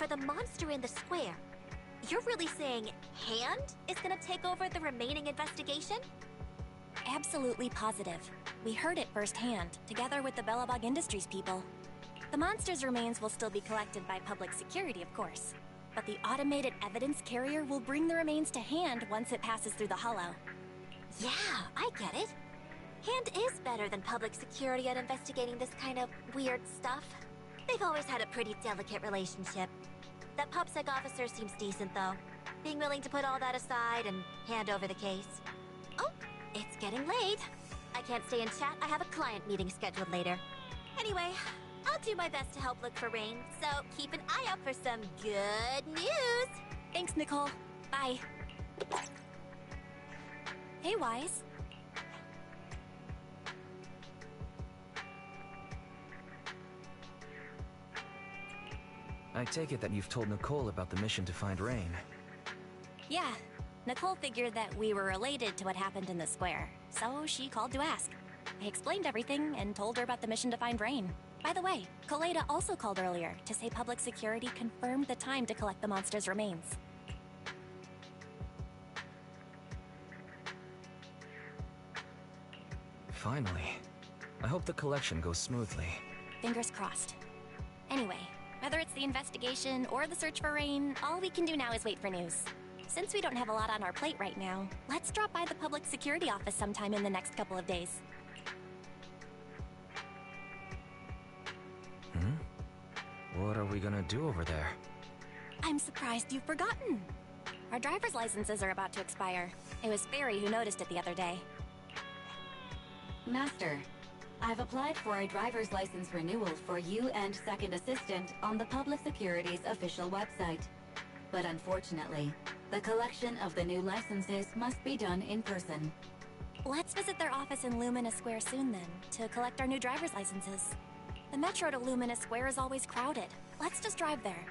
for the monster in the square, you're really saying Hand is gonna take over the remaining investigation? Absolutely positive. We heard it firsthand, together with the Bellabog Industries people. The monster's remains will still be collected by public security, of course. But the automated evidence carrier will bring the remains to Hand once it passes through the hollow. Yeah, I get it. Hand is better than public security at investigating this kind of weird stuff. They've always had a pretty delicate relationship. That PubSec officer seems decent, though. Being willing to put all that aside and hand over the case. Oh, it's getting late. I can't stay and chat. I have a client meeting scheduled later. Anyway, I'll do my best to help look for Rain, so keep an eye out for some good news! Thanks, Nicole. Bye. Hey, Wise. I take it that you've told Nicole about the mission to find Rain. Yeah, Nicole figured that we were related to what happened in the square, so she called to ask. I explained everything and told her about the mission to find Rain. By the way, Kaleda also called earlier to say public security confirmed the time to collect the monster's remains. Finally. I hope the collection goes smoothly. Fingers crossed. Anyway, whether it's the investigation or the search for Rain, all we can do now is wait for news. Since we don't have a lot on our plate right now, let's drop by the public security office sometime in the next couple of days. What are we gonna do over there? I'm surprised you've forgotten. Our driver's licenses are about to expire. It was Barry who noticed it the other day. Master, I've applied for a driver's license renewal for you and Second Assistant on the Public Security's official website. But unfortunately, the collection of the new licenses must be done in person. Let's visit their office in Lumina Square soon then, to collect our new driver's licenses. The metro to Lumina Square is always crowded. Let's just drive there.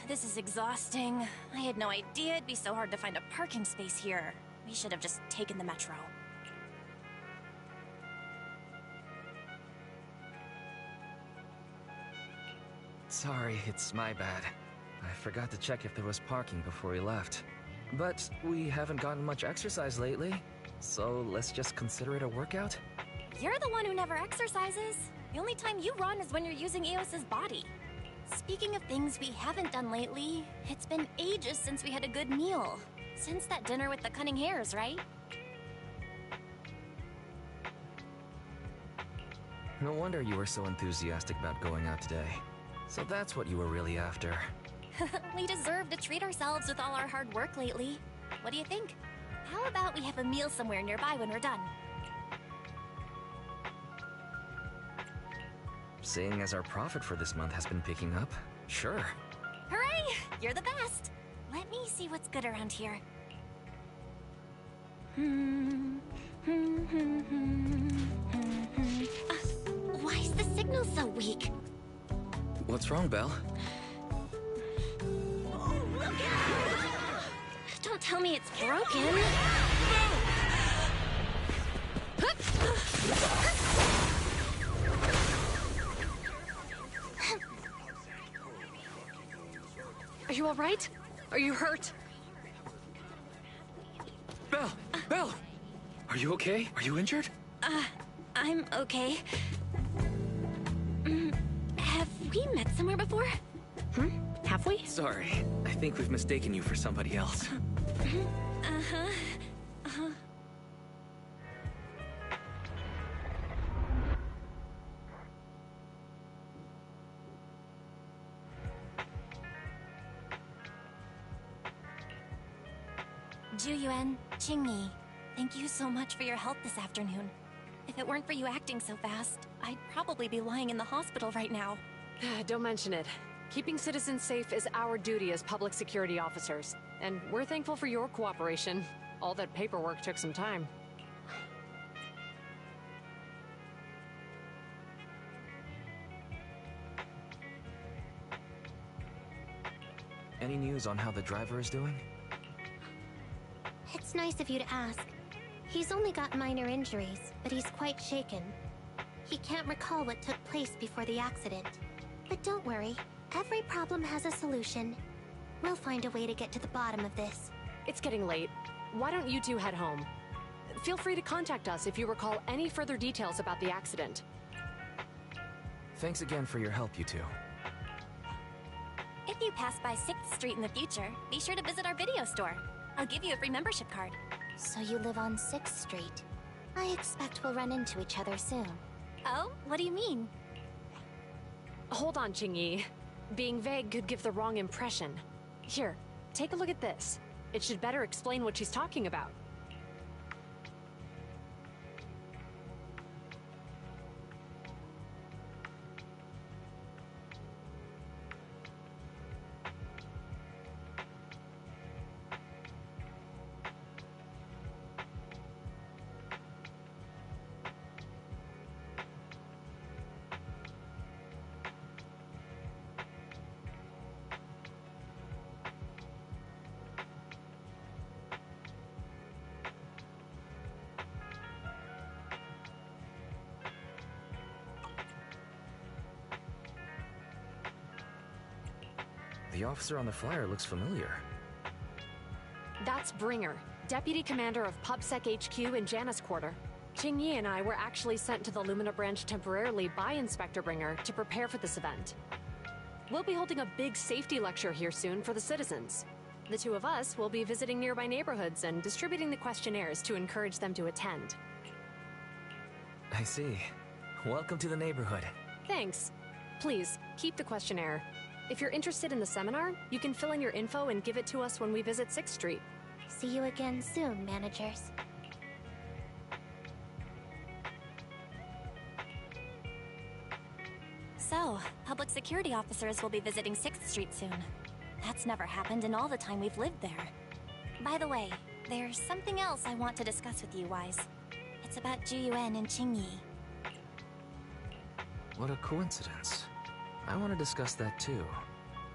this is exhausting. I had no idea it'd be so hard to find a parking space here. We should have just taken the metro. Sorry, it's my bad. I forgot to check if there was parking before we left. But we haven't gotten much exercise lately, so let's just consider it a workout? You're the one who never exercises. The only time you run is when you're using Eos's body. Speaking of things we haven't done lately, it's been ages since we had a good meal. Since that dinner with the cunning hairs, right? No wonder you were so enthusiastic about going out today. So that's what you were really after. We deserve to treat ourselves with all our hard work lately. What do you think? How about we have a meal somewhere nearby when we're done? Seeing as our profit for this month has been picking up, sure. Hooray! You're the best! Let me see what's good around here. Why is the signal so weak? What's wrong, Belle? Don't tell me it's broken. Are you all right? Are you hurt? Belle! Belle! Are you okay? Are you injured? I'm okay. Have we met somewhere before? Have we? Sorry, I think we've mistaken you for somebody else. Juyuan, Qingyi, thank you so much for your help this afternoon. If it weren't for you acting so fast, I'd probably be lying in the hospital right now. Don't mention it. Keeping citizens safe is our duty as public security officers, and we're thankful for your cooperation. All that paperwork took some time. Any news on how the driver is doing? It's nice of you to ask. He's only got minor injuries, but he's quite shaken. He can't recall what took place before the accident. But don't worry, every problem has a solution. We'll find a way to get to the bottom of this. It's getting late. Why don't you two head home? Feel free to contact us if you recall any further details about the accident. Thanks again for your help, you two. If you pass by 6th Street in the future, be sure to visit our video store. I'll give you a free membership card. So you live on 6th Street. I expect we'll run into each other soon. Oh, what do you mean? Hold on, Qingyi. Being vague could give the wrong impression. Here, take a look at this. It should better explain what she's talking about. The officer on the flyer looks familiar. That's Bringer, Deputy Commander of PubSec HQ in Janus Quarter. Qingyi and I were actually sent to the Lumina branch temporarily by Inspector Bringer to prepare for this event. We'll be holding a big safety lecture here soon for the citizens. The two of us will be visiting nearby neighborhoods and distributing the questionnaires to encourage them to attend. I see. Welcome to the neighborhood. Thanks. Please, keep the questionnaire. If you're interested in the seminar, you can fill in your info and give it to us when we visit 6th Street. See you again soon, managers. So, public security officers will be visiting 6th Street soon. That's never happened in all the time we've lived there. By the way, there's something else I want to discuss with you, Wise. It's about Juyuan and Qingyi. What a coincidence. I want to discuss that too.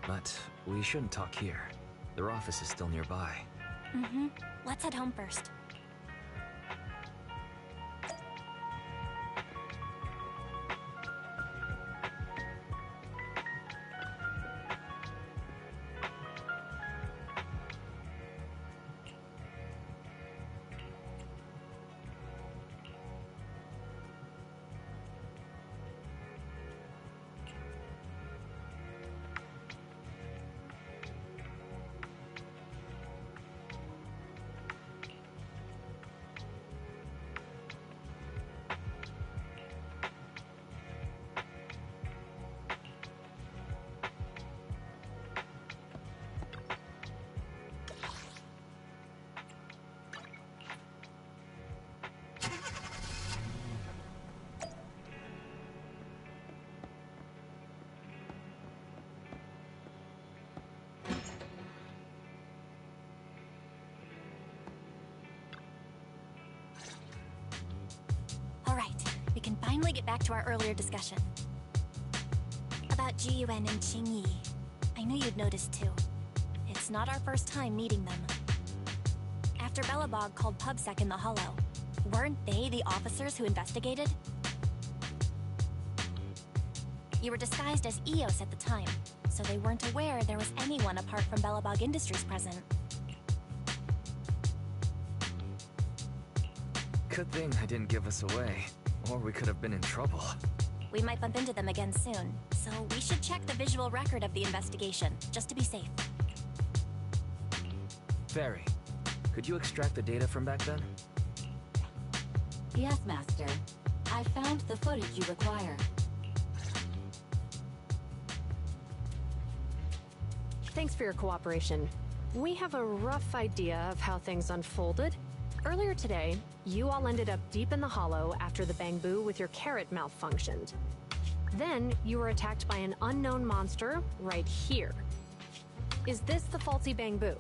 But we shouldn't talk here. Their office is still nearby. Mm-hmm. Let's head home first. Can finally get back to our earlier discussion. About Jiyuan and Qingyi. I knew you'd noticed too. It's not our first time meeting them. After Belobog called PubSec in the Hollow, weren't they the officers who investigated? You were disguised as EOS at the time, so they weren't aware there was anyone apart from Belobog Industries present. Good thing I didn't give us away. Or we could have been in trouble. We might bump into them again soon, so we should check the visual record of the investigation, just to be safe. Fairy, could you extract the data from back then? Yes, Master. I found the footage you require. Thanks for your cooperation. We have a rough idea of how things unfolded. Earlier today, you all ended up deep in the Hollow after the Bangbu with your carrot malfunctioned. Then, you were attacked by an unknown monster right here. Is this the faulty Bangbu?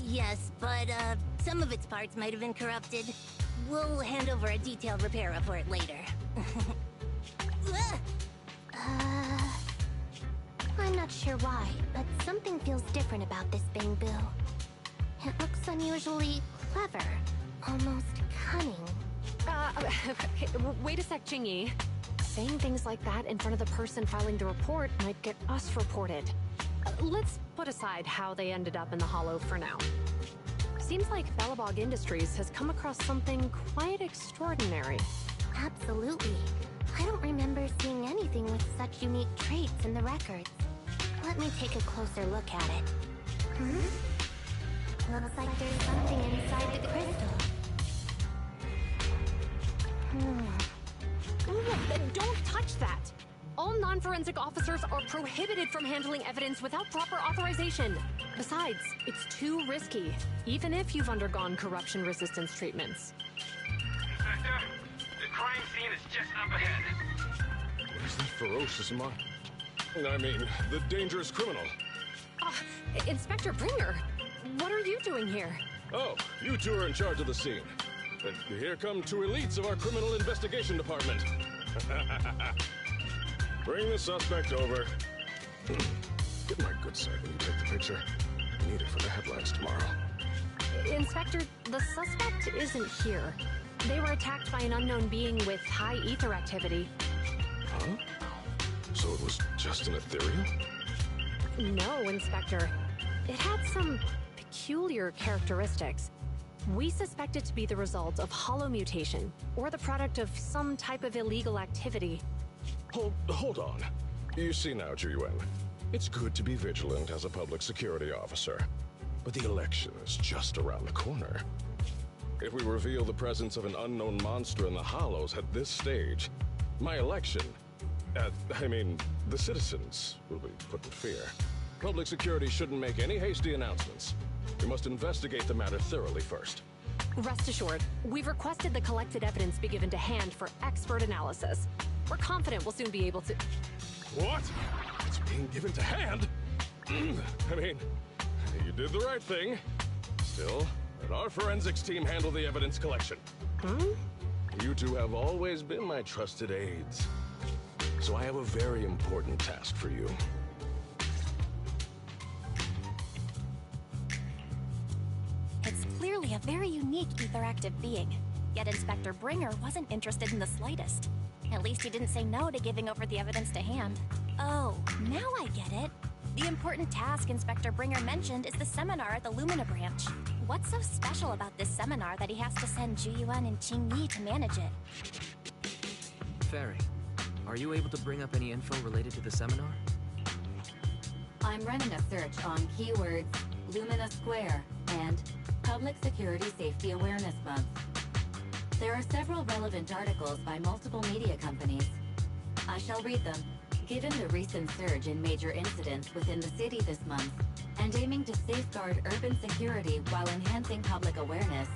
Yes, but some of its parts might have been corrupted. We'll hand over a detailed repair report later. I'm not sure why, but something feels different about this Bangbu. It looks unusually clever, almost cunning. Wait a sec, Qingyi. Saying things like that in front of the person filing the report might get us reported. Let's put aside how they ended up in the Hollow for now. Seems like Belobog Industries has come across something quite extraordinary. Absolutely. I don't remember seeing anything with such unique traits in the records. Let me take a closer look at it. Looks like there's something inside the crystal. Don't touch that! All non-forensic officers are prohibited from handling evidence without proper authorization. Besides, it's too risky, even if you've undergone corruption resistance treatments. Inspector, the crime scene is just up ahead. Where's that ferocious the dangerous criminal? Inspector Bringer, what are you doing here? Oh, you two are in charge of the scene. But here come two elites of our criminal investigation department. Bring the suspect over. Get my good side when you take the picture. I need it for the headlines tomorrow. Inspector, the suspect isn't here. They were attacked by an unknown being with high ether activity. Huh? So it was just an ethereum? No, Inspector. It had some peculiar characteristics. We suspect it to be the result of hollow mutation, or the product of some type of illegal activity. Hold on. You see now, Jiyuan, it's good to be vigilant as a public security officer, but the election is just around the corner. If we reveal the presence of an unknown monster in the Hollows at this stage, my election, the citizens will be put in fear. Public security shouldn't make any hasty announcements. We must investigate the matter thoroughly first. Rest assured, we've requested the collected evidence be given to hand for expert analysis. We're confident we'll soon be able to... What? It's being given to hand? You did the right thing. Still, let our forensics team handle the evidence collection. You two have always been my trusted aides. So I have a very important task for you. It's clearly a very unique etheractive being. Yet Inspector Bringer wasn't interested in the slightest. At least he didn't say no to giving over the evidence to Hand. Oh, now I get it. The important task Inspector Bringer mentioned is the seminar at the Lumina branch. What's so special about this seminar that he has to send Juyuan and Qingyi to manage it? Fairy, are you able to bring up any info related to the seminar? I'm running a search on keywords Lumina Square and Public Security Safety Awareness Month. There are several relevant articles by multiple media companies. I shall read them. Given the recent surge in major incidents within the city this month, and aiming to safeguard urban security while enhancing public awareness,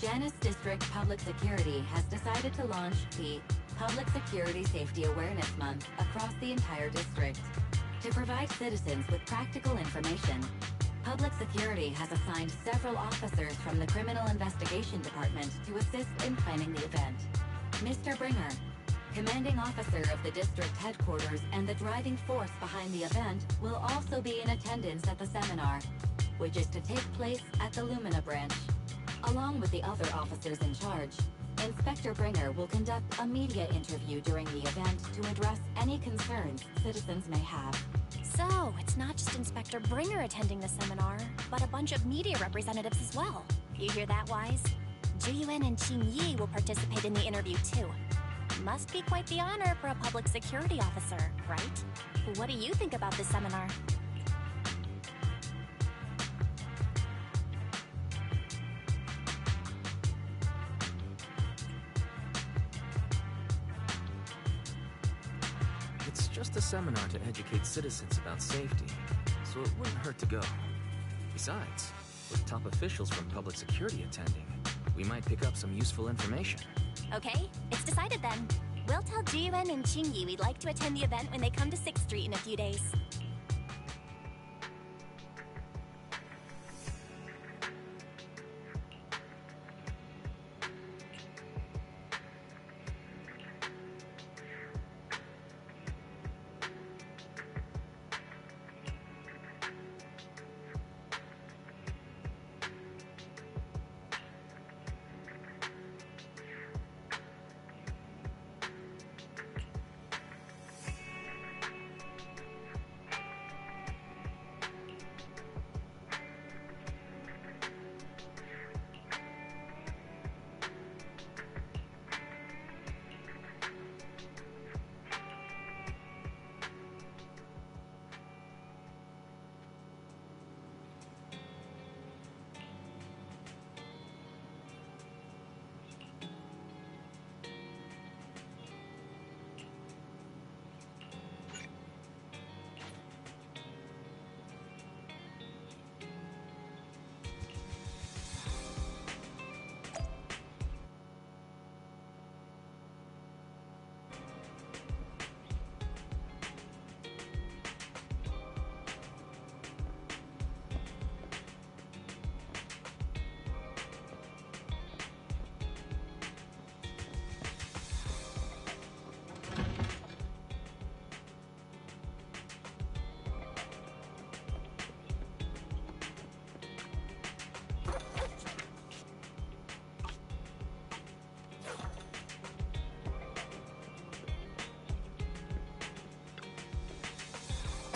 Janus District Public Security has decided to launch the Public Security Safety Awareness Month across the entire district. To provide citizens with practical information, Public Security has assigned several officers from the Criminal Investigation Department to assist in planning the event. Mr. Bringer, commanding officer of the district headquarters and the driving force behind the event, will also be in attendance at the seminar, which is to take place at the Lumina branch. Along with the other officers in charge, Inspector Bringer will conduct a media interview during the event to address any concerns citizens may have. So, it's not just Inspector Bringer attending the seminar, but a bunch of media representatives as well. You hear that, Wise? Juyuan and Qingyi will participate in the interview too. Must be quite the honor for a public security officer, right? What do you think about this seminar? It's just a seminar to educate citizens about safety, so it wouldn't hurt to go. Besides, with top officials from public security attending, we might pick up some useful information. Okay, it's decided then. We'll tell Jiyuan and Qingyi we'd like to attend the event when they come to 6th Street in a few days.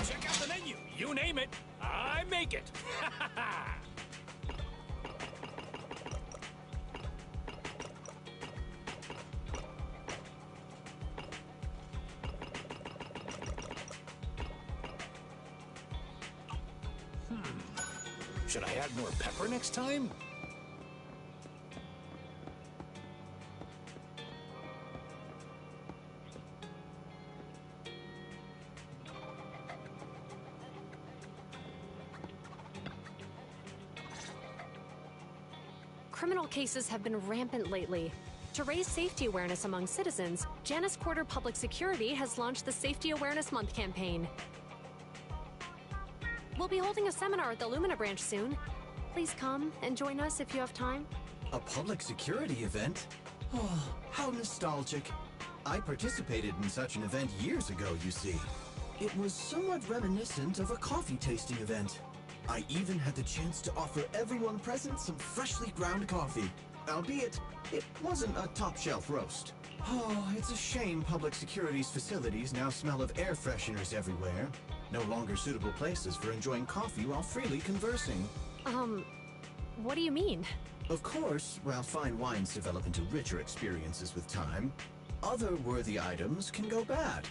Check out the menu. You name it, I make it. Should I add more pepper next time? Criminal cases have been rampant lately. To raise safety awareness among citizens, Janus Quarter Public Security has launched the Safety Awareness Month campaign. We'll be holding a seminar at the Lumina branch soon. Please come and join us if you have time. A public security event? Oh, how nostalgic. I participated in such an event years ago, you see. It was somewhat reminiscent of a coffee tasting event. I even had the chance to offer everyone present some freshly ground coffee. Albeit, it wasn't a top-shelf roast. Oh, it's a shame public security's facilities now smell of air fresheners everywhere. No longer suitable places for enjoying coffee while freely conversing. What do you mean? Of course, while fine wines develop into richer experiences with time, other worthy items can go bad.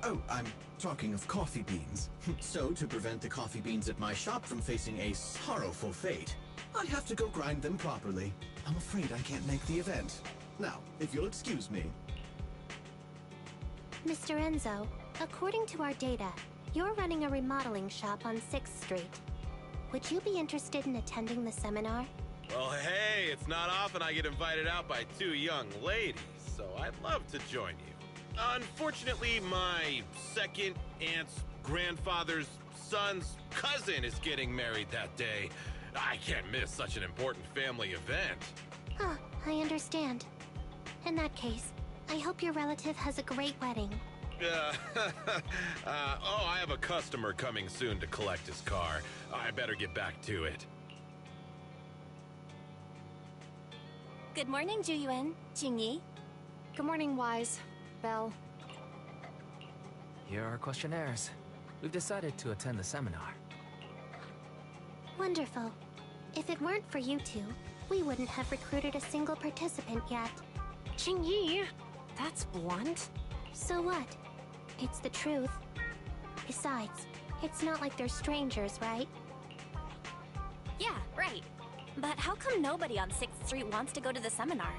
Oh, I'm talking of coffee beans. So, to prevent the coffee beans at my shop from facing a sorrowful fate, I have to go grind them properly. I'm afraid I can't make the event. Now, if you'll excuse me. Mr. Enzo, according to our data, you're running a remodeling shop on 6th Street. Would you be interested in attending the seminar? Well, hey, it's not often I get invited out by two young ladies, so I'd love to join you. Unfortunately, my second aunt's grandfather's son's cousin is getting married that day. I can't miss such an important family event. Huh, I understand. In that case, I hope your relative has a great wedding. Oh, I have a customer coming soon to collect his car. I better get back to it. Good morning, Juyuan, Jingyi. Good morning, Wise. Belle. Here are our questionnaires. We've decided to attend the seminar. Wonderful. If it weren't for you two, we wouldn't have recruited a single participant yet. Qingyi! That's blunt. So what? It's the truth. Besides, it's not like they're strangers, right? Yeah, right. But how come nobody on 6th Street wants to go to the seminar?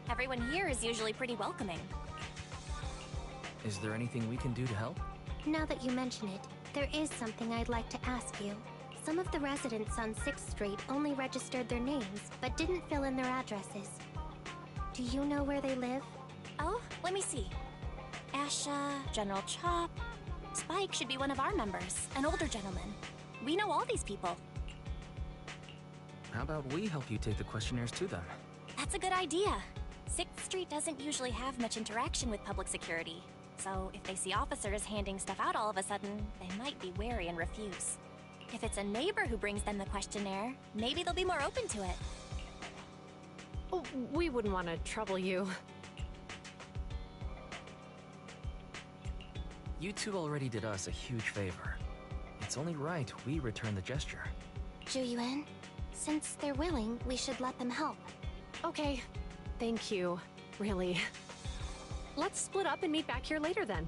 Everyone here is usually pretty welcoming. Is there anything we can do to help? Now that you mention it, there is something I'd like to ask you. Some of the residents on 6th Street only registered their names, but didn't fill in their addresses. Do you know where they live? Oh, let me see. Asha, General Chop. Spike should be one of our members, an older gentleman. We know all these people. How about we help you take the questionnaires to them? That's a good idea. 6th Street doesn't usually have much interaction with public security, so if they see officers handing stuff out all of a sudden, they might be wary and refuse. If it's a neighbor who brings them the questionnaire, maybe they'll be more open to it. Oh, we wouldn't want to trouble you. You two already did us a huge favor. It's only right we return the gesture. Juyuan, since they're willing, we should let them help. Okay. Thank you. Really. Let's split up and meet back here later then.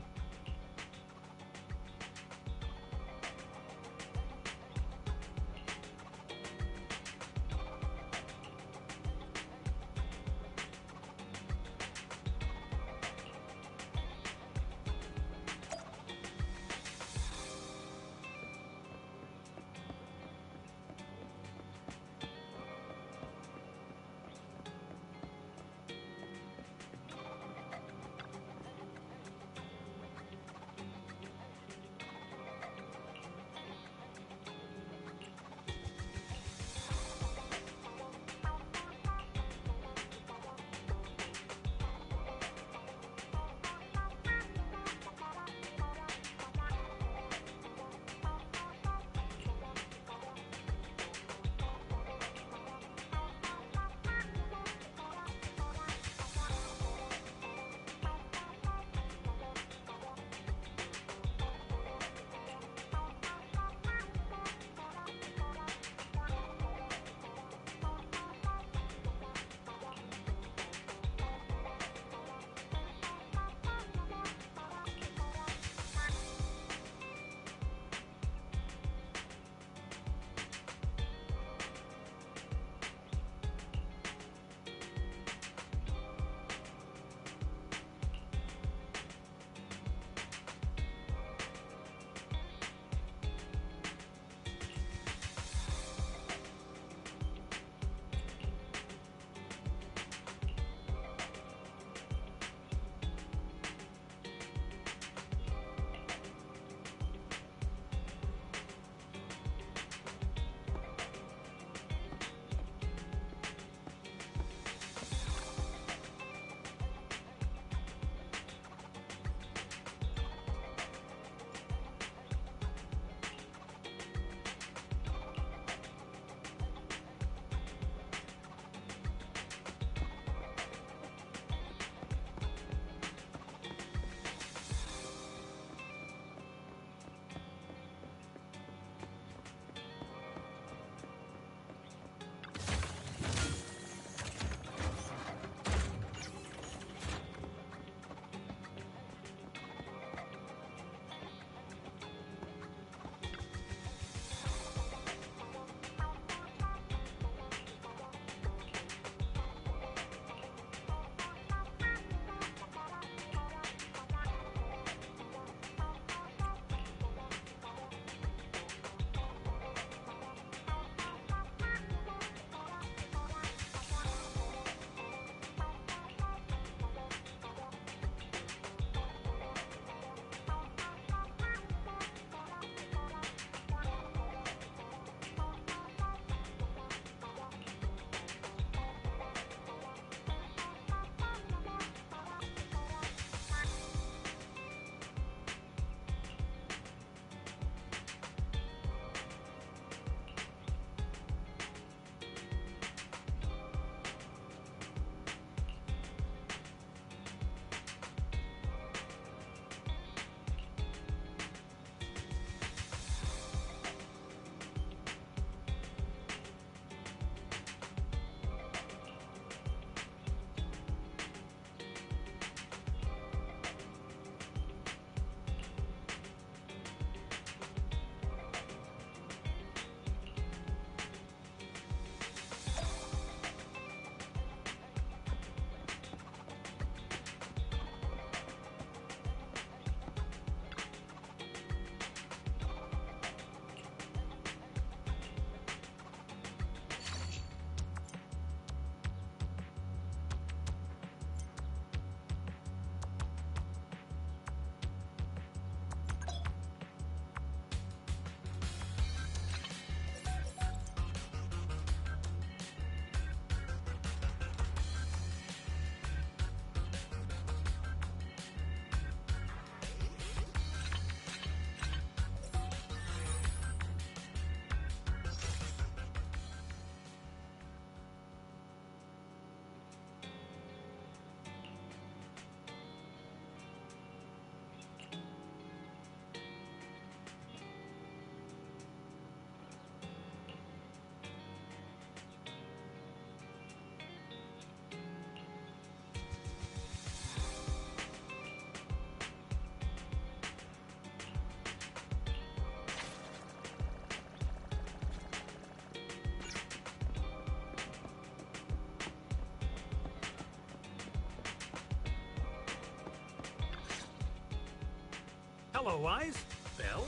Hello, Wise. Belle?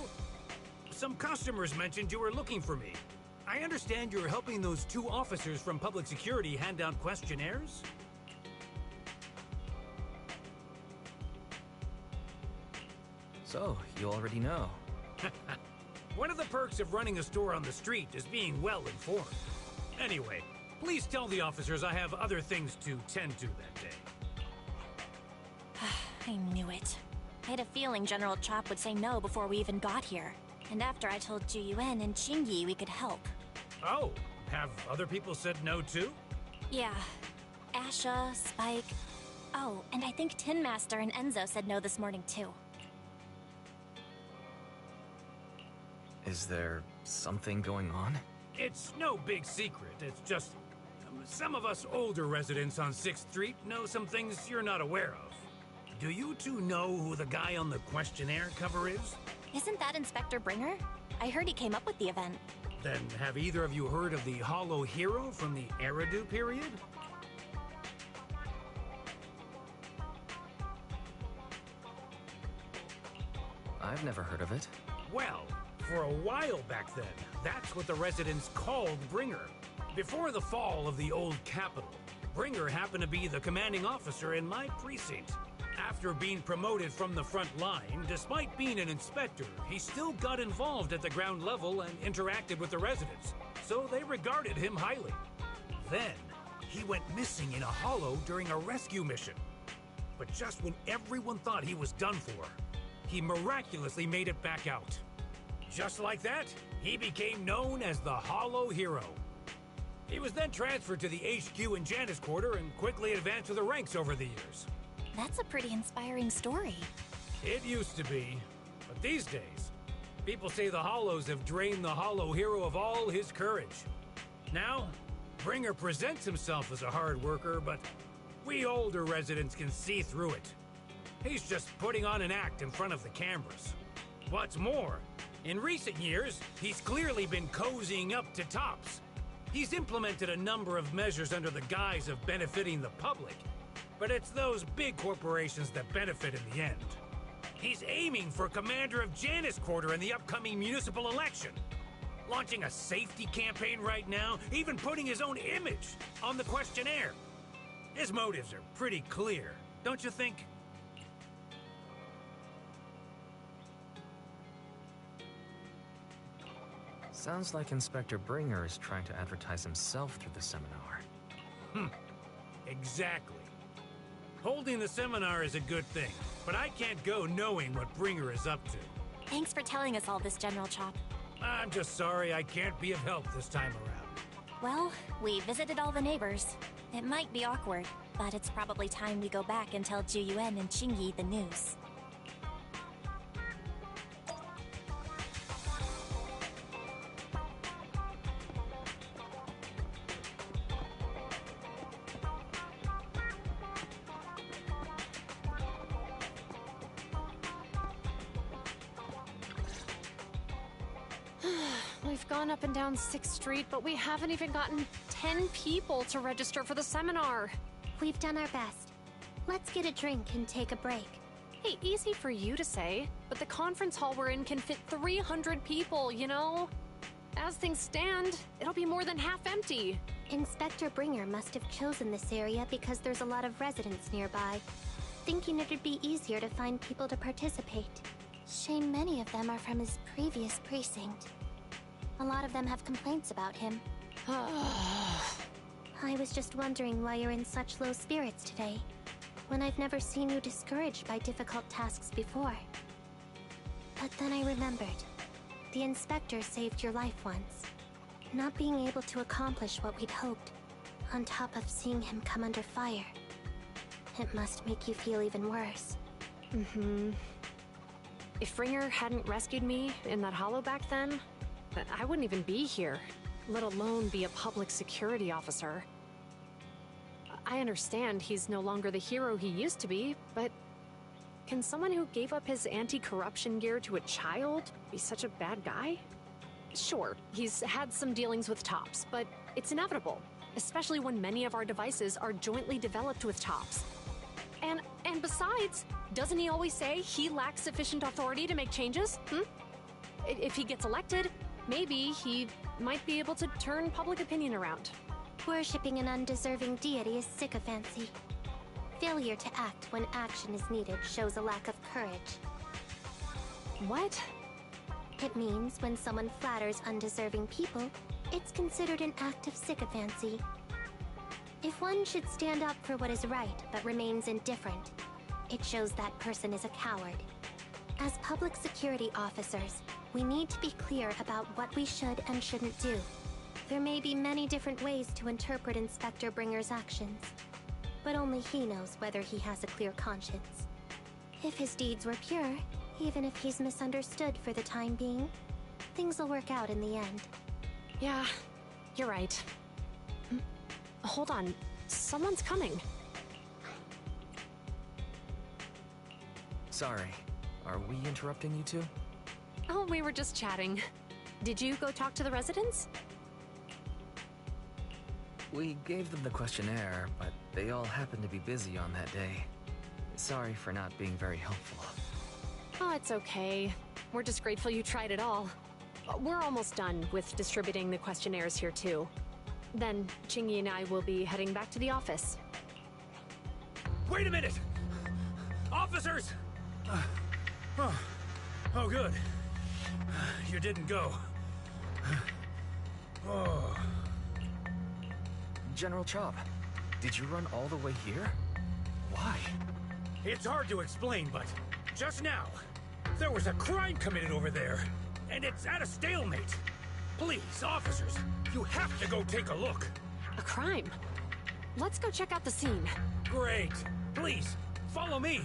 Some customers mentioned you were looking for me. I understand you're helping those 2 officers from public security hand out questionnaires? So, you already know. One of the perks of running a store on the street is being well informed. Anyway, please tell the officers I have other things to tend to that day. I knew it. I had a feeling General Chop would say no before we even got here. And after I told Juyuan and Qingyi we could help. Oh, have other people said no too? Yeah. Asha, Spike... Oh, and I think Tin Master and Enzo said no this morning too. Is there something going on? It's no big secret. It's just... some of us older residents on 6th Street know some things you're not aware of. Do you 2 know who the guy on the questionnaire cover is? Isn't that Inspector Bringer? I heard he came up with the event. Then have either of you heard of the Hollow Hero from the Eridu period? I've never heard of it. Well, for a while back then, that's what the residents called Bringer. Before the fall of the old capital, Bringer happened to be the commanding officer in my precinct. After being promoted from the front line, despite being an inspector, he still got involved at the ground level and interacted with the residents, so they regarded him highly. Then, he went missing in a hollow during a rescue mission. But just when everyone thought he was done for, he miraculously made it back out. Just like that, he became known as the Hollow Hero. He was then transferred to the HQ in Janus Quarter and quickly advanced to the ranks over the years. That's a pretty inspiring story. It used to be, but these days, people say the Hollows have drained the Hollow Hero of all his courage. Now, Bringer presents himself as a hard worker, but we older residents can see through it. He's just putting on an act in front of the cameras. What's more, in recent years, he's clearly been cozying up to Tops. He's implemented a number of measures under the guise of benefiting the public, but it's those big corporations that benefit in the end. He's aiming for commander of Janus Quarter in the upcoming municipal election. Launching a safety campaign right now, even putting his own image on the questionnaire. His motives are pretty clear, don't you think? Sounds like Inspector Bringer is trying to advertise himself through the seminar. Exactly. Holding the seminar is a good thing, but I can't go knowing what Bringer is up to. Thanks for telling us all this, General Chop. I'm just sorry I can't be of help this time around. Well, we visited all the neighbors. It might be awkward, but it's probably time we go back and tell Juyuan and Qingyi the news. We've gone up and down 6th Street, but we haven't even gotten 10 people to register for the seminar. We've done our best. Let's get a drink and take a break. Hey, easy for you to say, but the conference hall we're in can fit 300 people, you know? As things stand, it'll be more than half empty. Inspector Bringer must have chosen this area because there's a lot of residents nearby, thinking it'd be easier to find people to participate. Shame many of them are from his previous precinct. A lot of them have complaints about him. I was just wondering why you're in such low spirits today, when I've never seen you discouraged by difficult tasks before. But then I remembered. The inspector saved your life once. Not being able to accomplish what we'd hoped, on top of seeing him come under fire. It must make you feel even worse. If Bringer hadn't rescued me in that hollow back then, I wouldn't even be here, let alone be a public security officer. I understand he's no longer the hero he used to be, but can someone who gave up his anti-corruption gear to a child be such a bad guy? Sure, he's had some dealings with Tops, but it's inevitable, especially when many of our devices are jointly developed with Tops. And besides, doesn't he always say he lacks sufficient authority to make changes? If he gets elected, maybe he might be able to turn public opinion around. Worshipping an undeserving deity is sycophancy. Failure to act when action is needed shows a lack of courage. What? It means when someone flatters undeserving people, it's considered an act of sycophancy. If one should stand up for what is right but remains indifferent, it shows that person is a coward. As public security officers, we need to be clear about what we should and shouldn't do. There may be many different ways to interpret Inspector Bringer's actions, but only he knows whether he has a clear conscience. If his deeds were pure, even if he's misunderstood for the time being, things will work out in the end. Yeah, you're right. Hold on, someone's coming. Sorry, are we interrupting you two? Oh, we were just chatting. Did you go talk to the residents? We gave them the questionnaire, but they all happened to be busy on that day. Sorry for not being very helpful. Oh, it's okay. We're just grateful you tried it all. We're almost done with distributing the questionnaires here too. Then Qingyi and I will be heading back to the office. Wait a minute! Officers! Oh, good. You didn't go. Oh. General Chop, did you run all the way here? Why? It's hard to explain, but just now, there was a crime committed over there, and it's at a stalemate. Please, officers, you have to go take a look. A crime? Let's go check out the scene. Great. Please, follow me.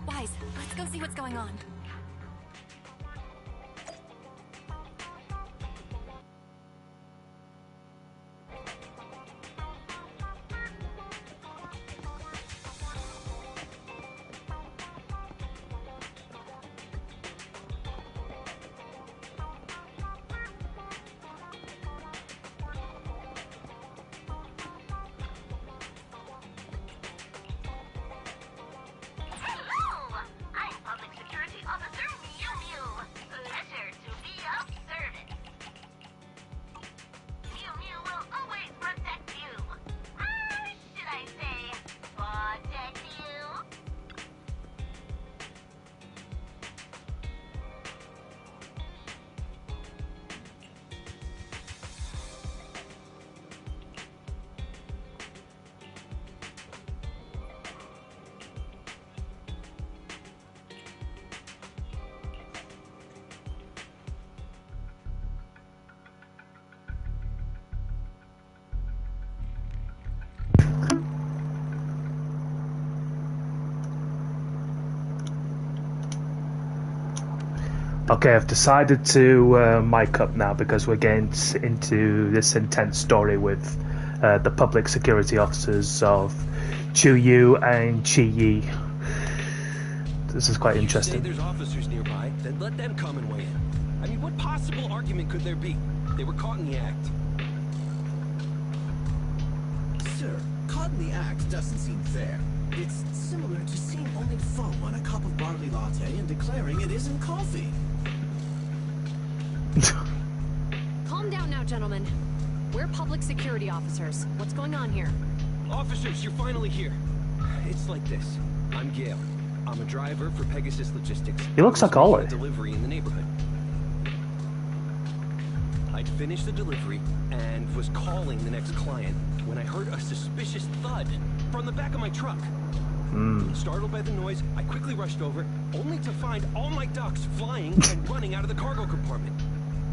Wise, let's go see what's going on. Okay, I've decided to mic up now because we're getting into this intense story with the public security officers of Chu Yu and Chi Yi. This is quite interesting. If you say there's officers nearby, then let them come and weigh in. I mean, what possible argument could there be? They were caught in the act. Sir, caught in the act doesn't seem fair. It's similar to seeing only foam on a cup of barley latte and declaring it isn't coffee. Calm down now, gentlemen. We're public security officers. What's going on here? Officers, you're finally here. It's like this. I'm Gale. I'm a driver for Pegasus Logistics. He looks like Ollie. Delivery in the neighborhood. I'd finished the delivery and was calling the next client when I heard a suspicious thud from the back of my truck. Startled by the noise, I quickly rushed over, only to find all my ducks flying and running out of the cargo compartment.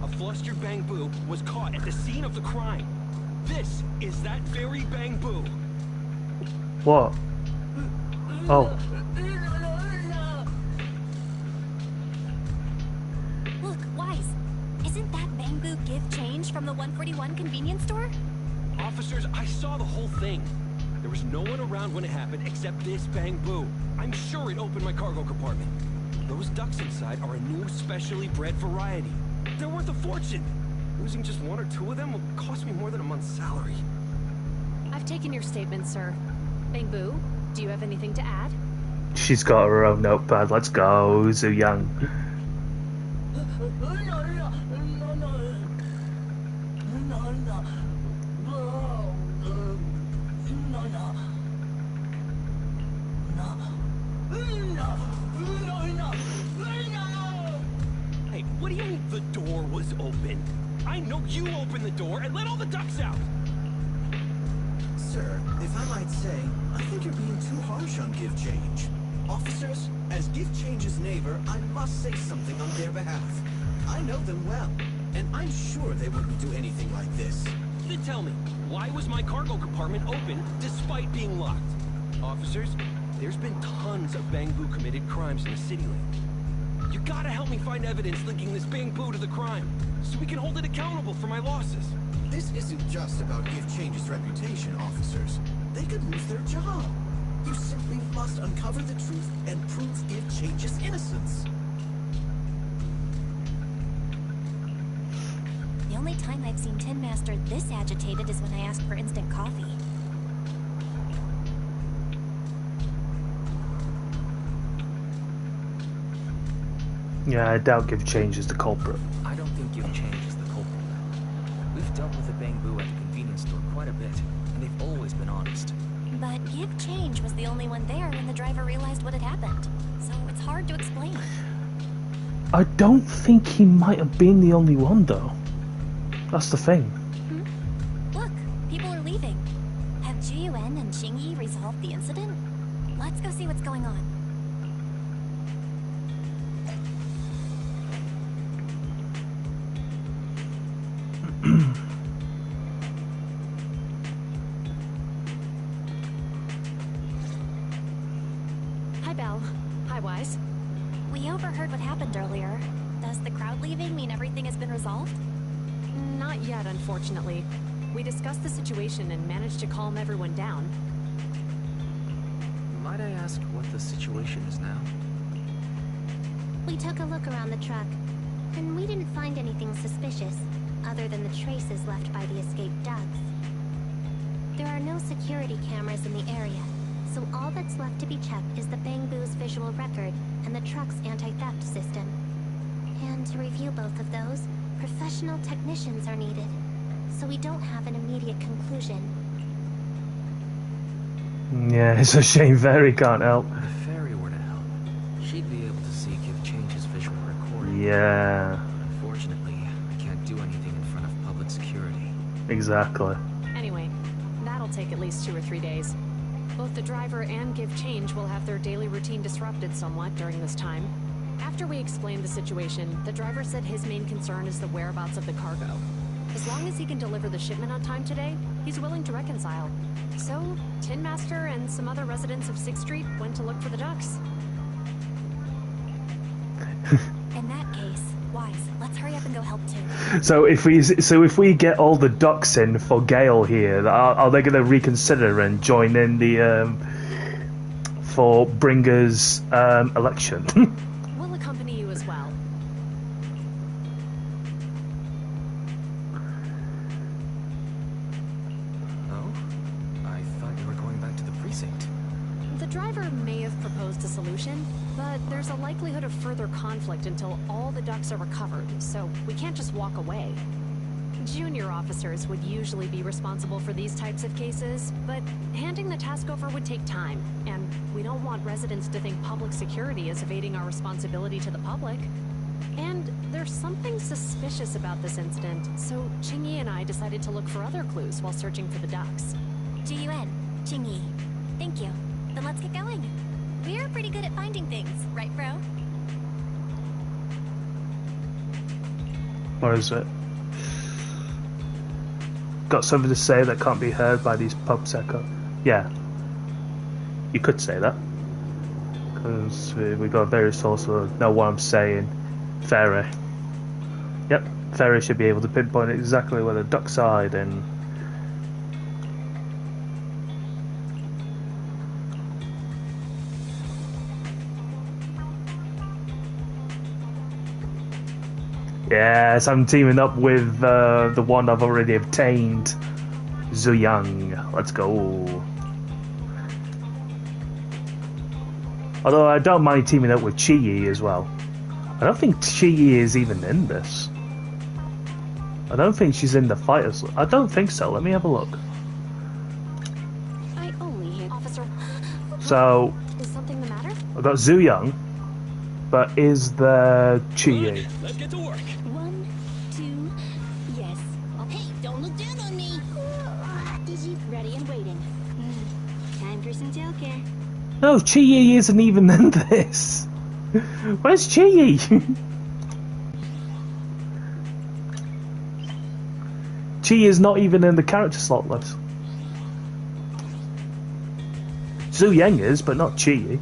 A flustered Bang-Boo was caught at the scene of the crime. This is that very Bang-Boo. What? Oh. Look, Wise. Isn't that Bang-Boo give change from the 141 convenience store? Officers, I saw the whole thing. There was no one around when it happened except this Bang-Boo. I'm sure it opened my cargo compartment. Those ducks inside are a new specially bred variety. They're worth a fortune. Losing just one or two of them will cost me more than a month's salary. I've taken your statement, sir. Bangbu, do you have anything to add? She's got her own notepad. Let's go, Zhu Yang. Hey, what do you mean the door was open? I know you opened the door and let all the ducks out! Sir, if I might say, I think you're being too harsh on Give Change. Officers, as Give Change's neighbor, I must say something on their behalf. I know them well, and I'm sure they wouldn't do anything like this. Then tell me, why was my cargo compartment open despite being locked? Officers, there's been tons of Bangbu committed crimes in the city lately. You gotta help me find evidence linking this Bangbu to the crime, so we can hold it accountable for my losses. This isn't just about Give Change's reputation, officers. They could lose their job. You simply must uncover the truth and prove Give Change's innocence. The only time I've seen Tin Master this agitated is when I asked for instant coffee. Yeah, I doubt Give Change is the culprit. I don't think Give Change is the culprit. We've dealt with the Bangbu at the convenience store quite a bit, and they've always been honest. But Give Change was the only one there when the driver realized what had happened, so it's hard to explain. I don't think he might have been the only one, though. That's the thing. Look, people are leaving. Have Jiyuan and Qingyi resolved the incident? Let's go see what's going on. Hi, Belle. Hi, Wise. We overheard what happened earlier. Does the crowd leaving mean everything has been resolved? Not yet, unfortunately. We discussed the situation and managed to calm everyone down. Might I ask what the situation is now? We took a look around the truck, and we didn't find anything suspicious, other than the traces left by the escaped ducks. There are no security cameras in the area, so all that's left to be checked is the Bangbu's visual record and the truck's anti-theft system. And to review both of those, professional technicians are needed, so we don't have an immediate conclusion. Yeah, it's a shame Fairy can't help. If Fairy were to help, she'd be able to see Give Change's visual recording. Yeah. Unfortunately, I can't do anything in front of public security. Exactly. Anyway, that'll take at least 2 or 3 days. Both the driver and Give Change will have their daily routine disrupted somewhat during this time. After we explained the situation, the driver said his main concern is the whereabouts of the cargo. As long as he can deliver the shipment on time today, he's willing to reconcile. So, Tin Master and some other residents of 6th Street went to look for the ducks. In that case, Wise, let's hurry up and go help too. So if we get all the ducks in for Gale here, are they going to reconsider and join in the for Bringer's election? We'll accompany you as well. The driver may have proposed a solution, but there's a likelihood of further conflict until all the ducks are recovered, so we can't just walk away. Junior officers would usually be responsible for these types of cases, but handing the task over would take time, and we don't want residents to think public security is evading our responsibility to the public. And there's something suspicious about this incident, so Qingyi and I decided to look for other clues while searching for the ducks. Jiyuan, Qingyi, thank you. Then let's get going. We're pretty good at finding things, right, bro? What is it? Got something to say that can't be heard by these pubs echo? Yeah. You could say that. Because we got various sources that know what I'm saying. Fairy. Yep, Fairy should be able to pinpoint exactly where the ducks are hiding. Yes, I'm teaming up with the one I've already obtained, Zhu Yang. Let's go. Although I don't mind teaming up with Chi-Yi as well. I don't think Chi-Yi is even in this. I don't think she's in the fighters. I don't think so. Let me have a look. I only hit Officer. So Is something the matter? I've got Zhu Yang, but is there Chi-Yi? Let's get to work. 1, 2, yes. Oh, hey, don't look down on me. Easy, ready and waiting. Time for some tailcare. No, Chi-Yi isn't even in this. Where's Chi-Yi? Chi is not even in the character slot list. Zhu Yang is, but not Chi.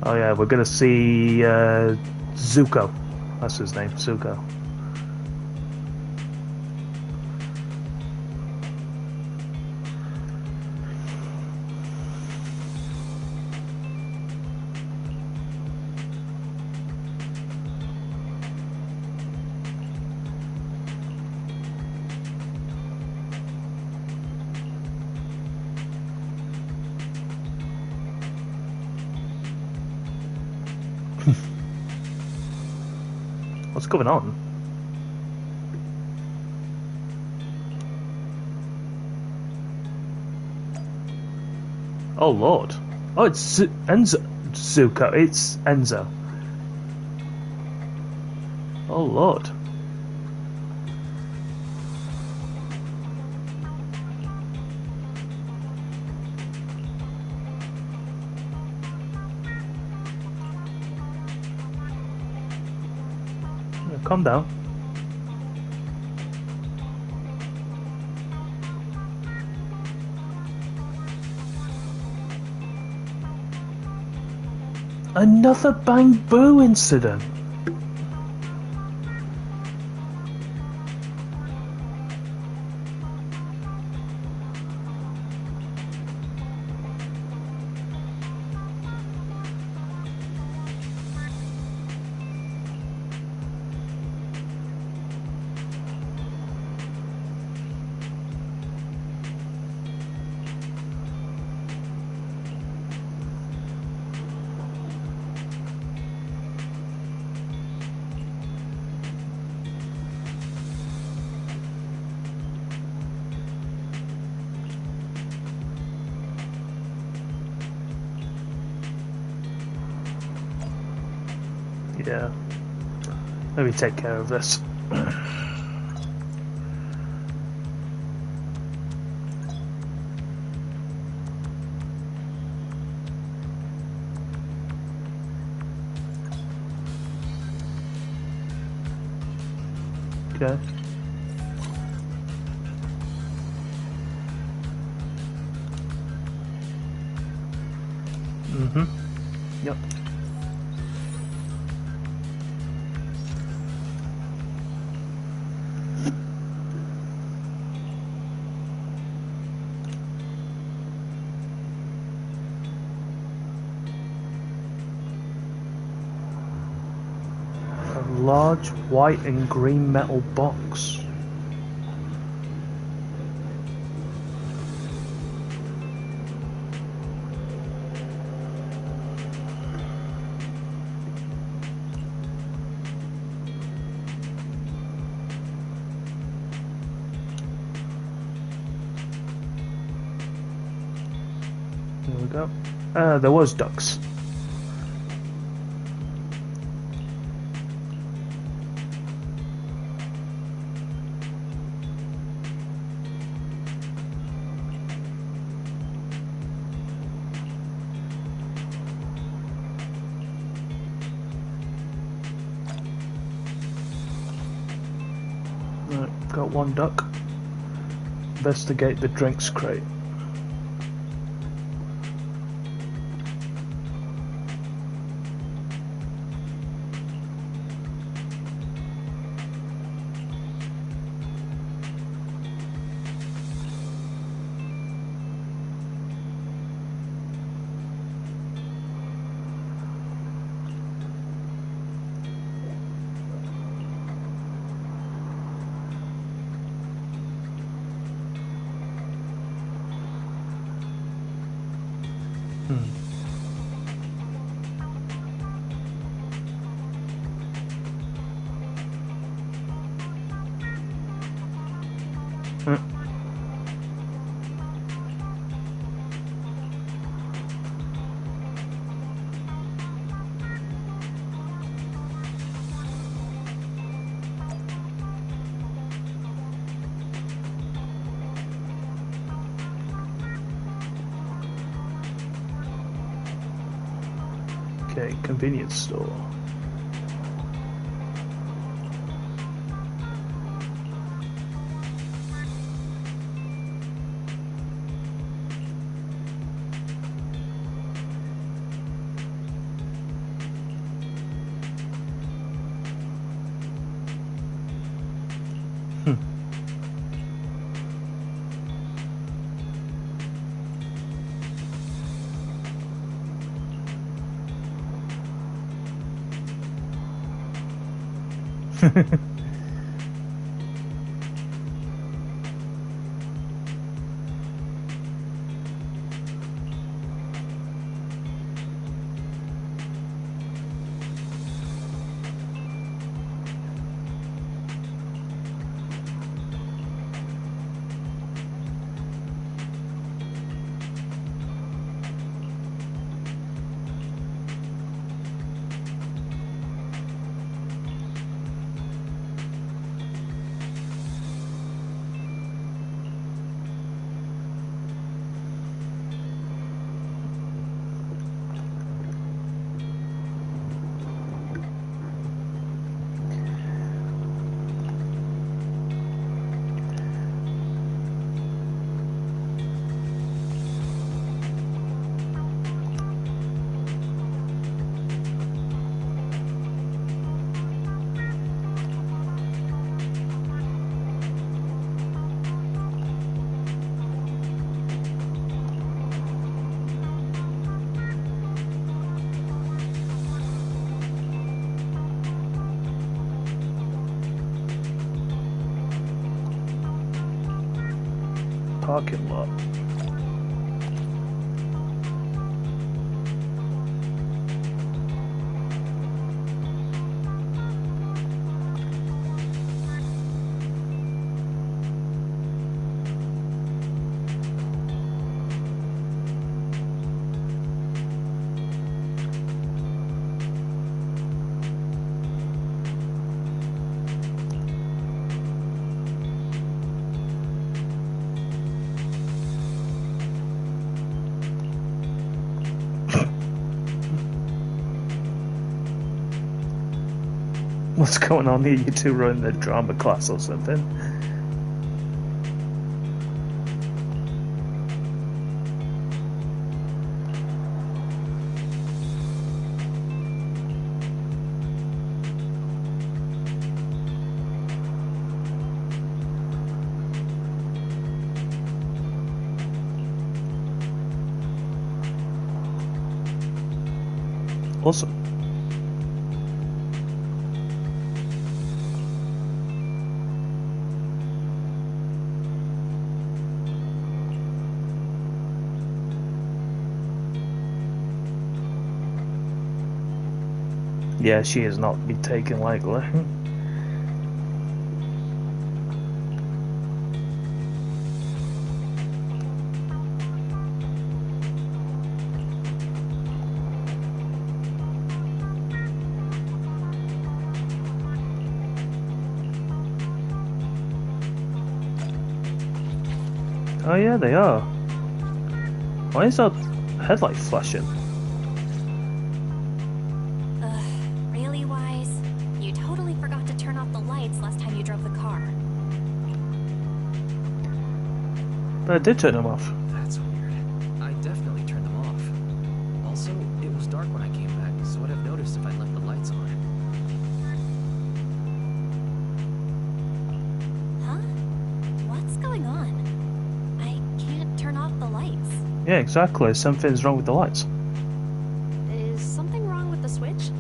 Oh yeah, we're gonna see Zuko. That's his name, Zuko. What's going on? Oh lord. Oh, it's Enzo. Zuko. It's Enzo. Oh lord. Calm down. Another Bang Boo incident. Yeah. Let me take care of this. Okay. Mm-hmm. Yep. A large white and green metal box. There we go. There was ducks. Right, got one duck. Investigate the drinks crate. Okay, convenience store. Parking lot. What's going on here? You two running the drama class or something? Awesome. Yeah, she has not been taken lightly. Oh yeah, they are. Why is that headlight flashing? Really, Wise? You totally forgot to turn off the lights last time you drove the car. But I did turn them off. That's weird. I definitely turned them off. Also, it was dark when I came back, so I'd have noticed if I left the lights on. Huh? What's going on? I can't turn off the lights. Yeah, exactly. Something's wrong with the lights. Is something wrong with the switch?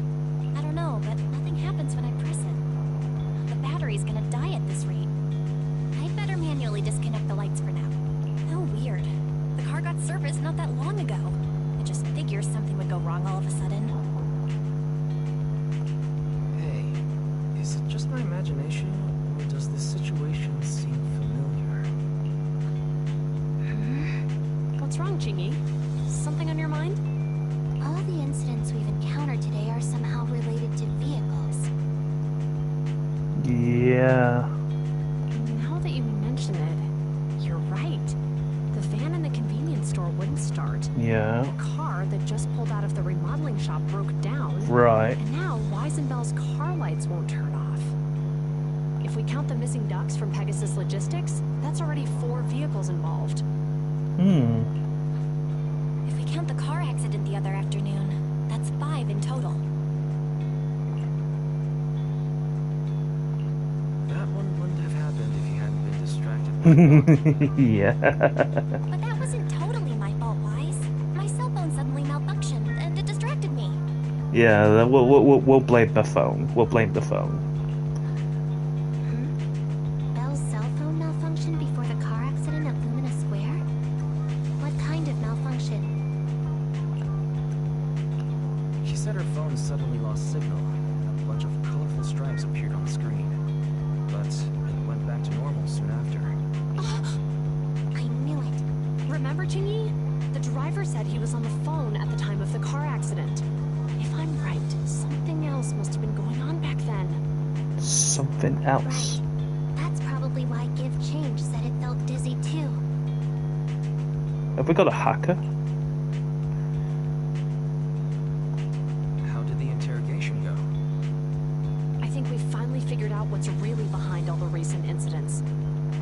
I don't know, but nothing happens when I press it. The battery's gonna die at this rate. I'd better manually disconnect the lights for now. How weird. The car got serviced not that long ago. It just What's wrong, Chingy? Something on your mind? All the incidents we've encountered today are somehow related to vehicles. Yeah. Now that you mention it, you're right. The van in the convenience store wouldn't start. Yeah. The car that just pulled out of the remodeling shop broke down. Right. And now Weisenbell's car lights won't turn off. If we count the missing ducks from Pegasus Logistics, that's already 4 vehicles involved. If we count the car accident the other afternoon, that's 5 in total. That one wouldn't have happened if you hadn't been distracted. Yeah. But that wasn't totally my fault, Wise. My cell phone suddenly malfunctioned, and it distracted me. Yeah, we'll blame the phone. We'll blame the phone. Bell's cell phone malfunctioned before the car accident at Lumina Square? What kind of malfunction? She said her phone suddenly lost signal. A bunch of colorful stripes appeared on the screen. But it went back to normal soon after. I knew it. Remember, Chingy? The driver said he was on the phone at the time of the car accident. If I'm right, something else must have been going on back then. Something else. Right. That's probably why Give Change said it felt dizzy too. Have we got a hacker? How did the interrogation go? I think we finally figured out what's really behind all the recent incidents.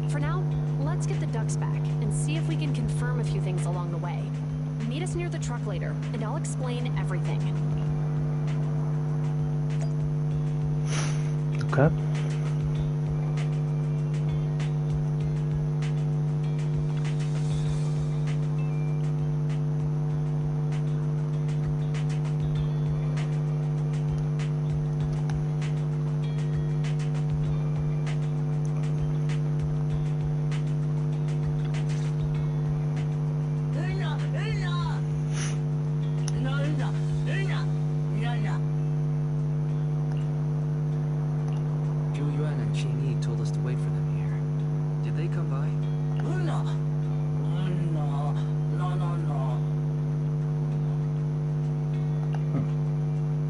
For now, let's get the ducks back and see if we can confirm a few things along the way. Meet us near the truck later, and I'll explain everything. Okay. Yuan and Qingyi told us to wait for them here. Did they come by?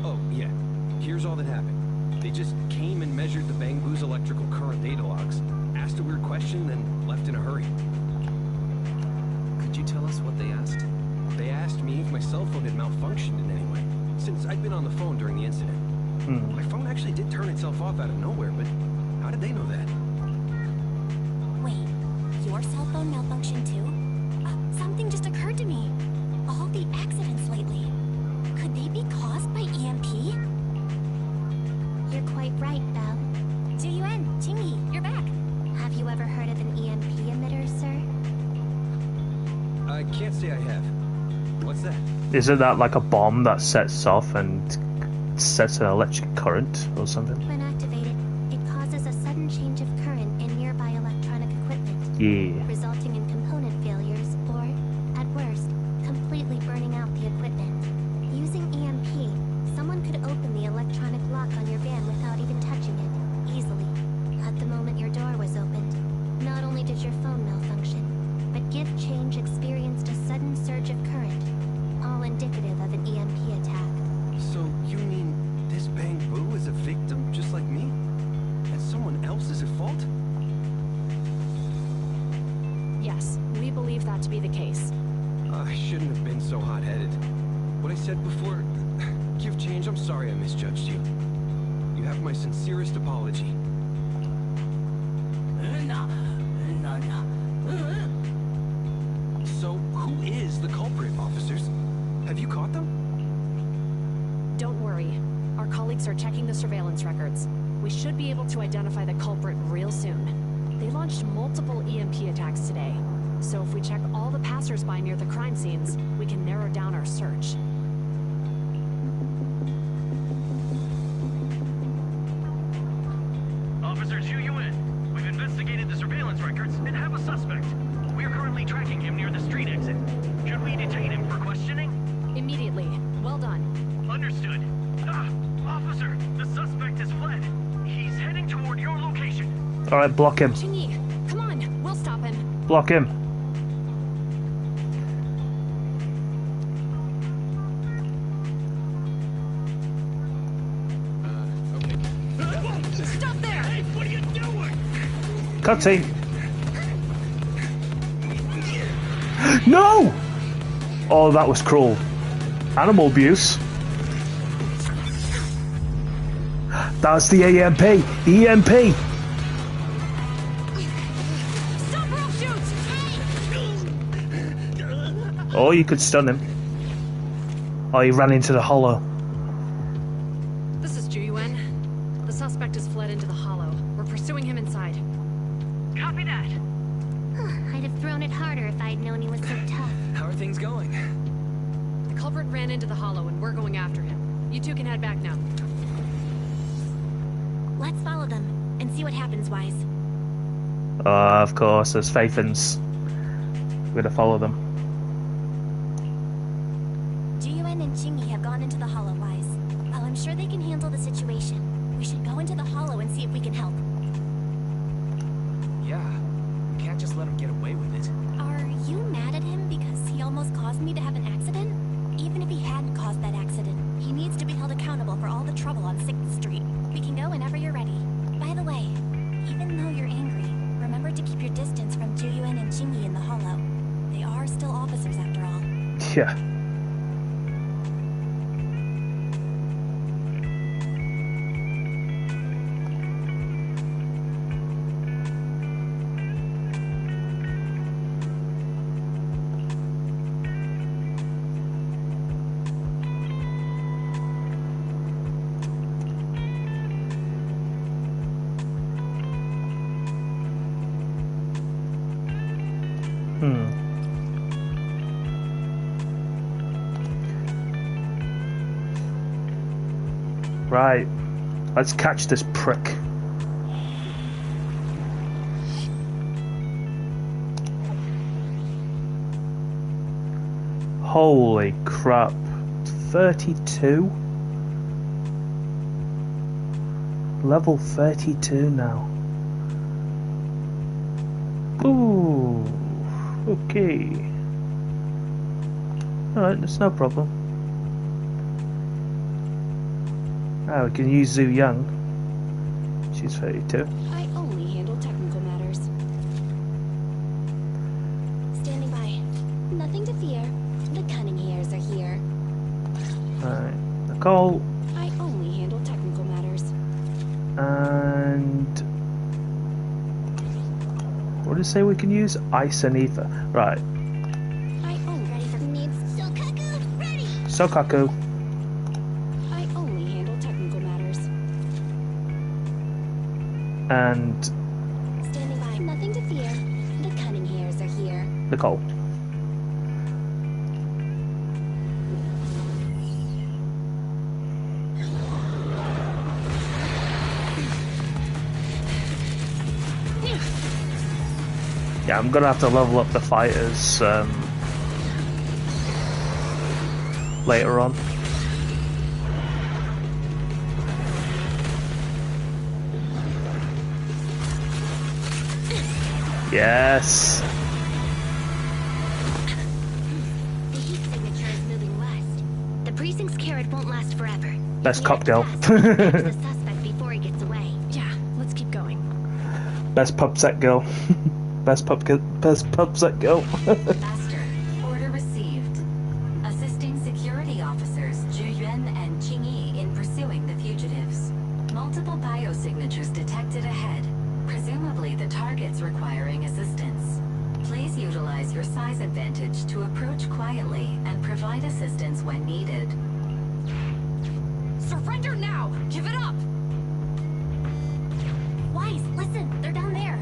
Oh, yeah. Here's all that happened. They just came and measured the Bangbu's electrical current data logs, asked a weird question, then left in a hurry. Could you tell us what they asked? They asked me if my cell phone had malfunctioned in any way, since I'd been on the phone during the incident. My phone actually did turn itself off out of nowhere, but how did they know that? Wait, your cell phone malfunctioned too? Something just occurred to me. All the accidents lately, could they be caused by EMP? You're quite right, Belle. Jiyuan, Qingyi, you're back. Have you ever heard of an EMP emitter, sir? I can't say I have. What's that? Isn't that like a bomb that sets off and sets an electric current or something? When activated, it causes a sudden change of current in nearby electronic equipment. Yeah. Resulting in component failures or, at worst, completely burning out the equipment. Using EMP, someone could open the electronic lock on your van without even touching it, easily. At the moment your door was opened, not only did your phone malfunction, but Give Change experienced a sudden surge of current, all indicative of an EMP attack. So you mean this Bangbu is a victim just like me? And someone else is at fault? Yes, we believe that to be the case. I shouldn't have been so hot-headed. What I said before... Give Change, I'm sorry I misjudged you. You have my sincerest apology. So, who is the culprit, officers? Have you caught them? Don't worry. Our colleagues are checking the surveillance records. We should be able to identify the culprit real soon. They launched multiple EMP attacks today. So if we check all the passers-by near the crime scenes, we can narrow down our search. Officer Chu Yuan, we've investigated the surveillance records and have a suspect. We are currently tracking him near the street exit. Should we detain him for questioning? Immediately. Well done. Understood. Officer, the suspect has fled. He's heading toward your location. Alright, block him. Qingyi, come on, we'll stop him. Block him. Cutscene. No! Oh, that was cruel. Animal abuse. That's the EMP. The EMP. Oh, you could stun him. Oh, he ran into the hollow. This is Juyuan. The suspect has fled into the hollow. We're pursuing him inside. Copy that. I'd have thrown it harder if I'd known he was so tough. How are things going? The culprit ran into the hollow and we're going after him. You two can head back now. Let's follow them and see what happens, Wise. Of course, there's Faithans. We're gonna follow them. Jiyuan and Chingy have gone into the hollow, Wise. While I'm sure they can handle the situation, we should go into the hollow and see if we can help. Yeah. We can't just let him get away with it. Are you mad at him because he almost caused me to have an accident? Even if he hadn't caused that accident, he needs to be held accountable for all the trouble on 6th Street. We can go whenever you're ready. By the way, even though you're angry, remember to keep your distance from Juyuan and Chingy in the hollow. They are still officers after all. Yeah. Right, let's catch this prick. Holy crap, 32? Level 32 now. Ooh, okay. Alright, that's no problem. Oh, we can use Zhu Yang. She's 32. I only handle technical matters. Standing by. Nothing to fear. The cunning hairs are here. Alright, Nicole. I only handle technical matters. And what did it say we can use? Ice and ether. Right. I only ready for needs. Sokaku ready. Sokaku. I only handle technical matters. And Standing by. Nothing to fear. The cunning hairs are here. Nicole. Yeah, I'm gonna have to level up the fighters later on. Yes. The heat signature is moving west. The precinct's carrot won't last forever. Best cop girl. The suspect before he gets away. Yeah, let's keep going. Best pub set girl. Best pub set girl. Master, order received. Assisting security officers Juyuan and Qingyi in pursuing the fugitives. Multiple biosignatures detected ahead. Presumably the targets requiring assistance. Please utilize your size advantage to approach quietly and provide assistance when needed. Surrender now! Give it up! Wise, listen, they're down there.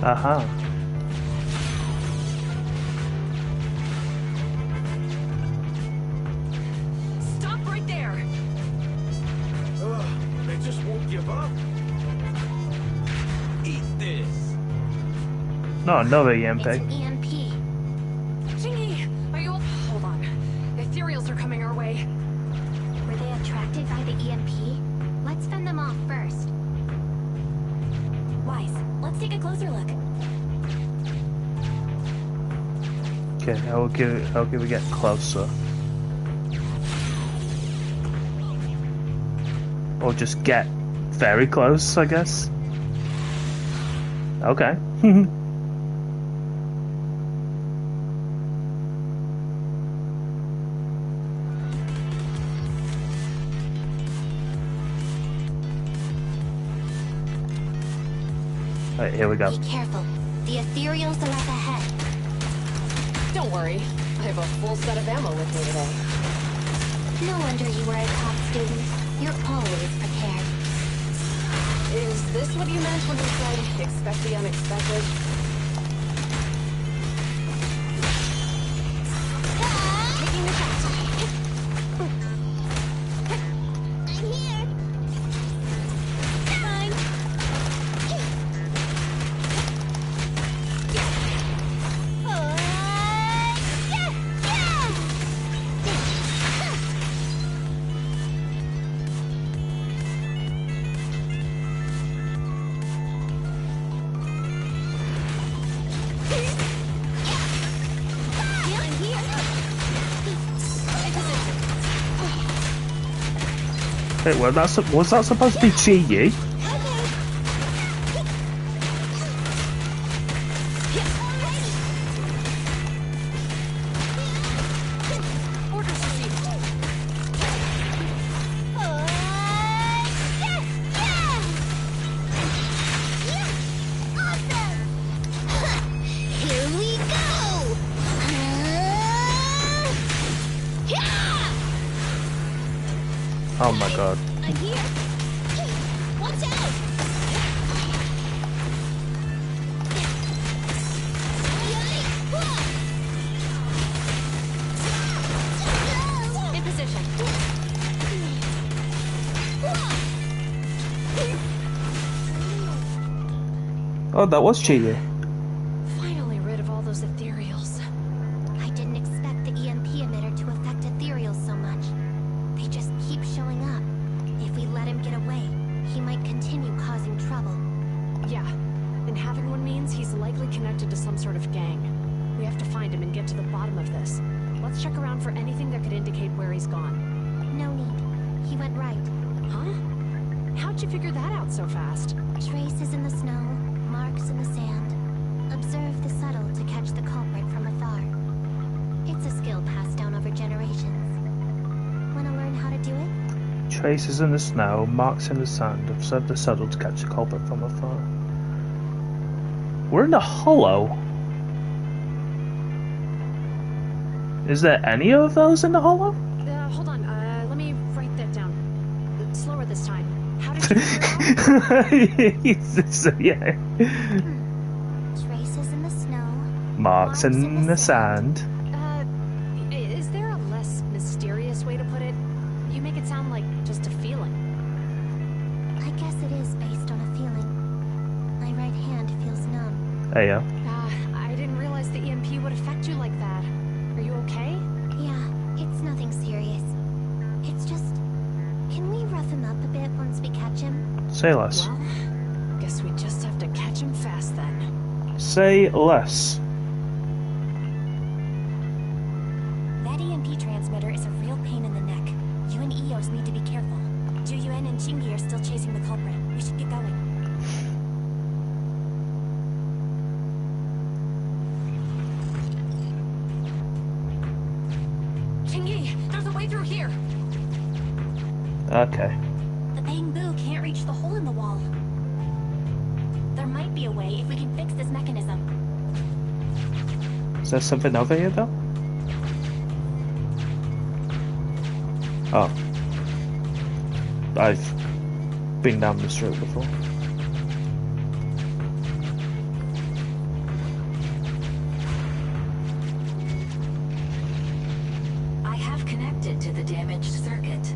Uh-huh. Stop right there! Ugh, they just won't give up. Eat this. Not another EMP. It's an EMP. Chingy, are you... Hold on. Ethereals are coming our way. Were they attracted by the EMP? Let's fend them off first. Wise, let's take a closer look. Okay, I'll give it get closer. Or just get very close, I guess. Okay. Alright, here we go. Be careful. The ethereals are up ahead. Don't worry. I have a full set of ammo with me today. No wonder you were a top student. You're always prepared. Is this what you meant when you said, expect the unexpected? Taking the shot. I'm here. Fine. Wait, was that supposed to be Chi-Yi? Orders received. Here we go! Oh my god. I'm here! Watch out! In position. Oh, that was Chi-Yi. Finally rid of all those ethereals. I didn't expect the EMP emitter to affect ethereals so much. They just keep showing up. If we let him get away, he might continue causing trouble. Yeah, and having one means he's likely connected to some sort of gang. We have to find him and get to the bottom of this. Let's check around for anything that could indicate where he's gone. No need. He went right. Huh? How'd you figure that out so fast? Traces in the snow, marks in the sand. Observe the subtle to catch the culprit from afar. It's a skill passed down over generations. Want to learn how to do it? Traces in the snow, marks in the sand. Observe the subtle to catch the culprit from afar. We're in a hollow. Is there any of those in the hollow? Hold on, let me write that down. Slower this time. How did you figure it out? Yeah. Traces in the snow. Marks in the sand. Is there a less mysterious way to put it? You make it sound like just a feeling. I guess it is based on a feeling. My right hand feels numb. There you go. I didn't realize the EMP would affect you like that. Are you okay? Yeah, it's nothing serious. It's just... Can we rough him up a bit once we catch him? Say less. Well, guess we just have to catch him fast then. Say less. That EMP transmitter is a real pain in the neck. You and Eos need to be careful. Juyuan and Chingy are still chasing the culprit. We should get going. Chingy, there's a way through here. Okay. The bamboo can't reach the hole in the wall. There might be a way if we can fix this mechanism. Is there something over here though? Oh. I've been down this road before. into the damaged circuit.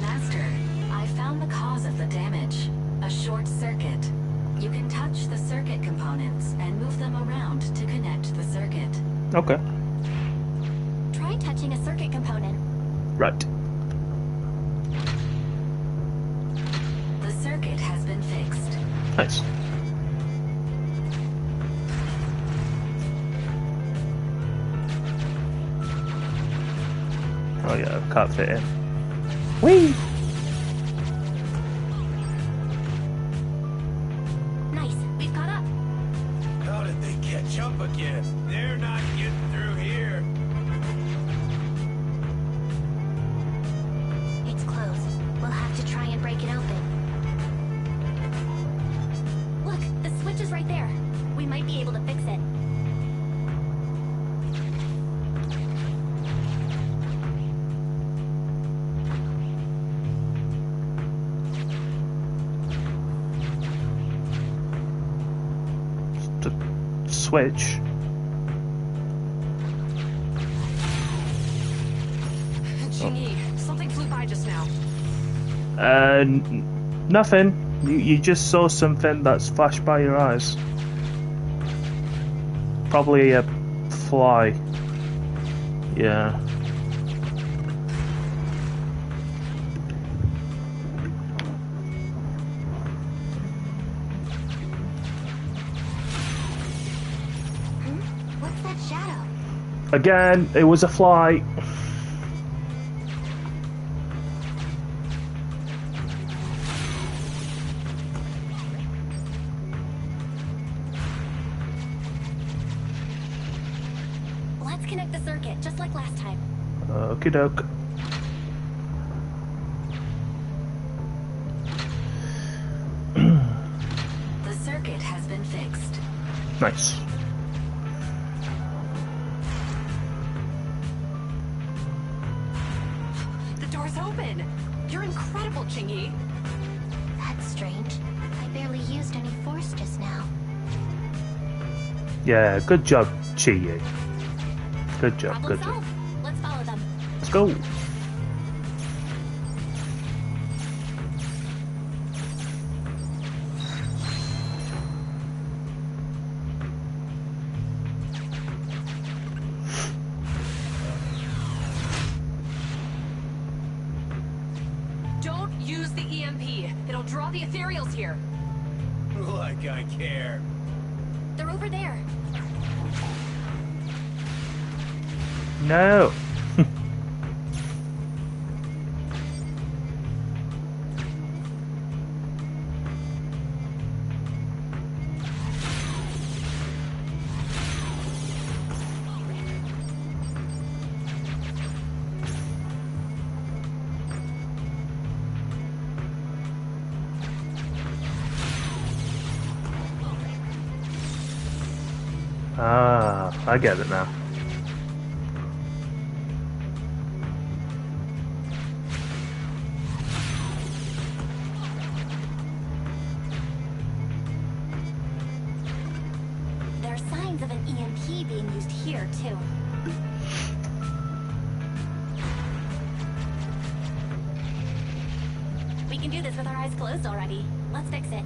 Master, I found the cause of the damage. A short circuit. You can touch the circuit components and move them around to connect the circuit. Okay. Try touching a circuit component. Right. The circuit has been fixed. Nice. Oh yeah, can't fit in. Whee! Nice, we've caught up. How did they catch up again? They're not getting through here. It's closed. We'll have to try and break it open. Look, the switch is right there. We might be able to fix it. Switch. Jingyi, something flew by just now. Nothing. You just saw something that's flashed by your eyes. Probably a fly. Yeah. What's that shadow? Again, it was a fly. Let's connect the circuit, just like last time. Okie doke. The circuit has been fixed. Nice. The door's open. You're incredible, Jingyi. That's strange. I barely used any force just now. Yeah, good job, Chi-Yi. Good job, Problem good job. solved. Let's follow them. Let's go. Don't use the EMP. It'll draw the ethereals here. Like I care. They're over there. No. Ah, I get it now. There are signs of an EMP being used here, too. We can do this with our eyes closed already. Let's fix it.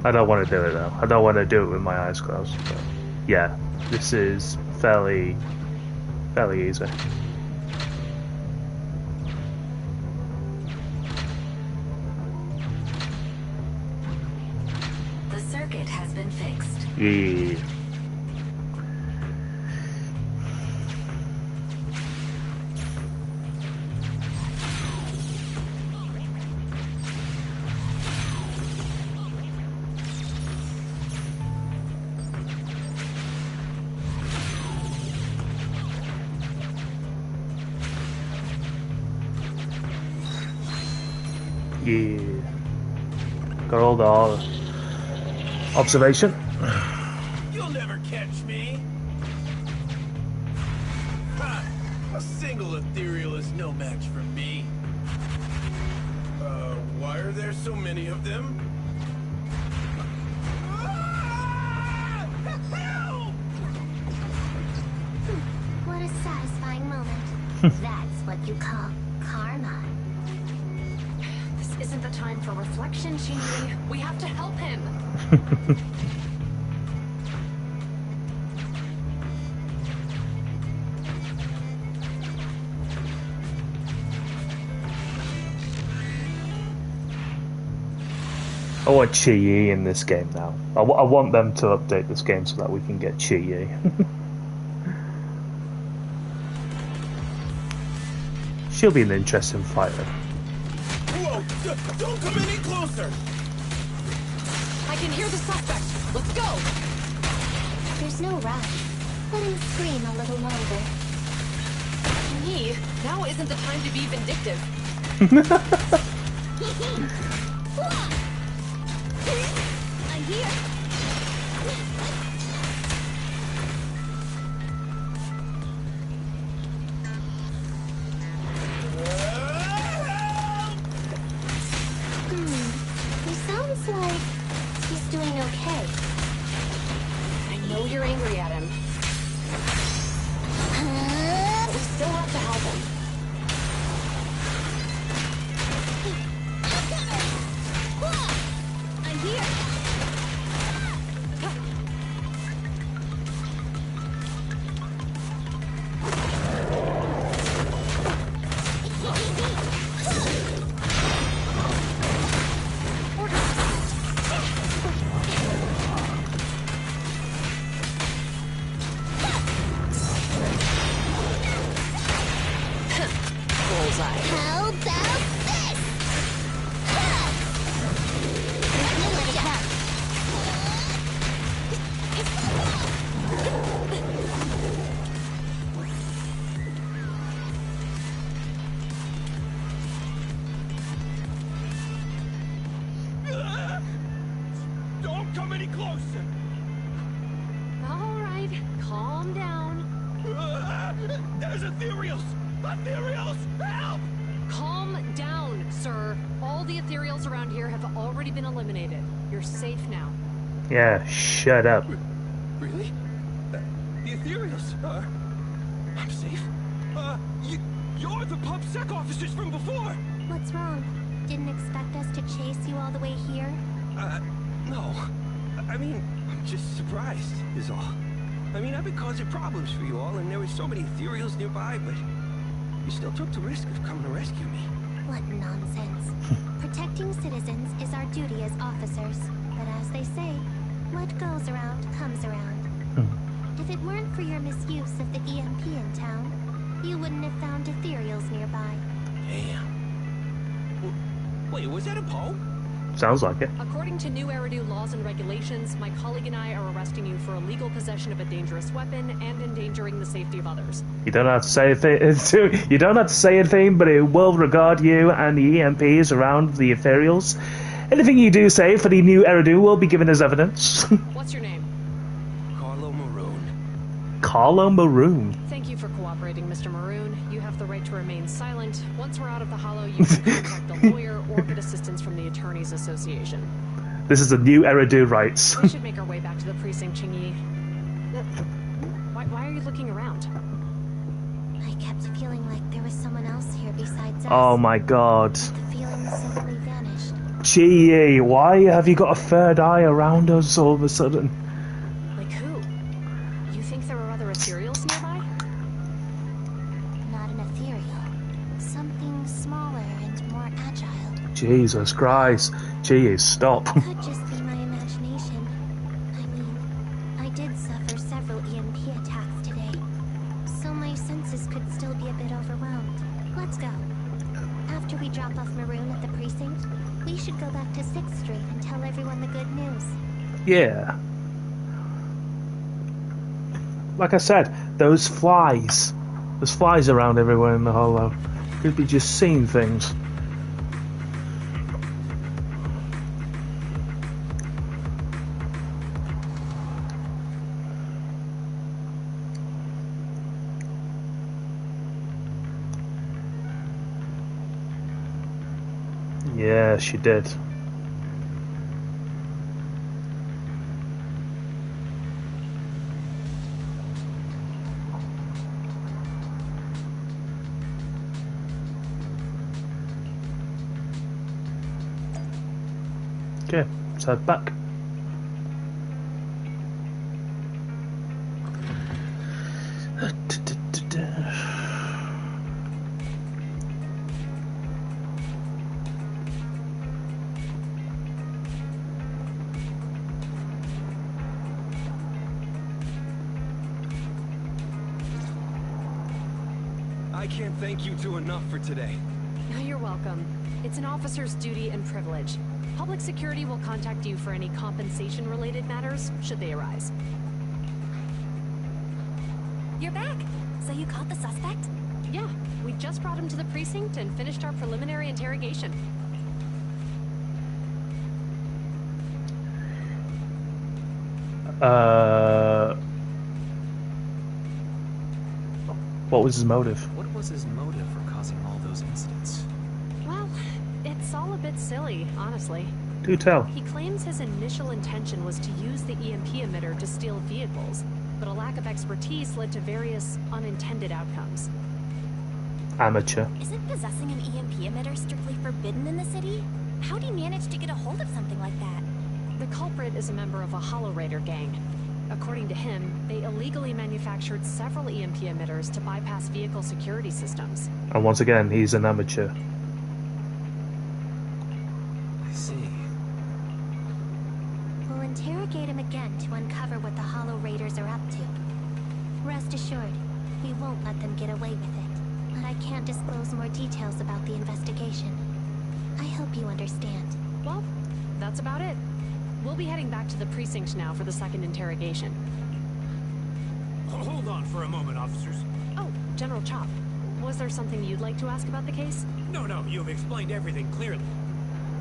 I don't want to do it though. I don't want to do it with my eyes closed. But yeah, this is fairly easy. The circuit has been fixed. Yeah. Yeah. Got all the observation. You'll never catch me. Ha! A single ethereal is no match for me. Why are there so many of them? What a sight. That's what you call karma. This isn't the time for reflection, Qingyi. We have to help him. I want Chi-Yi in this game now. I want them to update this game so that we can get Chi-Yi. She'll be an interesting fighter. Whoa! Don't come any closer! I can hear the suspect. Let's go! There's no rush. Let him scream a little longer. Me? Now isn't the time to be vindictive. I'm here. He sounds like he's doing okay. I know you're angry at him. But we still have to help him. I'm here. Bullseye. How about this? Don't come any closer! All right, calm down. There's ethereals! Ethereals! Help! Calm down, sir. All the ethereals around here have already been eliminated. You're safe now. Yeah, shut up. Really? The ethereals are... I'm safe? You're the PubSec officers from before! What's wrong? Didn't expect us to chase you all the way here? No. I mean, I'm just surprised, is all. I mean, I've been causing problems for you all, and there were so many ethereals nearby, but you still took the risk of coming to rescue me. What nonsense. Protecting citizens is our duty as officers. But as they say, what goes around comes around. If it weren't for your misuse of the EMP in town, you wouldn't have found ethereals nearby. Damn. Wait, was that a poem? Sounds like it. According to new Eridu laws and regulations, my colleague and I are arresting you for illegal possession of a dangerous weapon and endangering the safety of others. You don't have to say anything. You don't have to say anything, but it will regard you and the EMPs around the ethereals. Anything you do say for the new Eridu will be given as evidence. What's your name? Carlo Maroon. Carlo Maroon. Thank you for cooperating, Mr. Maroon. You have the right to remain silent. Once we're out of the hollow, you can contact a lawyer or get assistance from the Attorneys Association. This is the new Eridu rights. We should make our way back to the precinct, Qingyi. Why are you looking around? I kept feeling like there was someone else here besides us. Oh my god. The feeling simply vanished. Gee, why have you got a third eye around us all of a sudden? Like who? You think there are other ethereals nearby? Not an ethereal. Something smaller and more agile. Jesus Christ. Gee, stop. Could just be my imagination. I mean, I did suffer several EMP attacks today, so my senses could still be a bit overwhelmed. Let's go. After we drop off Maroon at the precinct, we should go back to 6th Street and tell everyone the good news. Yeah. Like I said, those flies. There's flies around everywhere in the hollow. Could be just seeing things. Yeah, she did. Okay, let's head back. I can't thank you two enough for today. You're welcome. It's an officer's duty and privilege. Public security will contact you for any compensation-related matters, should they arise. You're back! So you caught the suspect? Yeah, we just brought him to the precinct and finished our preliminary interrogation. What was his motive? What was his motive for causing all those incidents? Well, it's all a bit silly, honestly. Do tell. He claims his initial intention was to use the EMP emitter to steal vehicles, but a lack of expertise led to various unintended outcomes. Amateur. Isn't possessing an EMP emitter strictly forbidden in the city? How'd he manage to get a hold of something like that? The culprit is a member of a Hollow Raider gang. According to him, they illegally manufactured several EMP emitters to bypass vehicle security systems. And once again, he's an amateur. I see. We'll interrogate him again to uncover what the Hollow Raiders are up to. Rest assured, we won't let them get away with it. But I can't disclose more details about the investigation. I hope you understand. Well, that's about it. We'll be heading back to the precinct now for the second interrogation. Hold on for a moment, officers. Oh, General Chop. Was there something you'd like to ask about the case? No, you've explained everything clearly.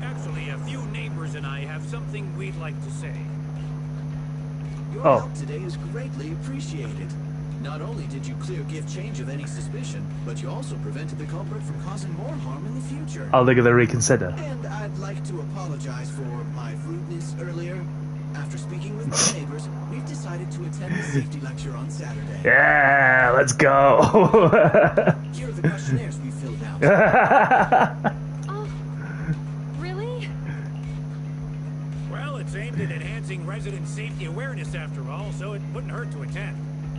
Actually, a few neighbors and I have something we'd like to say. Your help today is greatly appreciated. Not only did you clear gift change of any suspicion, but you also prevented the culprit from causing more harm in the future. Are they going to reconsider? And I'd like to apologize for my rudeness earlier. After speaking with my neighbors, we've decided to attend the safety lecture on Saturday. Yeah, let's go. Here are the questionnaires we filled out. Oh, really? Well, it's aimed at enhancing resident safety awareness after all, so it wouldn't hurt to attend.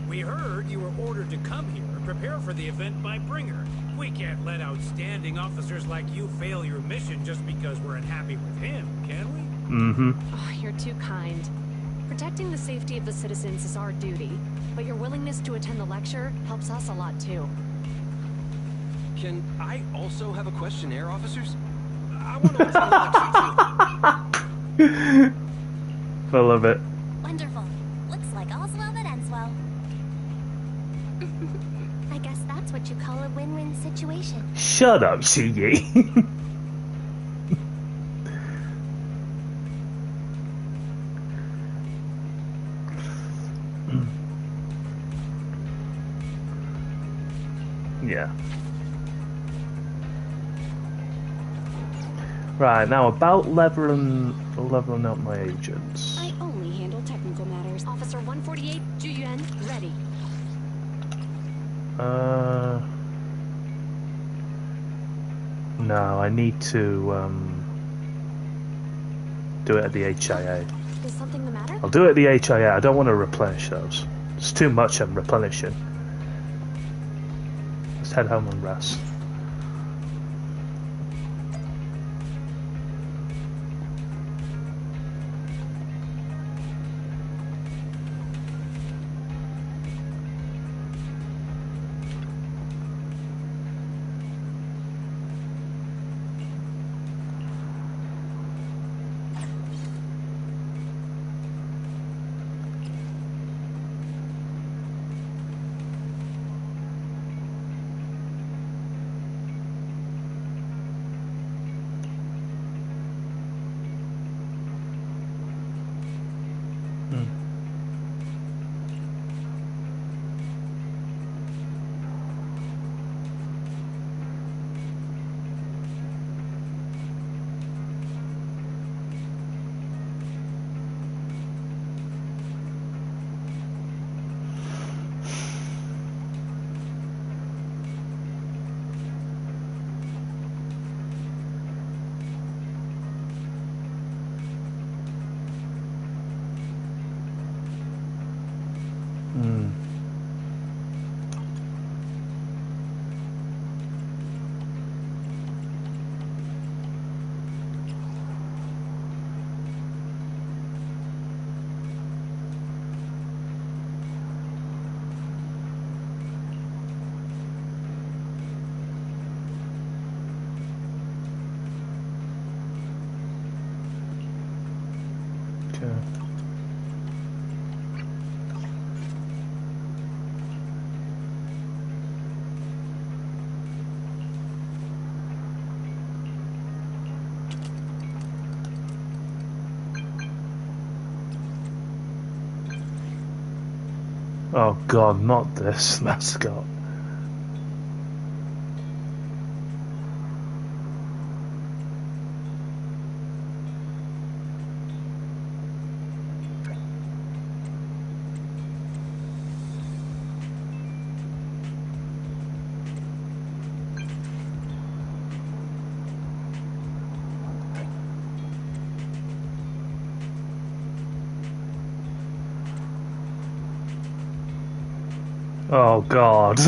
We heard you were ordered to come here and prepare for the event by Bringer. We can't let outstanding officers like you fail your mission just because we're unhappy with him, can we? Mm-hmm. Oh, you're too kind. Protecting the safety of the citizens is our duty, but your willingness to attend the lecture helps us a lot too. Can I also have a questionnaire, officers? I want to attend the lecture too. Full of it. Wonderful. Looks like all's well that ends well. I guess that's what you call a win-win situation. Shut up, Shiyi. Yeah. Right, now about leveling up my agents. I only handle technical matters. Officer 148, Juyuan, ready. No, I need to do it at the HIA. Is something the matter? I'll do it at the HIA. I don't want to replenish those. It's too much I'm replenishing. Let's head home and rest. Hmm. Oh god, not this mascot. Oh god.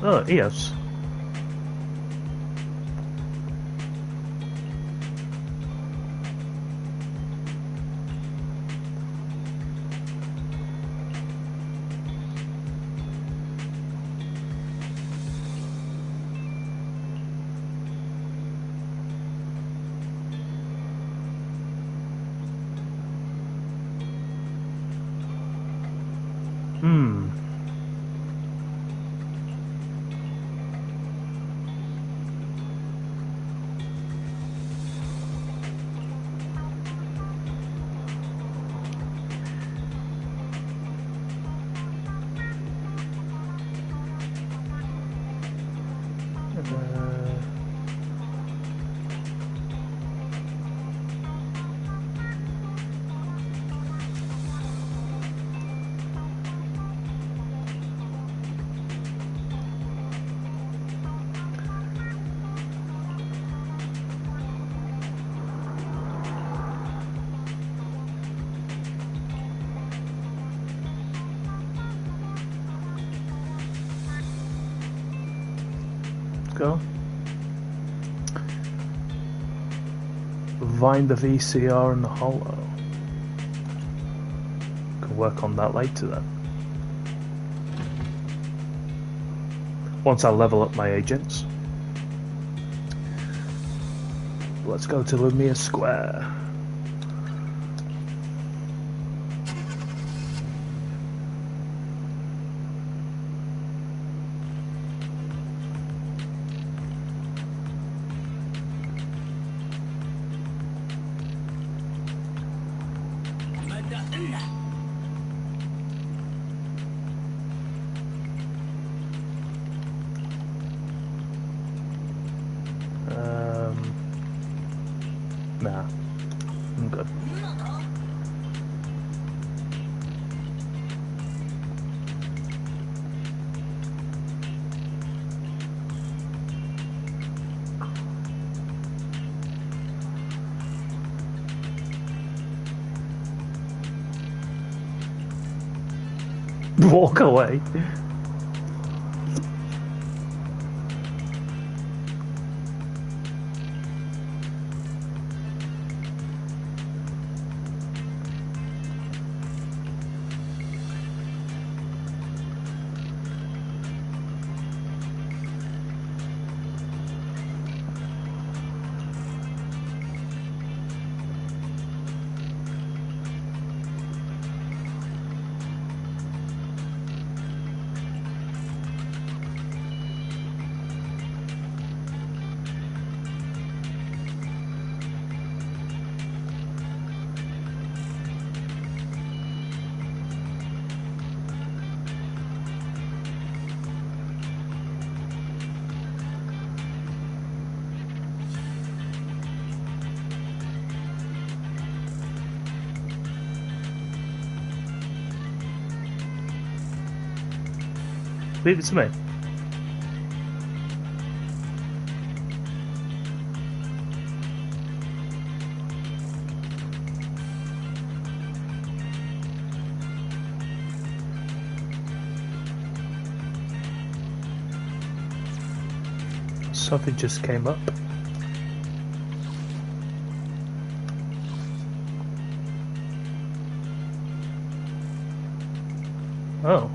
Oh, yes. Hmm. Go. Find the VCR in the hollow. Can work on that later then. Once I level up my agents. Let's go to Lumia Square. Nah, I'm good. Walk away. Leave it to me. Something just came up. Oh.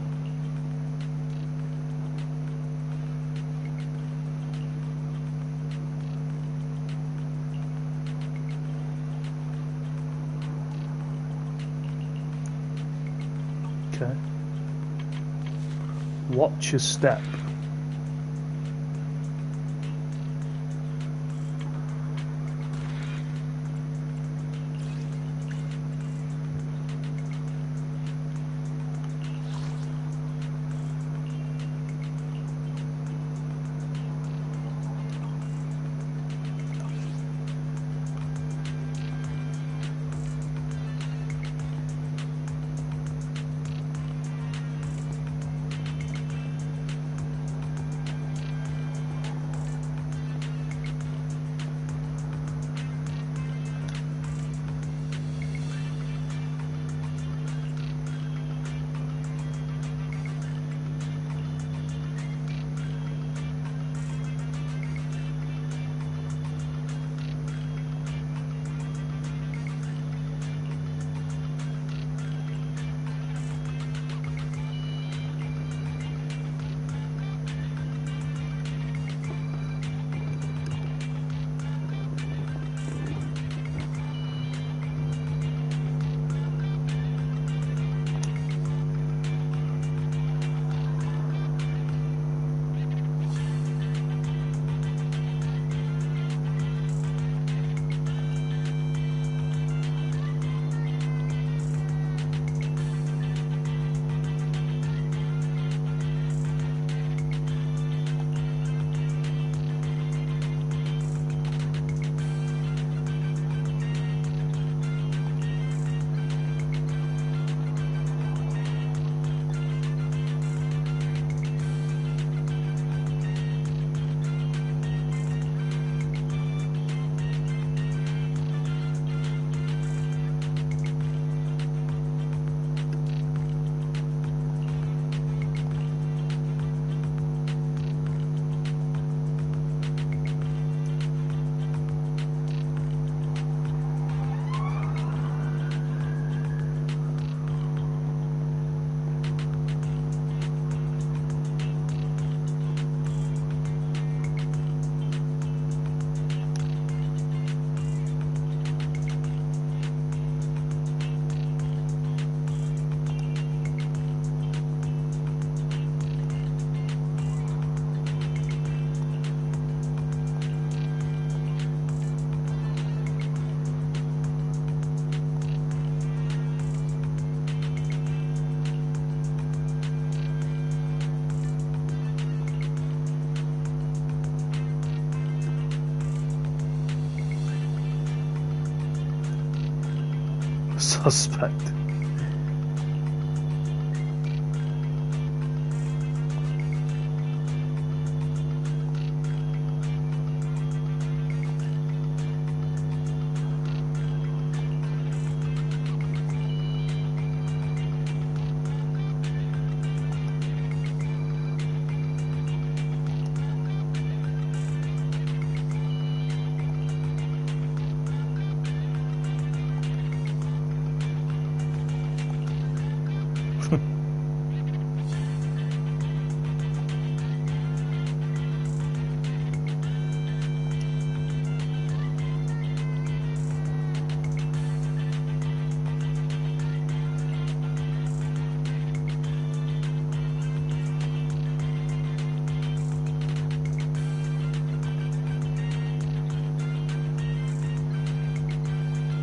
Okay. Watch your step. Suspect.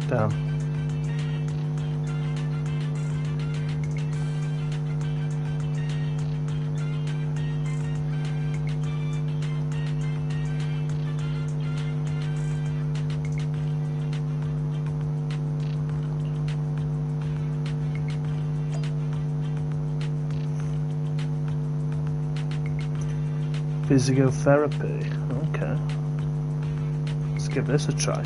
Damn. Physiotherapy. Okay. Let's give this a try.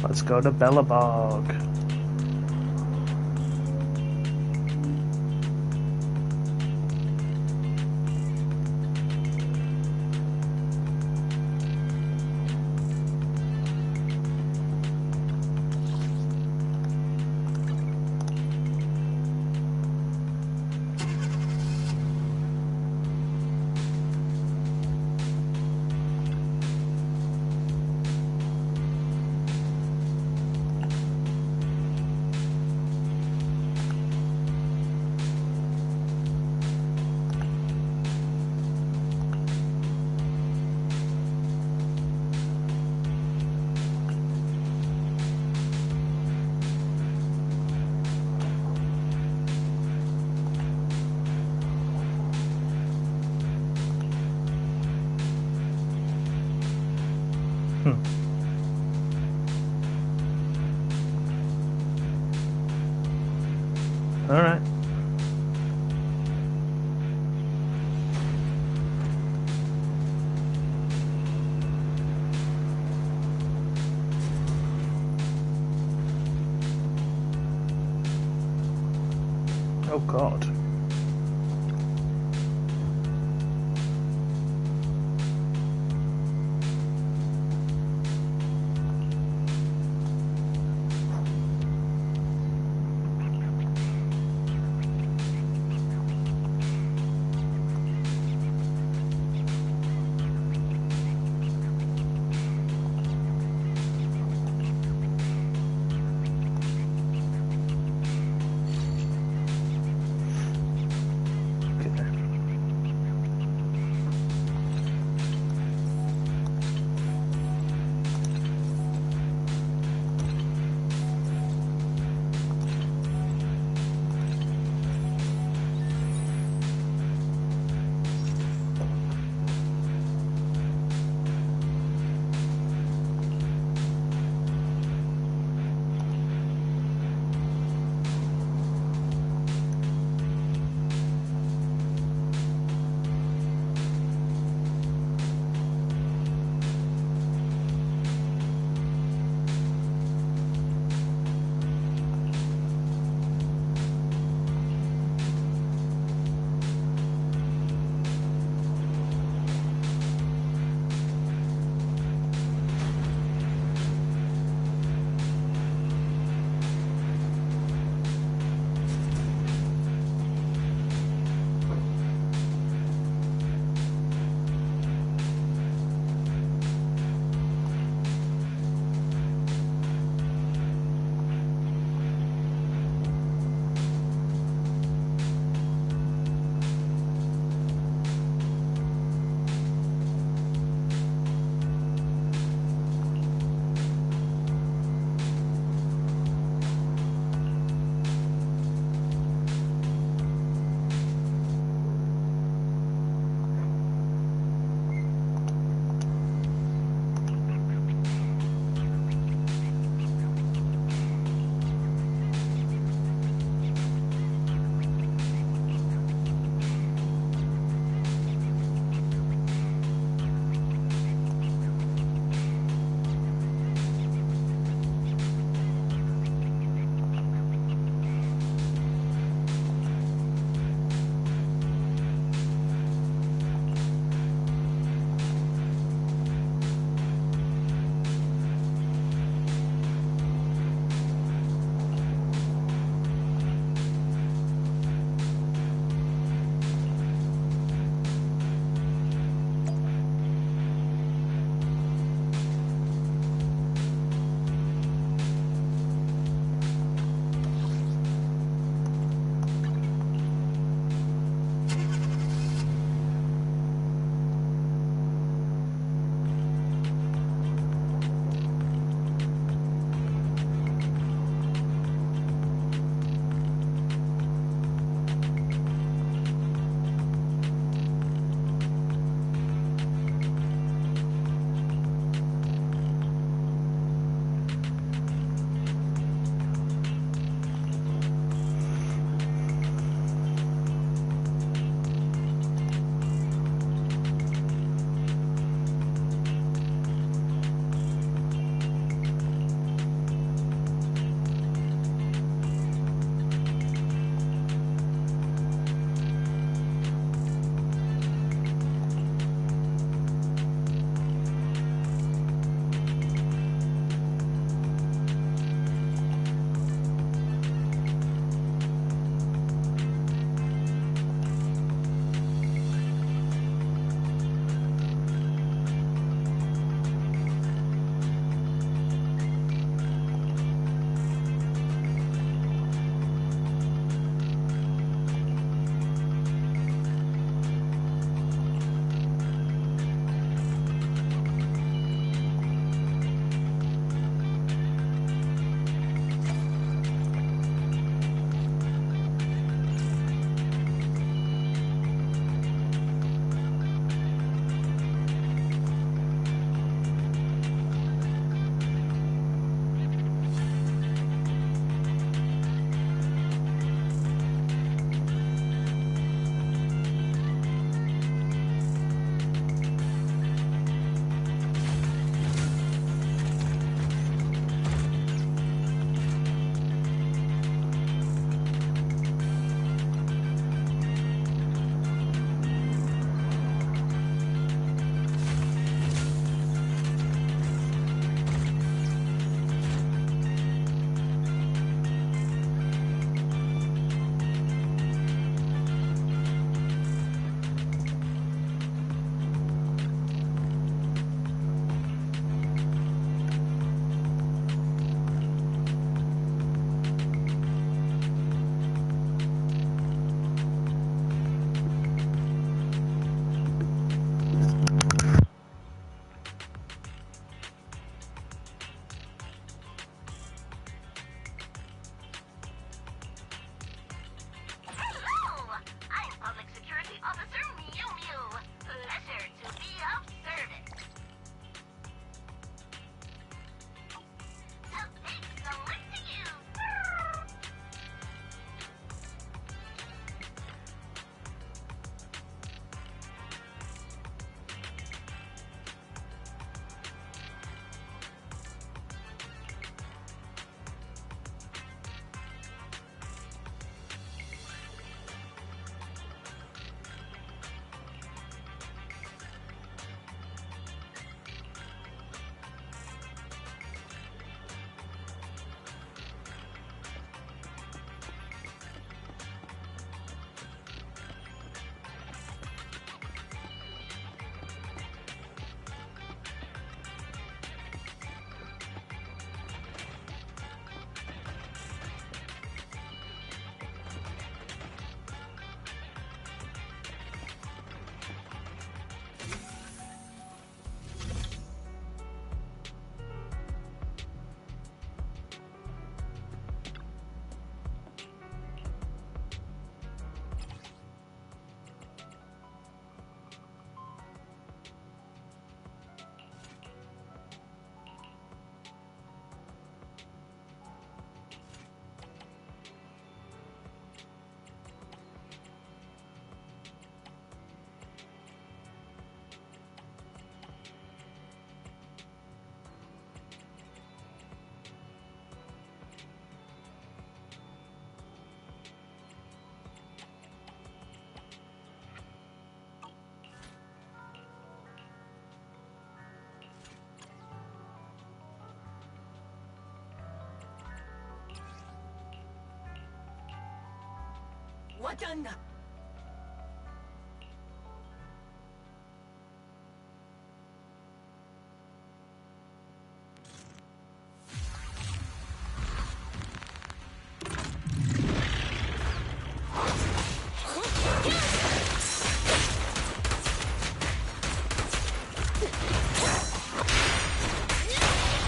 Let's go to Bellabog. All right. Oh God.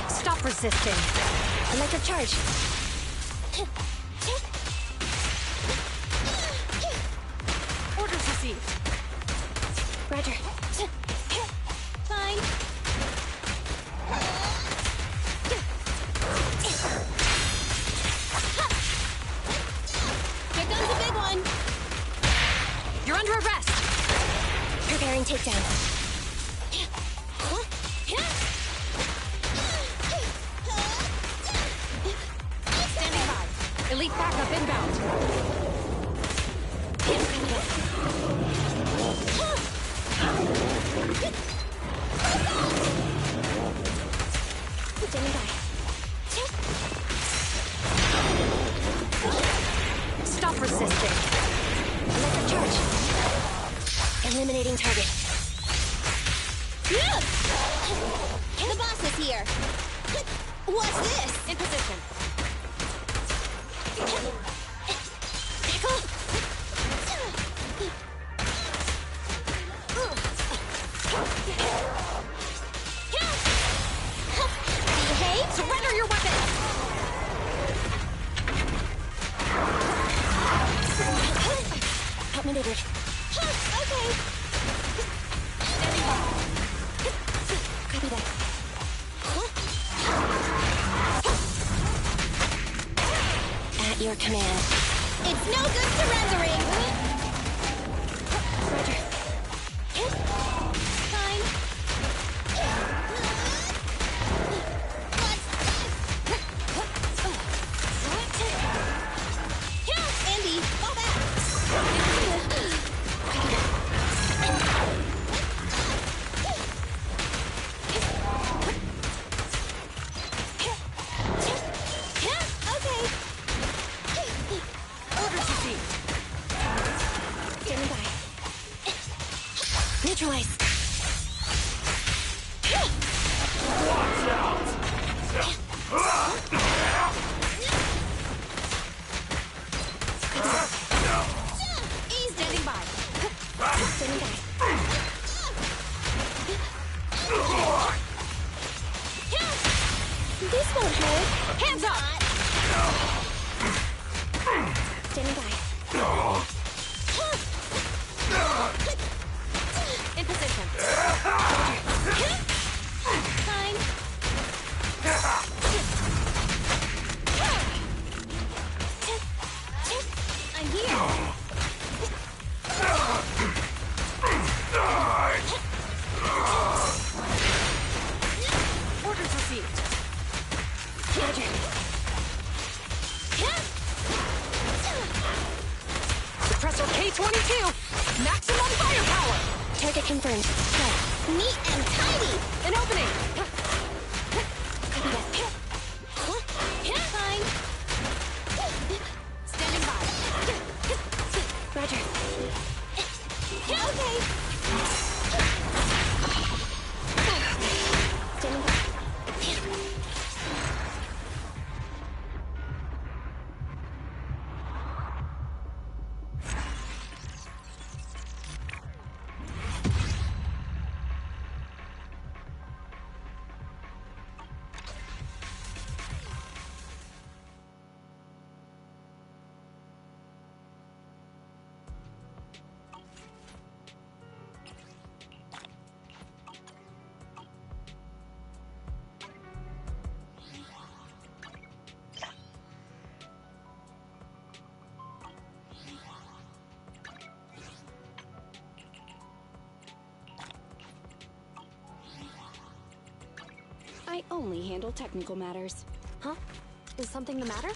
Stop resisting. Electric charge. Orders received. Roger. Fine. Here comes the big one. You're under arrest. Preparing takedown. Standing by. Elite backup inbound. Standing by. Stop resisting. Electric charge. Eliminating target. The boss is here. What's this? In position. Behave. Surrender your weapon. Outmaneuvered. Okay. Copy that. At your command. It's no good surrendering. Roger. Fine. Andy, fall back. Okay. Orders received. Standing by. Neutralize. Ease standing by. Standing by. This won't hurt. Hands up. Standing by. In position. Fine. I'm here. Orders received. Roger. Suppressor K-22. Maximum firepower. Target confirmed. Go. Neat and tidy. An opening. Copy that. Fine. Standing by. Roger. Okay. Standing by. I only handle technical matters. Huh? Is something the matter?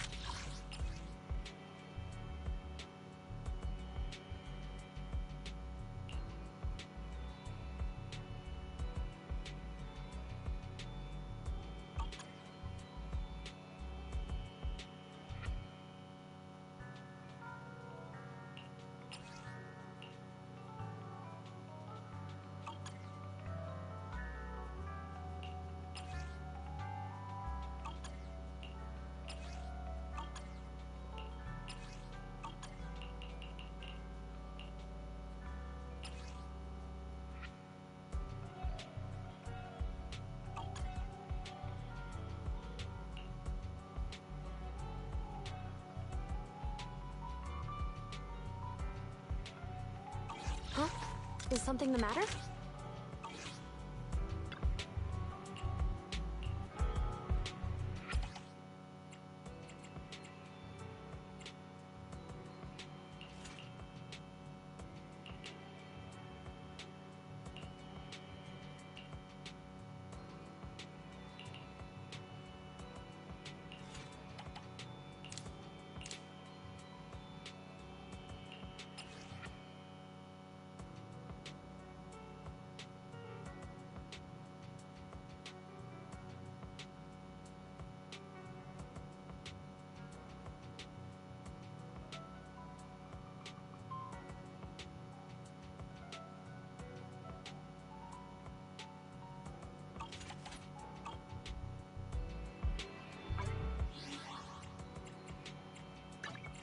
Is something the matter?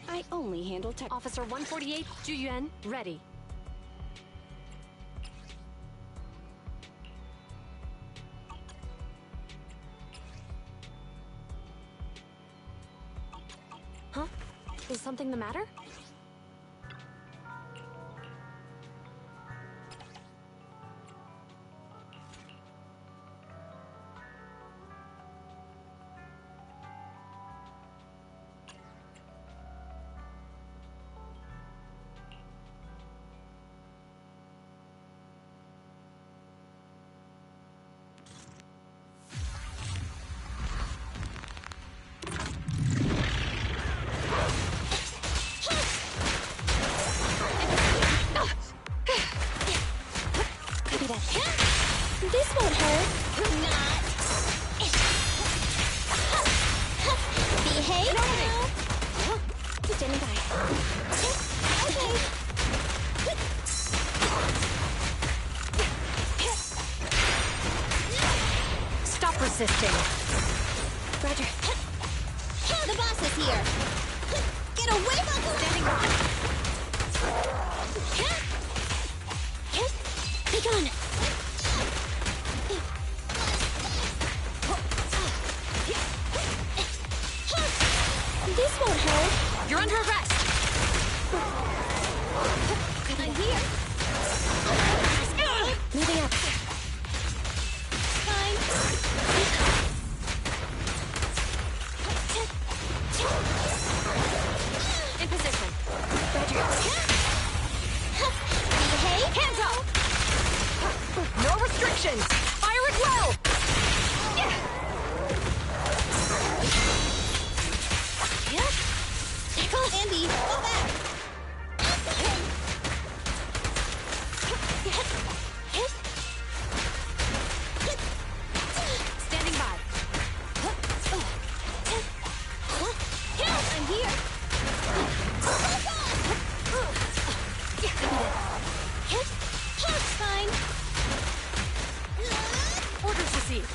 I only handle tech. Officer 148, Juyuan, ready. Huh? Is something the matter? Copy that. This won't hurt. Not. Behave now. Standing by. Okay. Stop resisting. Roger. The boss is here. Get away from me! Standing by. Be gone. This won't hurt. You're under arrest. I'm here. Moving up. Fine. In position. Roger. Behave. Hands up! No restrictions! Fire at will! Andy, go back. Standing by. I'm here. Fine. Orders received.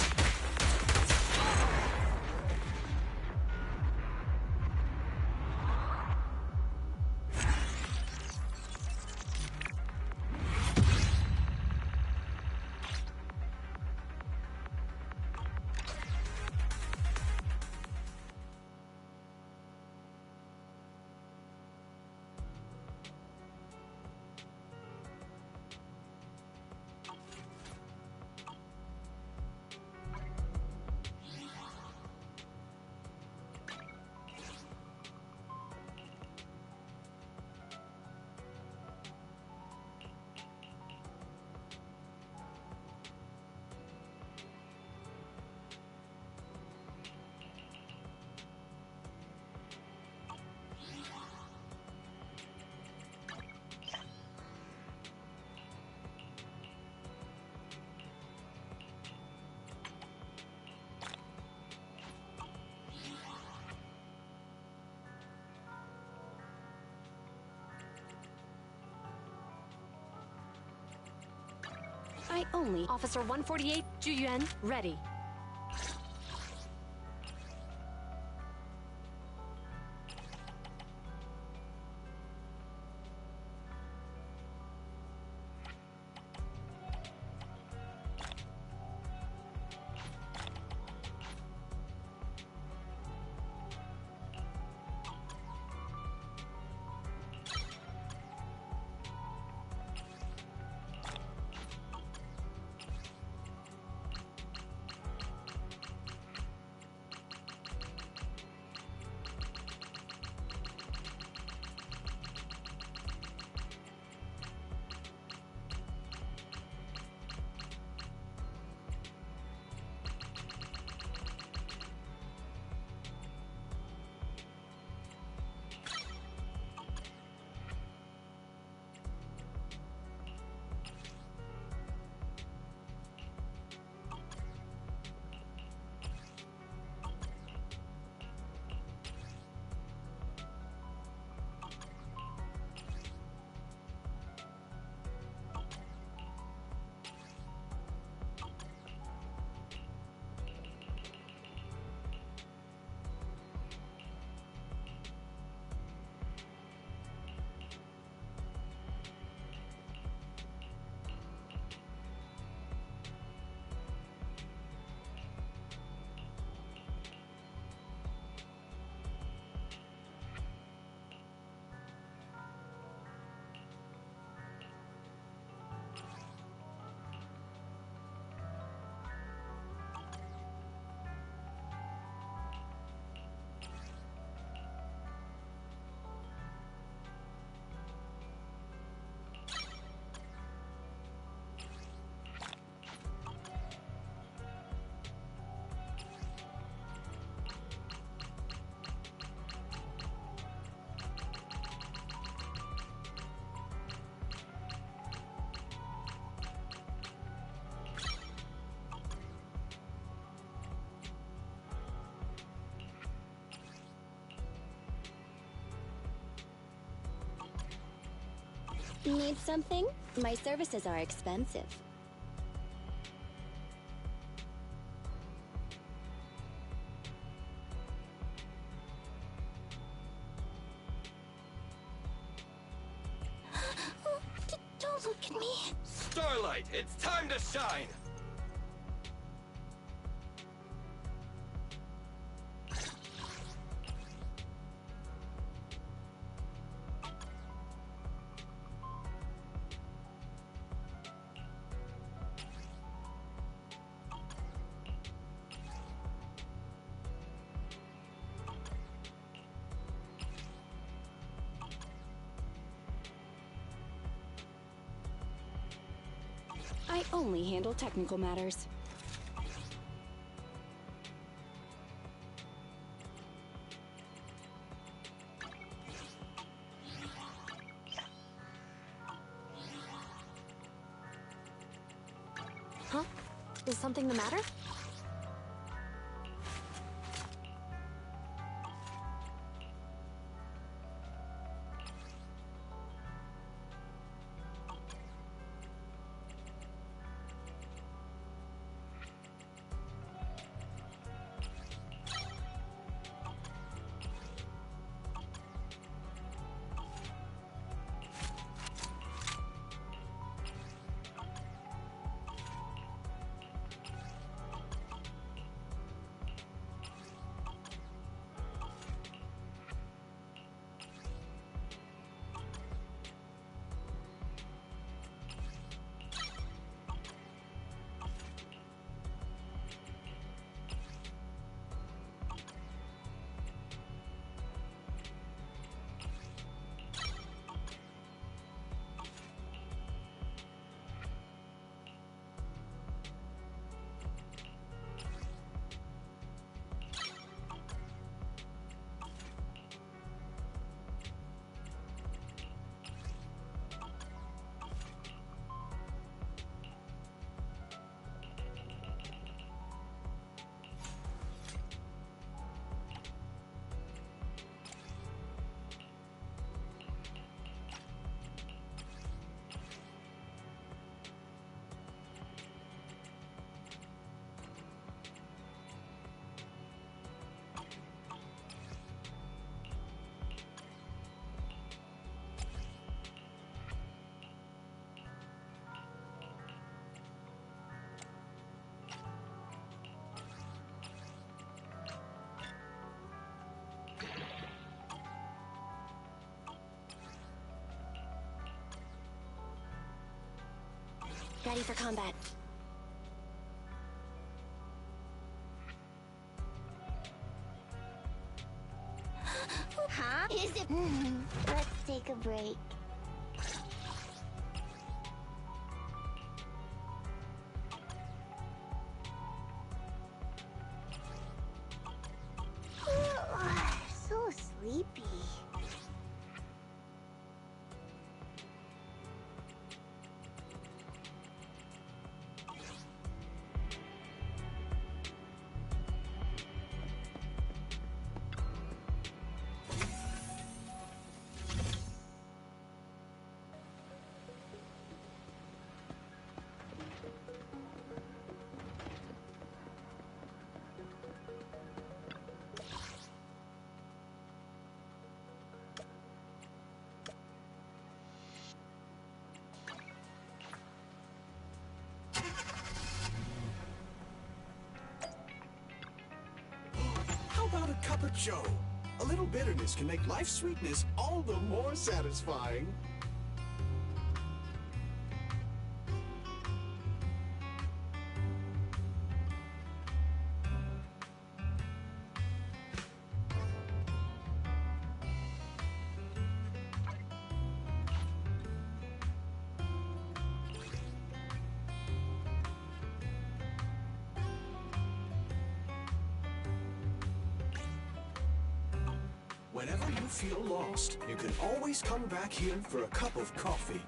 I only. Officer 148, Juyuan, ready. Need something? My services are expensive. Don't look at me. Starlight, it's time to shine! I only handle technical matters. Huh? Is something the matter? Ready for combat. Huh? Is it? Let's take a break. So sleepy. How about a cup of joe? A little bitterness can make life's sweetness all the more satisfying. Whenever you feel lost, you can always come back here for a cup of coffee.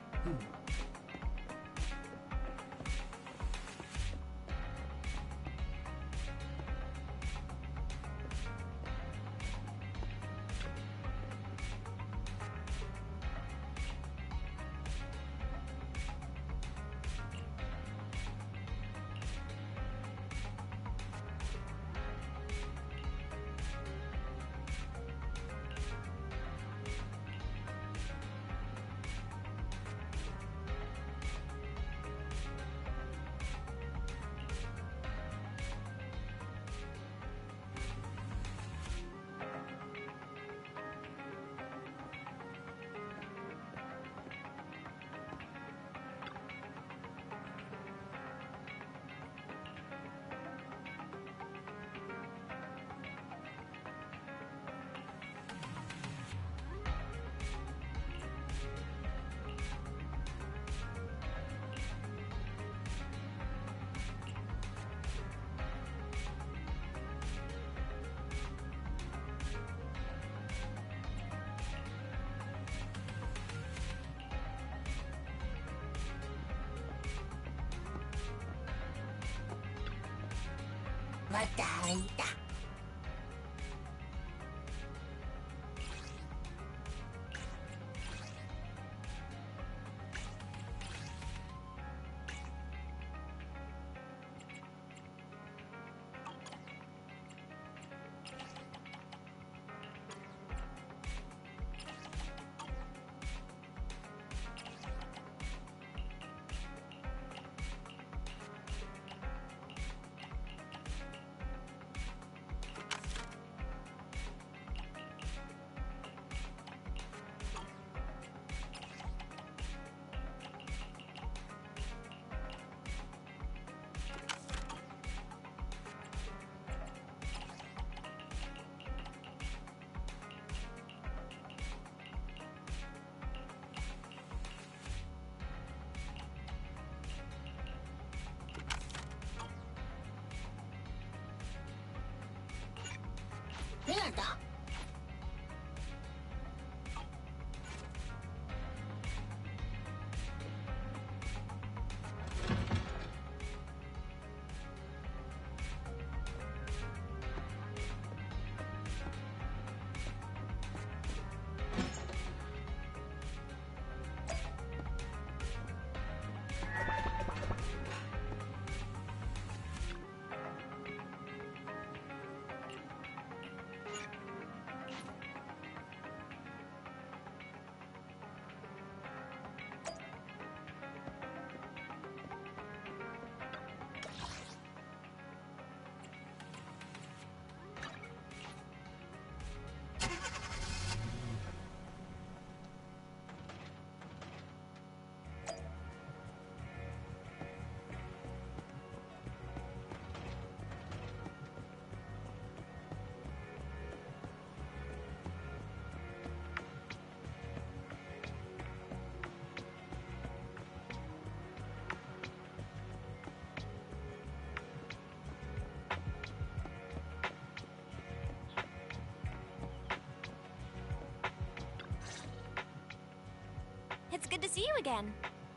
It's good to see you again.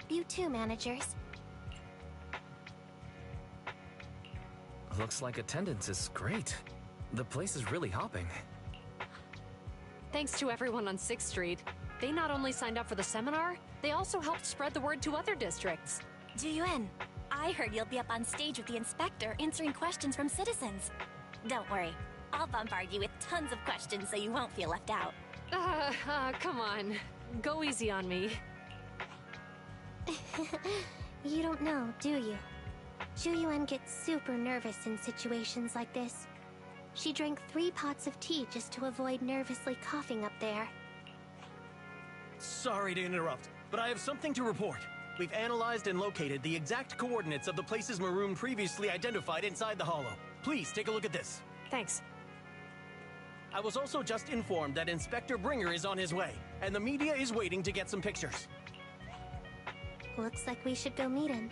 You too, managers. Looks like attendance is great. The place is really hopping. Thanks to everyone on 6th Street. They not only signed up for the seminar, they also helped spread the word to other districts. Juyuan, I heard you'll be up on stage with the inspector answering questions from citizens. Don't worry, I'll bombard you with tons of questions so you won't feel left out. Come on. Go easy on me. You don't know, do you? Juyuan gets super nervous in situations like this. She drank 3 pots of tea just to avoid nervously coughing up there. Sorry to interrupt, but I have something to report. We've analyzed and located the exact coordinates of the places Maroon previously identified inside the Hollow. Please take a look at this. Thanks. I was also just informed that Inspector Bringer is on his way, and the media is waiting to get some pictures. Looks like we should go meet him.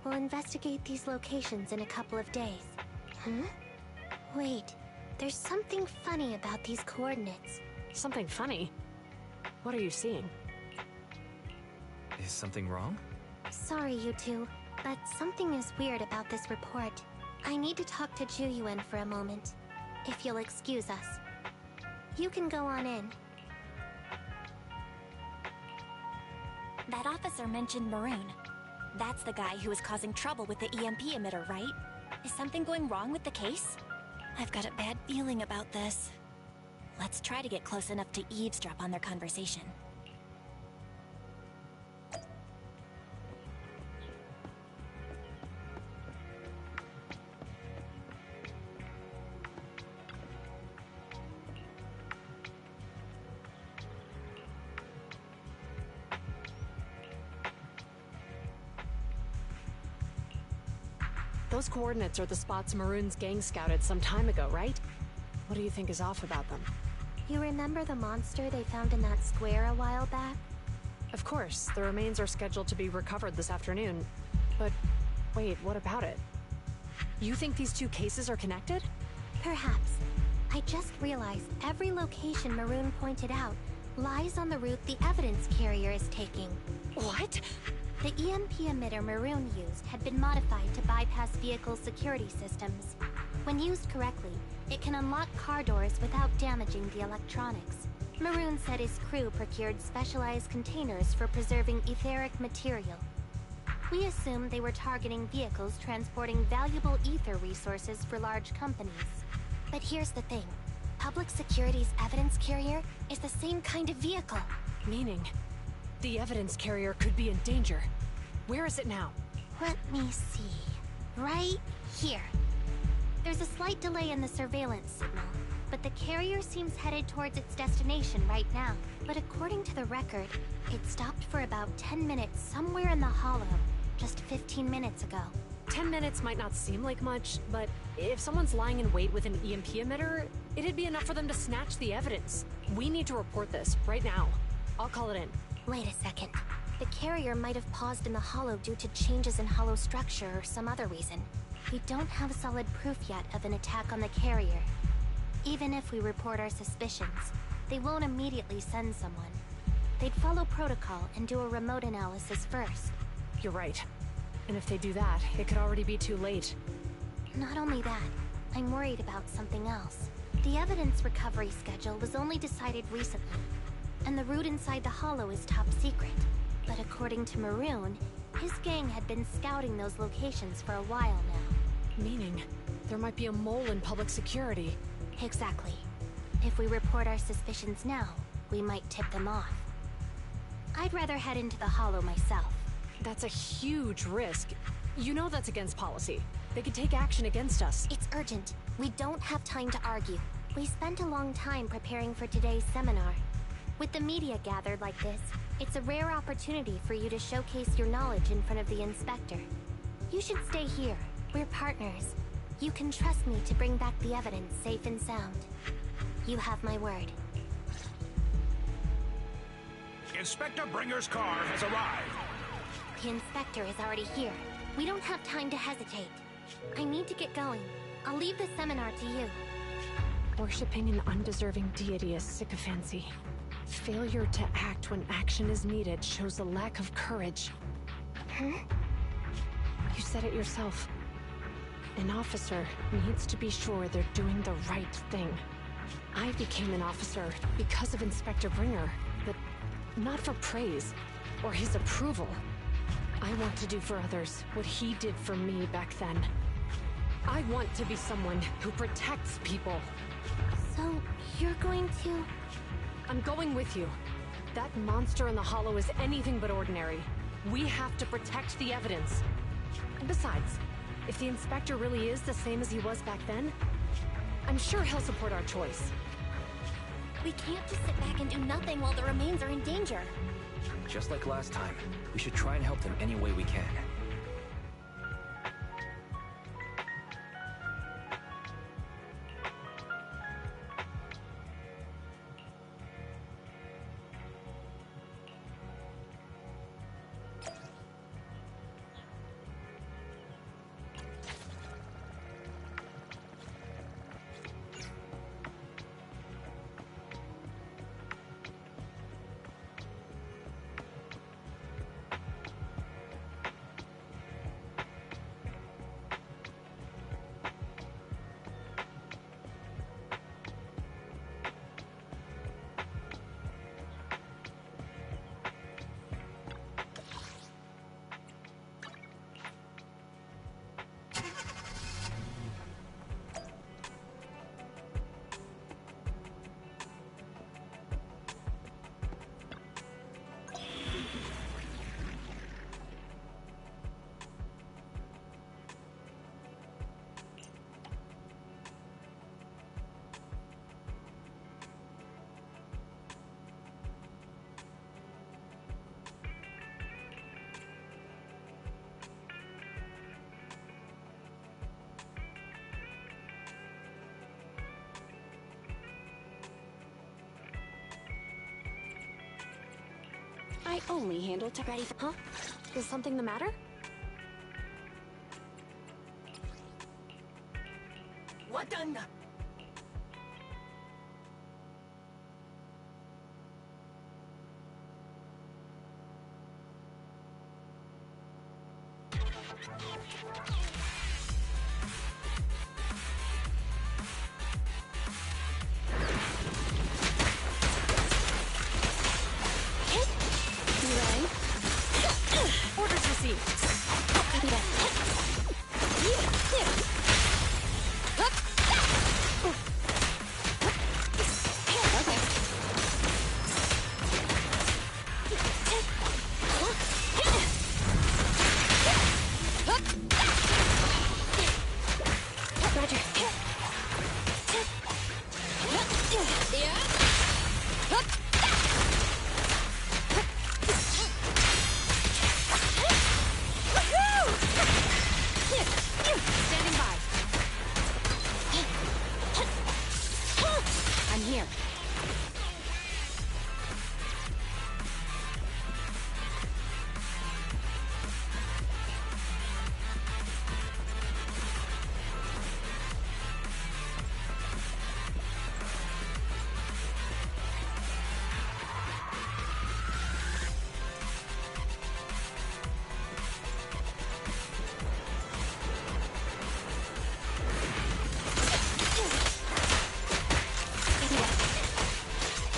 We'll investigate these locations in a couple of days. Huh? Wait, there's something funny about these coordinates. Something funny? What are you seeing? Is something wrong? Sorry, you two, but something is weird about this report. I need to talk to Juyuan for a moment, if you'll excuse us. You can go on in. That officer mentioned Maroon. That's the guy who was causing trouble with the EMP emitter, right? Is something going wrong with the case? I've got a bad feeling about this. Let's try to get close enough to eavesdrop on their conversation. Those coordinates are the spots Maroon's gang scouted some time ago, right? What do you think is off about them? You remember the monster they found in that square a while back? Of course, the remains are scheduled to be recovered this afternoon. But wait, what about it? You think these two cases are connected? Perhaps. I just realized every location Maroon pointed out lies on the route the evidence carrier is taking. What? The EMP emitter Maroon used had been modified to bypass vehicle security systems. When used correctly, it can unlock car doors without damaging the electronics. Maroon said his crew procured specialized containers for preserving etheric material. We assumed they were targeting vehicles transporting valuable ether resources for large companies. But here's the thing. Public Security's evidence carrier is the same kind of vehicle. Meaning, the evidence carrier could be in danger. Where is it now? Let me see. Right here. There's a slight delay in the surveillance signal, but the carrier seems headed towards its destination right now. But according to the record, it stopped for about 10 minutes somewhere in the hollow, just 15 minutes ago. 10 minutes might not seem like much, but if someone's lying in wait with an EMP emitter, it'd be enough for them to snatch the evidence. We need to report this, right now. I'll call it in. Wait a second. The carrier might have paused in the hollow due to changes in hollow structure or some other reason. We don't have solid proof yet of an attack on the carrier. Even if we report our suspicions, they won't immediately send someone. They'd follow protocol and do a remote analysis first. You're right. And if they do that, it could already be too late. Not only that, I'm worried about something else. The evidence recovery schedule was only decided recently, and the route inside the hollow is top secret. But according to Maroon, his gang had been scouting those locations for a while now. Meaning, there might be a mole in public security. Exactly. If we report our suspicions now, we might tip them off. I'd rather head into the hollow myself. That's a huge risk. You know that's against policy. They could take action against us. It's urgent. We don't have time to argue. We spent a long time preparing for today's seminar. With the media gathered like this, it's a rare opportunity for you to showcase your knowledge in front of the inspector. You should stay here. We're partners. You can trust me to bring back the evidence safe and sound. You have my word. Inspector Bringer's car has arrived. The inspector is already here. We don't have time to hesitate. I need to get going. I'll leave the seminar to you. Worshipping an undeserving deity is sycophancy. Failure to act when action is needed shows a lack of courage. Huh? You said it yourself. An officer needs to be sure they're doing the right thing. I became an officer because of Inspector Bringer, but not for praise or his approval. I want to do for others what he did for me back then. I want to be someone who protects people. So, you're going to... I'm going with you. That monster in the hollow is anything but ordinary. We have to protect the evidence. And besides, if the inspector really is the same as he was back then, I'm sure he'll support our choice. We can't just sit back and do nothing while the remains are in danger. Just like last time, we should try and help them any way we can. I only handle tech. Ready for... Huh? Is something the matter? What done?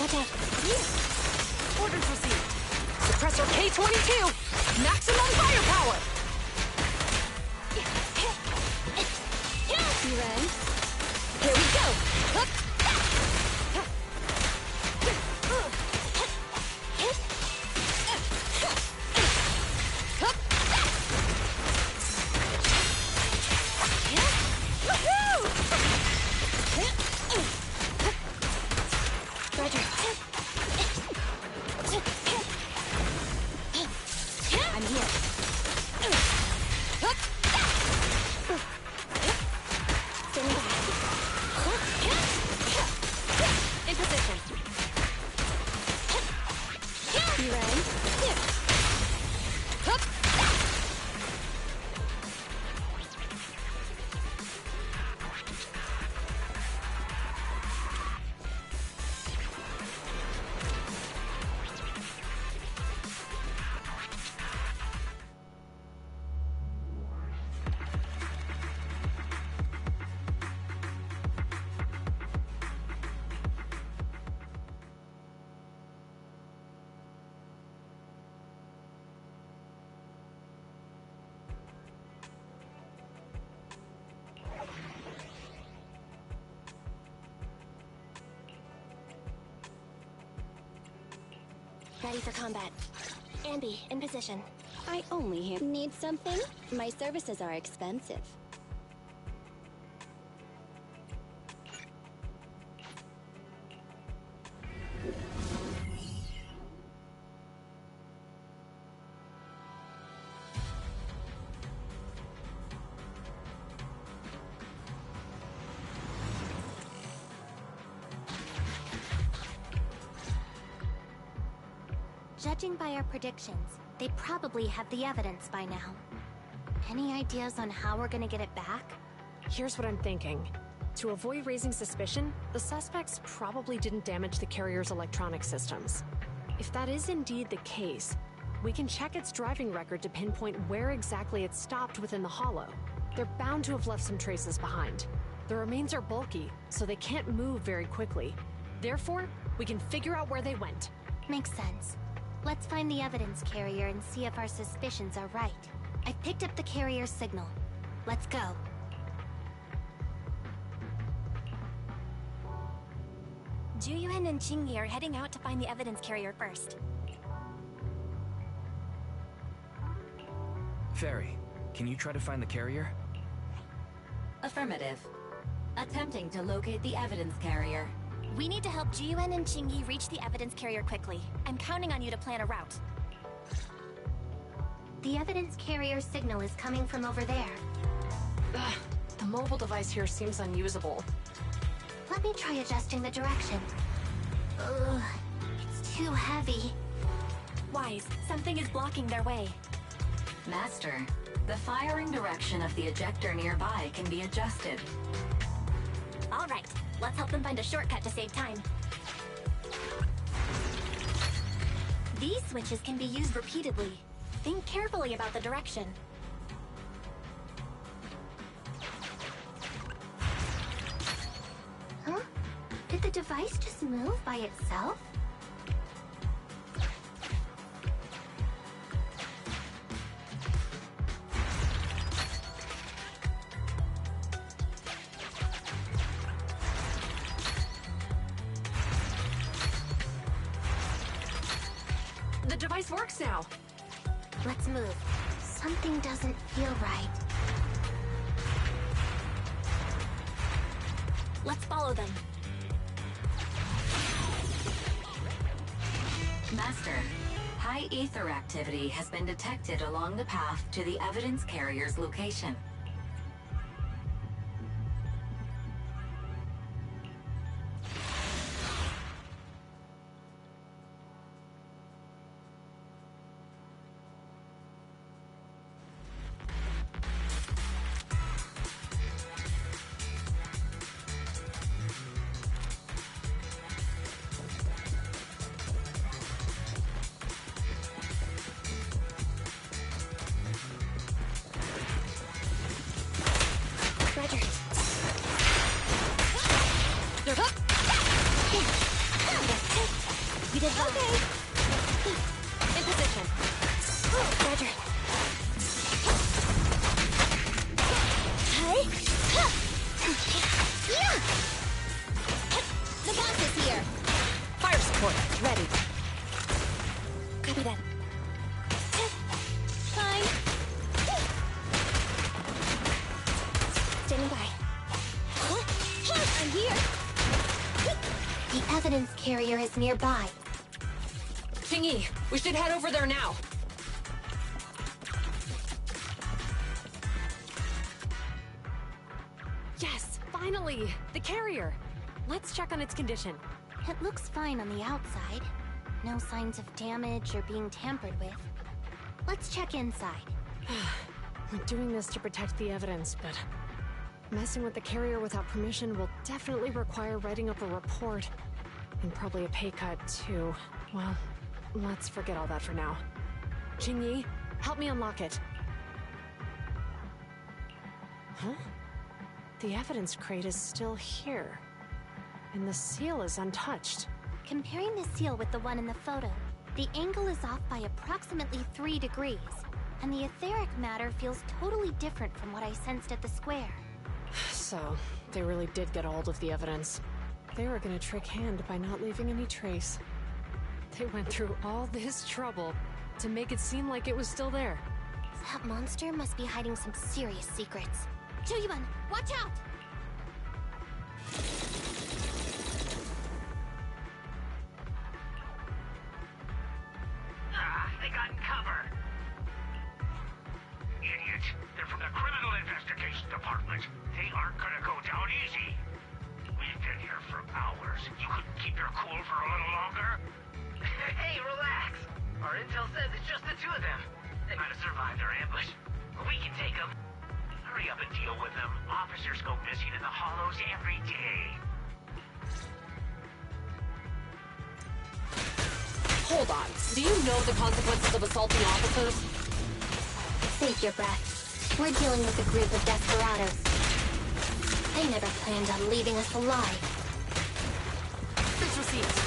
Okay. Orders received. Suppressor K-22! Maximum firepower! You ready? Here we go! Hup. Roger. I'm here. Standing by. In position. You ready? Hup. Ready for combat. Ambi, in position. I only need something? My services are expensive. Judging by our predictions, they probably have the evidence by now. Any ideas on how we're gonna get it back? Here's what I'm thinking. To avoid raising suspicion, the suspects probably didn't damage the carrier's electronic systems. If that is indeed the case, we can check its driving record to pinpoint where exactly it stopped within the hollow. They're bound to have left some traces behind. The remains are bulky, so they can't move very quickly. Therefore, we can figure out where they went. Makes sense. Let's find the evidence carrier and see if our suspicions are right. I picked up the carrier's signal. Let's go. Juyuan and Qingyi are heading out to find the evidence carrier first. Fairy, can you try to find the carrier? Affirmative. Attempting to locate the evidence carrier. We need to help Juyuan and Qingyi reach the evidence carrier quickly. I'm counting on you to plan a route. The evidence carrier signal is coming from over there. Ugh, the mobile device here seems unusable. Let me try adjusting the direction. Ugh, it's too heavy. Wise, something is blocking their way. Master, the firing direction of the ejector nearby can be adjusted. All right, let's help them find a shortcut to save time. These switches can be used repeatedly. Think carefully about the direction. Huh? Did the device just move by itself? The device works now. Let's move. Something doesn't feel right. Let's follow them. Master, high ether activity has been detected along the path to the evidence carrier's location. Roger. Goodbye. Okay. In position. Roger. Hey. Yeah. The boss is here. Fire support, ready. Copy that. Fine. Standing by. I'm here. The evidence carrier is nearby. Qingyi, we should head over there now. Yes, finally! The carrier! Let's check on its condition. It looks fine on the outside. No signs of damage or being tampered with. Let's check inside. We're doing this to protect the evidence, but messing with the carrier without permission will definitely require writing up a report. And probably a pay cut, too. Well, let's forget all that for now. Qingyi, help me unlock it. Huh? The evidence crate is still here. And the seal is untouched. Comparing the seal with the one in the photo, the angle is off by approximately 3 degrees, and the etheric matter feels totally different from what I sensed at the square. So, they really did get a hold of the evidence. They were gonna trick Hand by not leaving any trace. They went through all this trouble to make it seem like it was still there. That monster must be hiding some serious secrets. Chuyuan, watch out! They got in cover. Idiot. They're from the Criminal Investigation Department. They aren't gonna go down easy. We've been here for hours. You couldn't keep your cool for a little longer? Hey, relax. Our intel says it's just the two of them. They might have survived our ambush. But we can take them. Hurry up and deal with them. Officers go missing in the hollows every day. Hold on. Do you know the consequences of assaulting officers? Save your breath. We're dealing with a group of desperados. They never planned on leaving us alive. This received.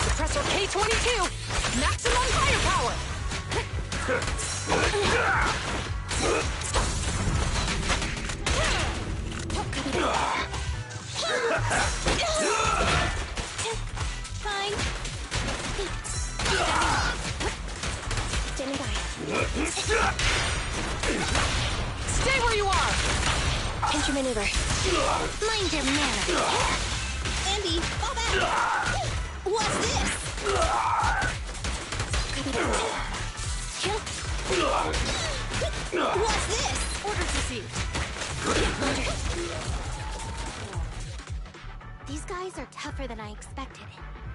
Suppressor K-22! Maximum firepower! Fine. Standing by. Stay where you are! Enter maneuver. Mind your manners. Andy, fall back! What's this? Copy that. Kill. What's this? Orders received. These guys are tougher than I expected.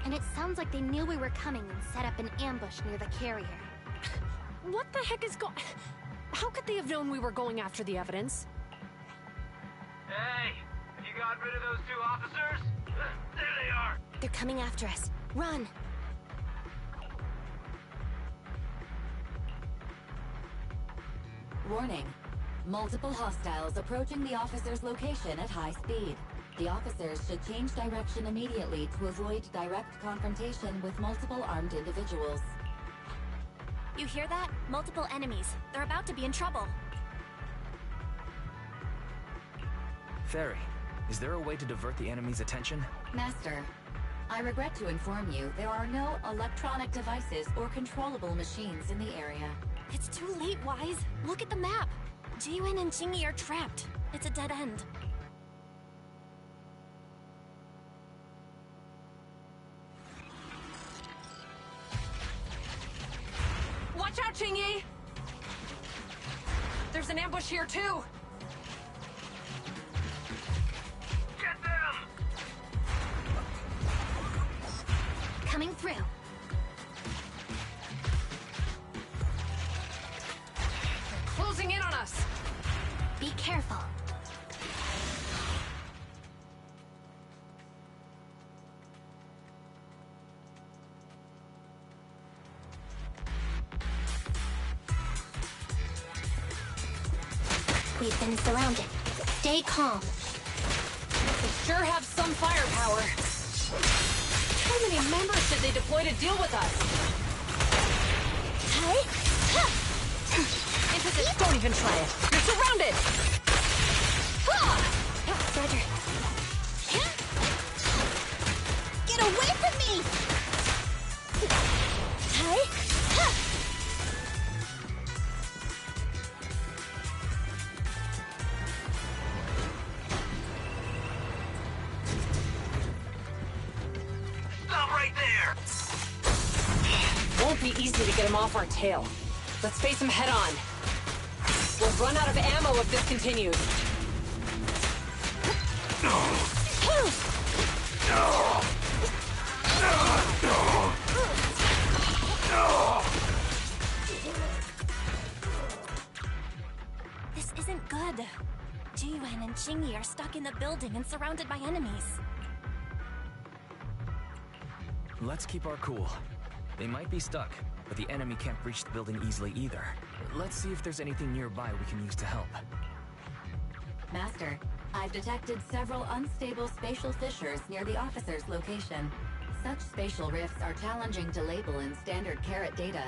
And it sounds like they knew we were coming and set up an ambush near the carrier. What the heck is going... How could they have known we were going after the evidence? Hey, you got rid of those two officers? There they are. They're coming after us. Run! Warning. Multiple hostiles approaching the officer's location at high speed. The officers should change direction immediately to avoid direct confrontation with multiple armed individuals. You hear that? Multiple enemies. They're about to be in trouble. Fairy, is there a way to divert the enemy's attention? Master, I regret to inform you there are no electronic devices or controllable machines in the area. It's too late, Wise. Look at the map. Jiwen and Qingyi are trapped. It's a dead end. Watch out, Qingyi! There's an ambush here, too! Get them! Coming through. They're closing in on us! Be careful. We've been surrounded. Stay calm. They sure have some firepower. How many members did they deploy to deal with us? Impotent, don't even try it. You're surrounded! Roger. Get away from me! Stop right there! Won't be easy to get him off our tail. Let's face him head on. We'll run out of ammo if this continues. This isn't good. Jiyuan and Qingyi are stuck in the building and surrounded by enemies. Let's keep our cool. They might be stuck, but the enemy can't breach the building easily either. Let's see if there's anything nearby we can use to help. Master, I've detected several unstable spatial fissures near the officer's location. Such spatial rifts are challenging to label in standard carat data,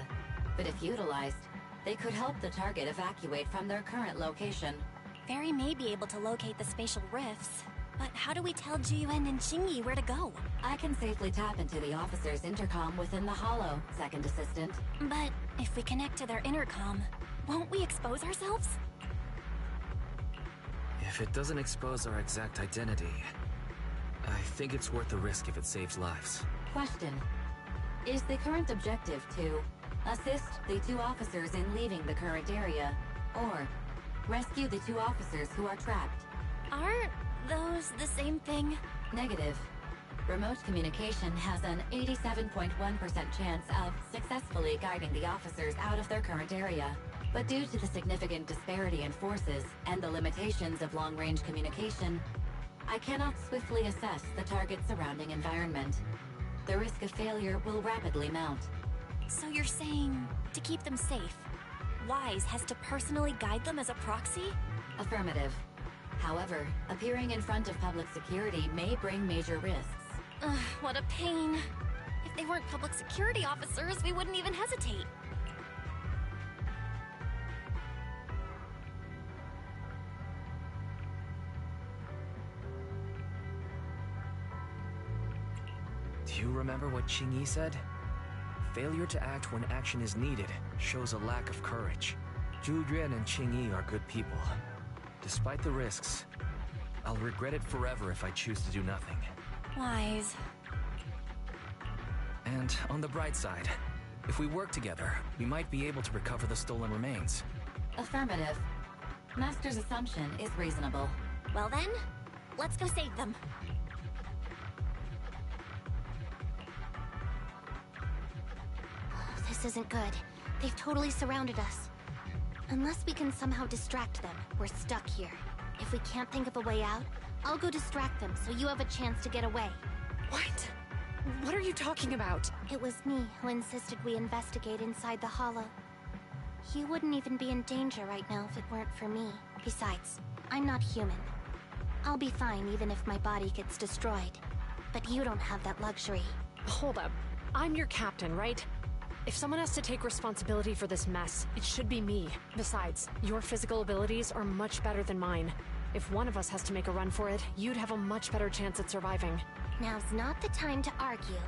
but if utilized, they could help the target evacuate from their current location. Fairy may be able to locate the spatial rifts, but how do we tell Jiyuan and Qingyi where to go? I can safely tap into the officer's intercom within the hollow, Second Assistant. But if we connect to their intercom, won't we expose ourselves? If it doesn't expose our exact identity, I think it's worth the risk if it saves lives. Question. Is the current objective to assist the two officers in leaving the current area, or rescue the two officers who are trapped? Aren't those the same thing? Negative. Remote communication has an 87.1% chance of successfully guiding the officers out of their current area. But due to the significant disparity in forces and the limitations of long-range communication, I cannot swiftly assess the target's surrounding environment. The risk of failure will rapidly mount. So you're saying, to keep them safe, Wise has to personally guide them as a proxy? Affirmative. However, appearing in front of public security may bring major risks. Ugh, what a pain. If they weren't public security officers, we wouldn't even hesitate. Do you remember what Qingyi said? Failure to act when action is needed shows a lack of courage. Zhu Yuan and Qingyi are good people. Despite the risks, I'll regret it forever if I choose to do nothing. Wise. And on the bright side, if we work together, we might be able to recover the stolen remains. Affirmative. Master's assumption is reasonable. Well then, let's go save them. This isn't good. They've totally surrounded us. Unless we can somehow distract them, we're stuck here. If we can't think of a way out, I'll go distract them so you have a chance to get away. What? What are you talking about? It was me who insisted we investigate inside the hollow. You wouldn't even be in danger right now if it weren't for me. Besides, I'm not human. I'll be fine even if my body gets destroyed. But you don't have that luxury. Hold up. I'm your captain, right? If someone has to take responsibility for this mess, it should be me. Besides, your physical abilities are much better than mine. If one of us has to make a run for it, you'd have a much better chance at surviving. Now's not the time to argue.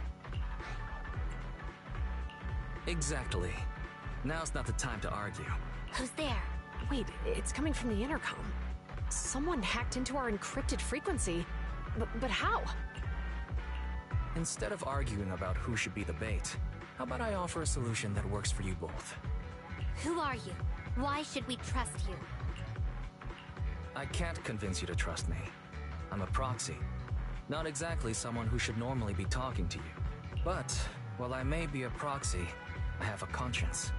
Exactly. Now's not the time to argue. Who's there? Wait, it's coming from the intercom. Someone hacked into our encrypted frequency. But how? Instead of arguing about who should be the bait, how about I offer a solution that works for you both? Who are you? Why should we trust you? I can't convince you to trust me. I'm a proxy. Not exactly someone who should normally be talking to you. But, while I may be a proxy, I have a conscience.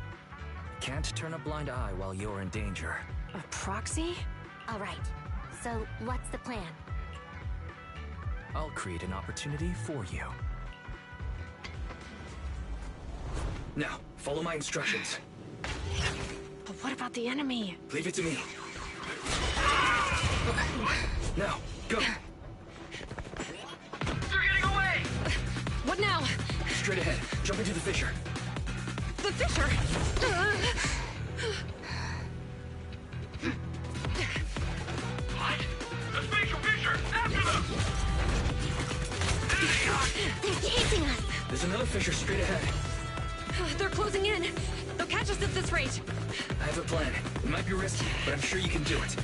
Can't turn a blind eye while you're in danger. A proxy? All right. So, what's the plan? I'll create an opportunity for you. Now, follow my instructions. But what about the enemy? Leave it to me. Now, go! They're getting away! What now? straight ahead. Jump into the fissure. The fissure! What? The spatial fissure! After them! There they are! They're chasing us! There's another fissure straight ahead. They're closing in. They'll catch us at this rate. I have a plan. It might be risky, but I'm sure you can do it.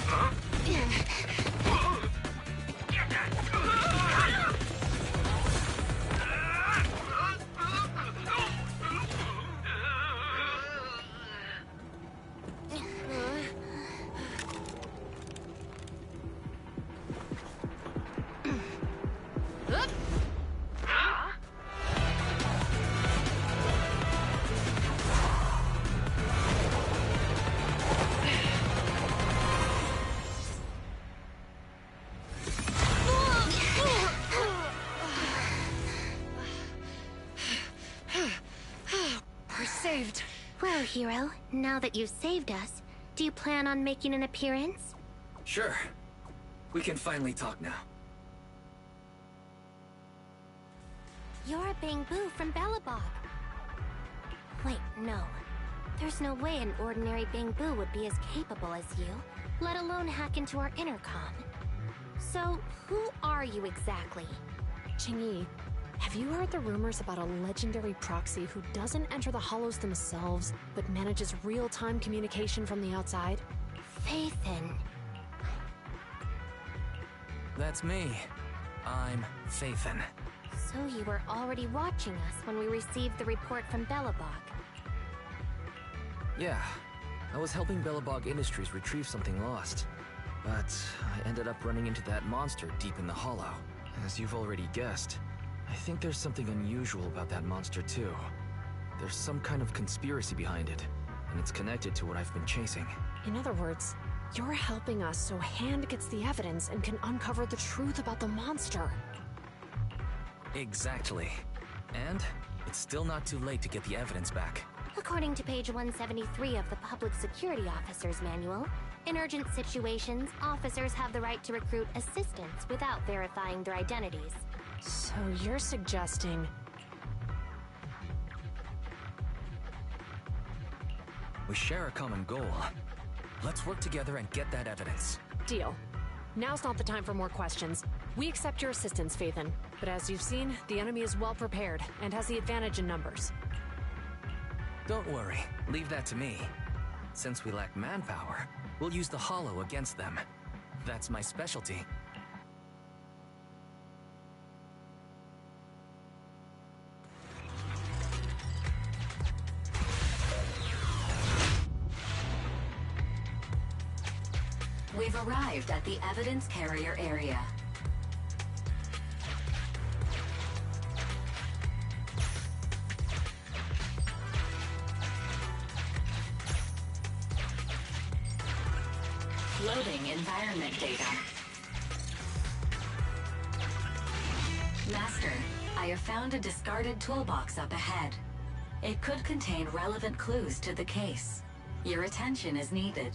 Huh? Saved. Well, hero, now that you've saved us, do you plan on making an appearance? Sure. We can finally talk now. You're Bang Boo from Bellabog. Wait, no. There's no way an ordinary Bang Boo would be as capable as you, let alone hack into our intercom. So, who are you exactly? Qingyi, have you heard the rumors about a legendary proxy who doesn't enter the hollows themselves, but manages real-time communication from the outside? Phaethon. That's me. I'm Phaethon. So you were already watching us when we received the report from Bellabog. Yeah. I was helping Bellabog Industries retrieve something lost. But I ended up running into that monster deep in the hollow. As you've already guessed, I think there's something unusual about that monster too. There's some kind of conspiracy behind it, and it's connected to what I've been chasing. In other words, you're helping us so Hand gets the evidence and can uncover the truth about the monster. Exactly. And it's still not too late to get the evidence back. According to page 173 of the Public Security Officer's Manual, in urgent situations, officers have the right to recruit assistants without verifying their identities. So you're suggesting... We share a common goal. Let's work together and get that evidence. Deal. Now's not the time for more questions. We accept your assistance, Phaethon. But as you've seen, the enemy is well prepared and has the advantage in numbers. Don't worry. Leave that to me. Since we lack manpower, we'll use the hollow against them. That's my specialty. We've arrived at the evidence carrier area. Loading environment data. Master, I have found a discarded toolbox up ahead. It could contain relevant clues to the case. Your attention is needed.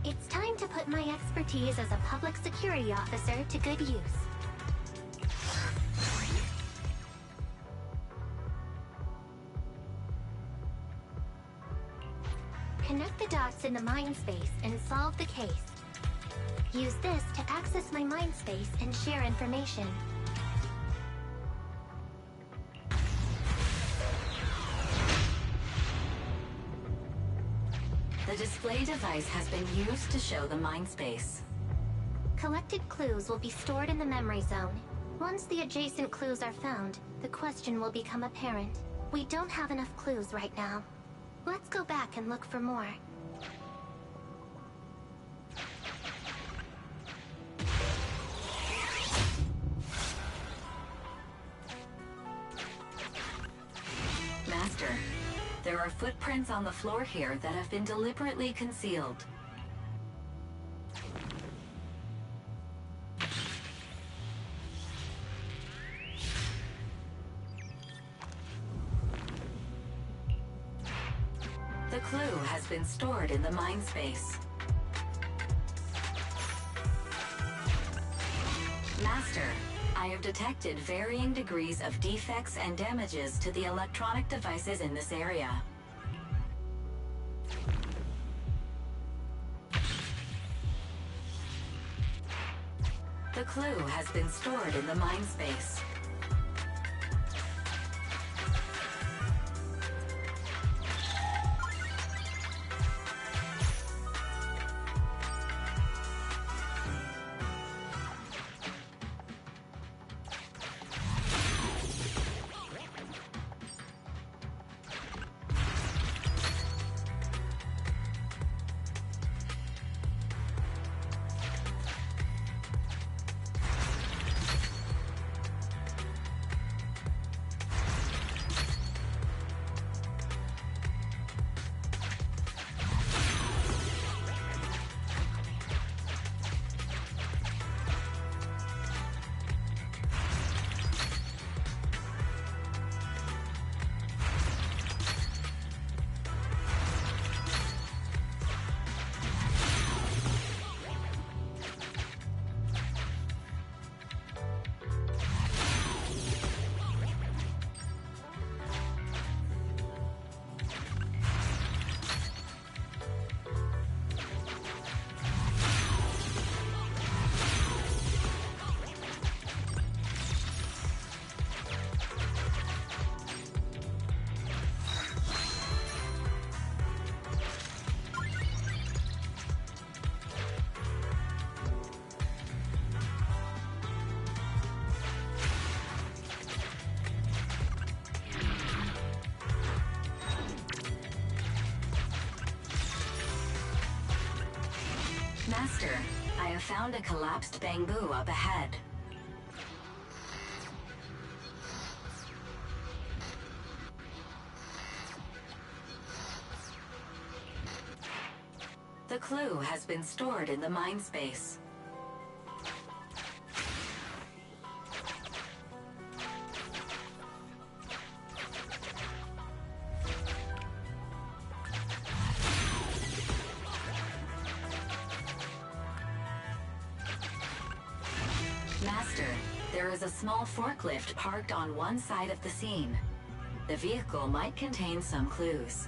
It's time to put my expertise as a public security officer to good use. Connect the dots in the mind space and solve the case. Use this to access my mind space and share information. The display device has been used to show the mind space. Collected clues will be stored in the memory zone. Once the adjacent clues are found, the question will become apparent. We don't have enough clues right now. Let's go back and look for more. Master, there are footprints on the floor here that have been deliberately concealed. The clue has been stored in the mind space. Master, I have detected varying degrees of defects and damages to the electronic devices in this area. The clue has been stored in the mind space. Master, I have found a collapsed bamboo up ahead. The clue has been stored in the mind space. Master, there is a small forklift parked on one side of the scene. The vehicle might contain some clues.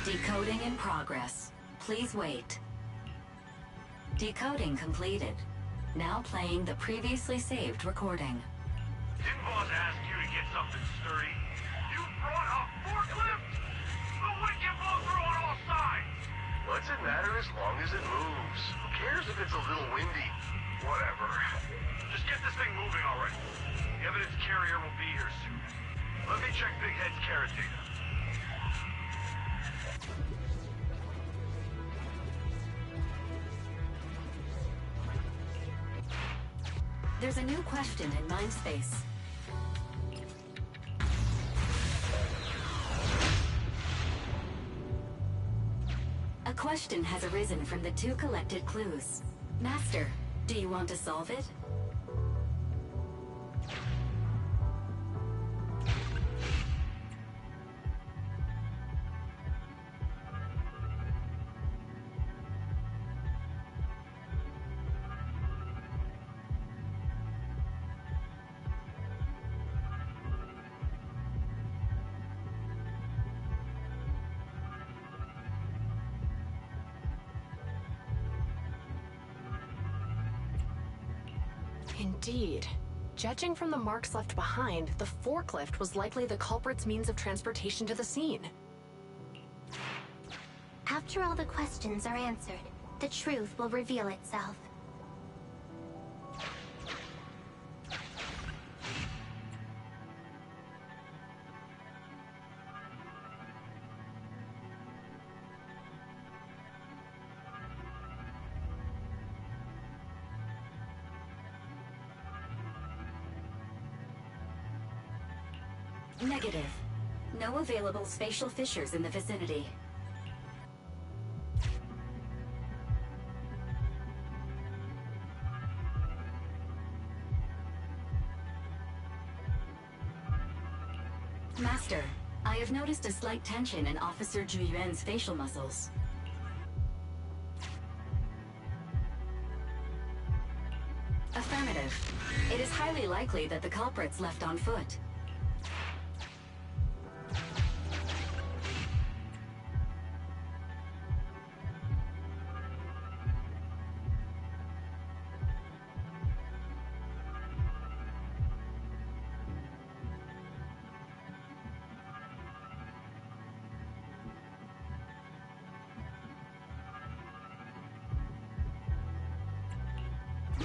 Decoding in progress. Please wait. Decoding completed. Now playing the previously saved recording. Didn't boss ask you to get something sturdy? You brought a forklift? The wind can blow through on all sides! What's it matter as long as it moves? Who cares if it's a little windy? Whatever. Just get this thing moving already. The evidence carrier will be here soon. Let me check Big Head's carrot data. There's a new question in Mindspace. A question has arisen from the two collected clues. Master, do you want to solve it? Indeed. Judging from the marks left behind, the forklift was likely the culprit's means of transportation to the scene. After all the questions are answered, the truth will reveal itself. Negative. No available spatial fissures in the vicinity. Master, I have noticed a slight tension in Officer Zhu Yuan's facial muscles. Affirmative. It is highly likely that the culprit's left on foot.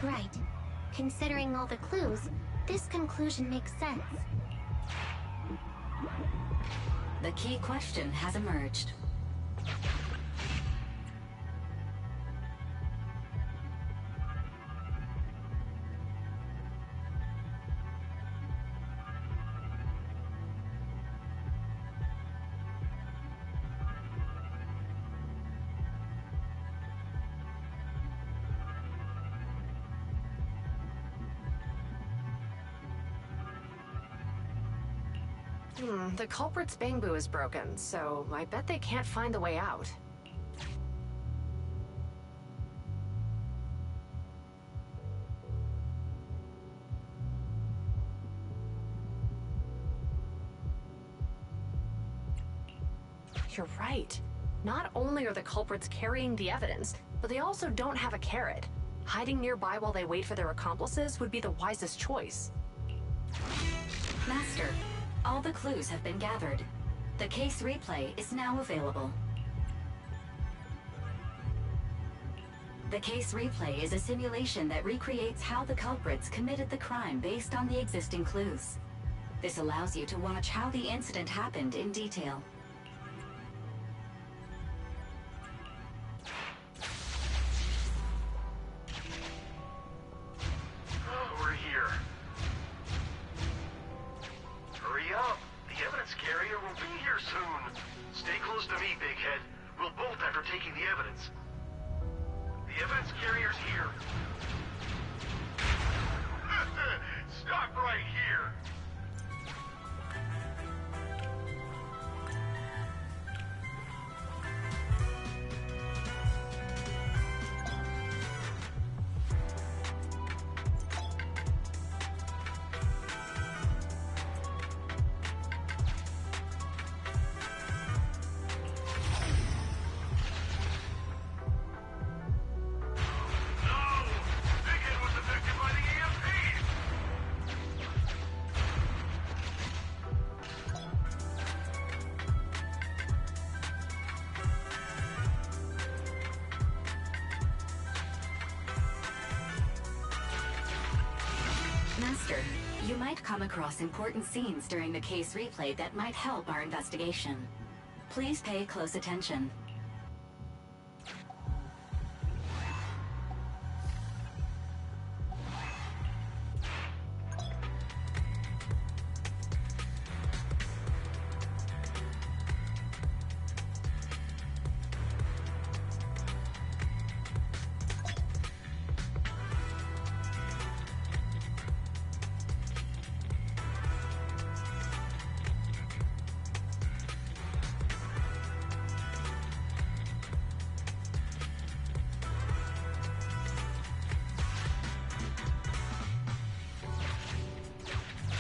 Right. Considering all the clues, this conclusion makes sense. The key question has emerged. The culprit's bamboo is broken, so I bet they can't find the way out. You're right. Not only are the culprits carrying the evidence, but they also don't have a carrot. Hiding nearby while they wait for their accomplices would be the wisest choice. Master, all the clues have been gathered. The case replay is now available. The case replay is a simulation that recreates how the culprits committed the crime based on the existing clues. This allows you to watch how the incident happened in detail. We're here. Hurry up! The evidence carrier will be here soon. Stay close to me, Big Head. We'll bolt after taking the evidence. The evidence carrier's here. Stop right here! Master, you might come across important scenes during the case replay that might help our investigation. Please pay close attention.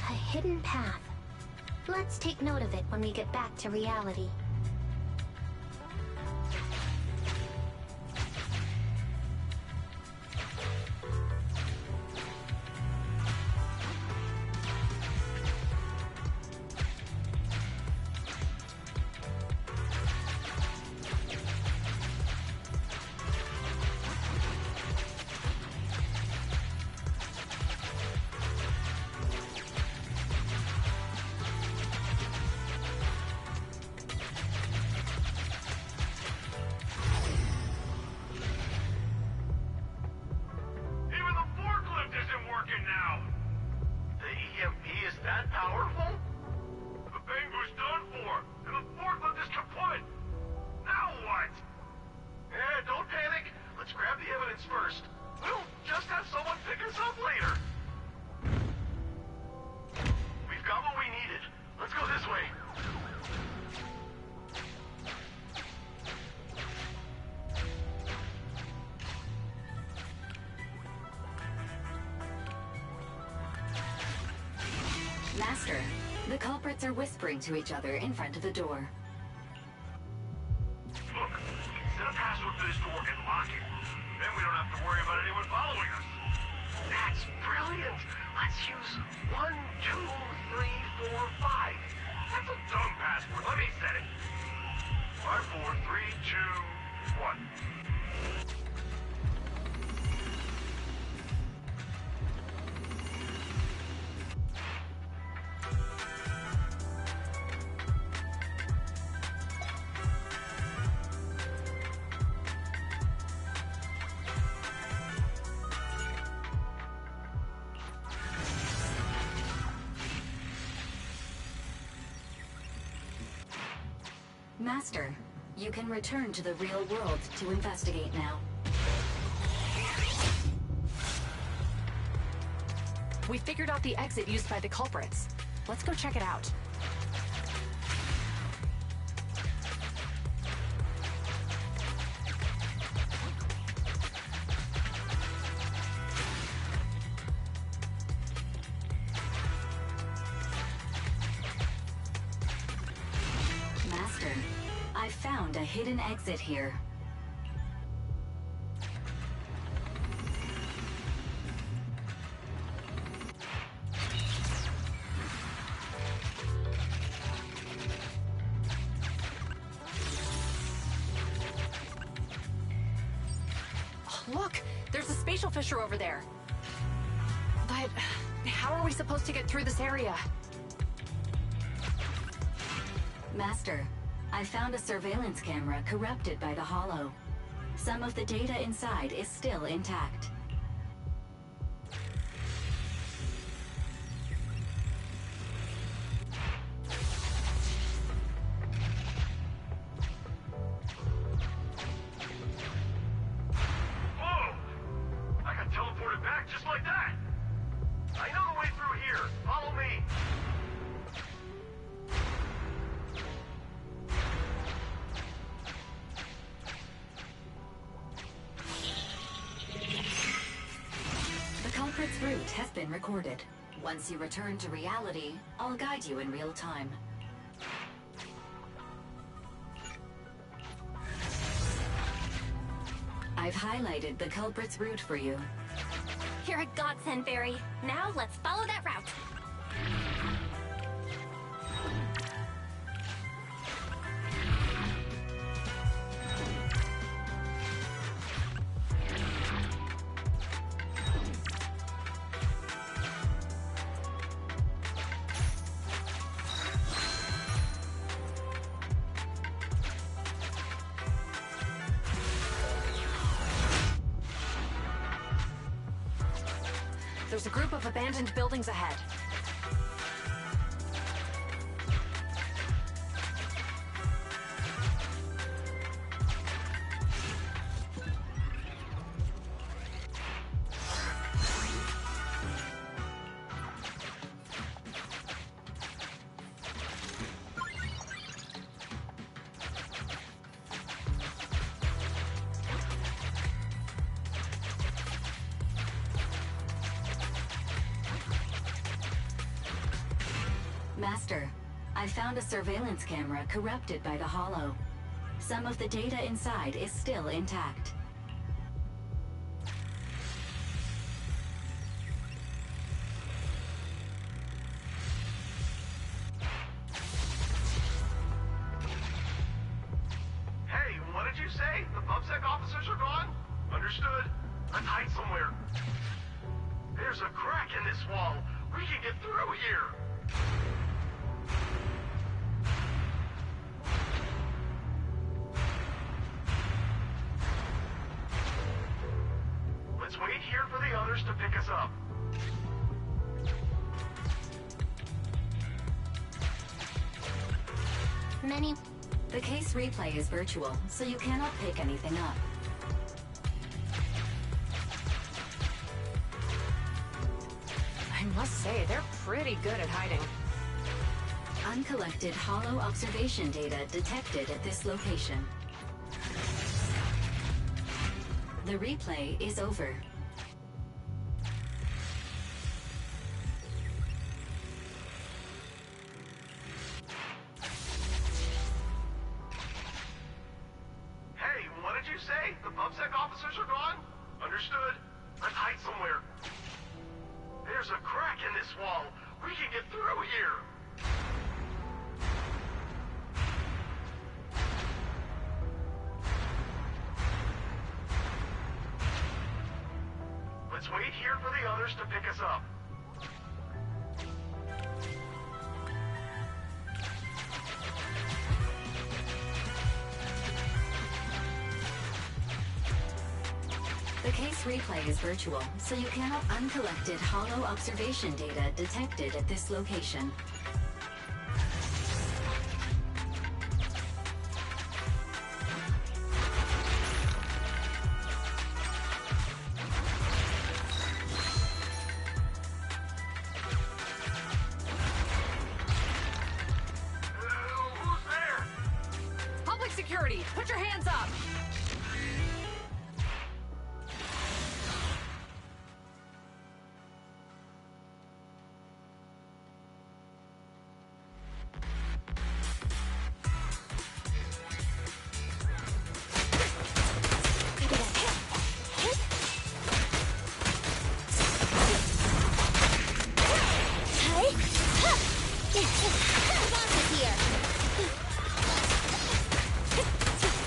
A hidden path. Let's take note of it when we get back to reality. Master, the culprits are whispering to each other in front of the door. Look, set a password for this door and lock it. Then we don't have to worry about anyone following us. That's brilliant. Let's use 1, 2, 3, 4, 5. That's a dumb password. Let me set it. 5, 4, 3, 2, 1. Master, you can return to the real world to investigate now. We figured out the exit used by the culprits. Let's go check it out. Master, I found a hidden exit here. Look, there's a spatial fissure over there. But how are we supposed to get through this area? Master, I found a surveillance camera corrupted by the Hollow. Some of the data inside is still intact. Whoa! I got teleported back just like that. I know the way through here. Follow me. The culprit's route has been recorded. Once you return to reality, I'll guide you in real time. I've highlighted the culprit's route for you. You're a godsend, Barry. Now let's follow that route. There's a group of abandoned buildings ahead. Master, I found a surveillance camera corrupted by the Hollow. Some of the data inside is still intact. Hey, what did you say? The PubSec officers are gone? Understood. Let's hide somewhere. There's a crack in this wall. We can get through here. Let's wait here for the others to pick us up. The case replay is virtual, so you cannot pick anything up. I must say, they're pretty good at hiding. Uncollected Hollow observation data detected at this location. The replay is over. officers are gone? Understood. Let's hide somewhere. There's a crack in this wall. We can get through here. Let's wait here for the others to pick us up. The case replay is virtual, so you cannot uncollected hollow observation data detected at this location. Who's there? Public security, put your hands up!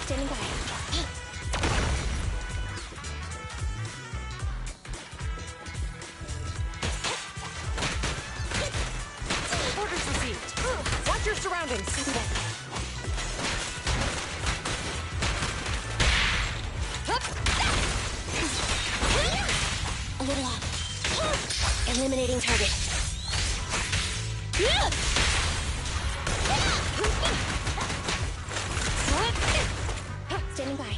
Standing by. Orders received. Watch your surroundings. A little off. Eliminating target. Standing by.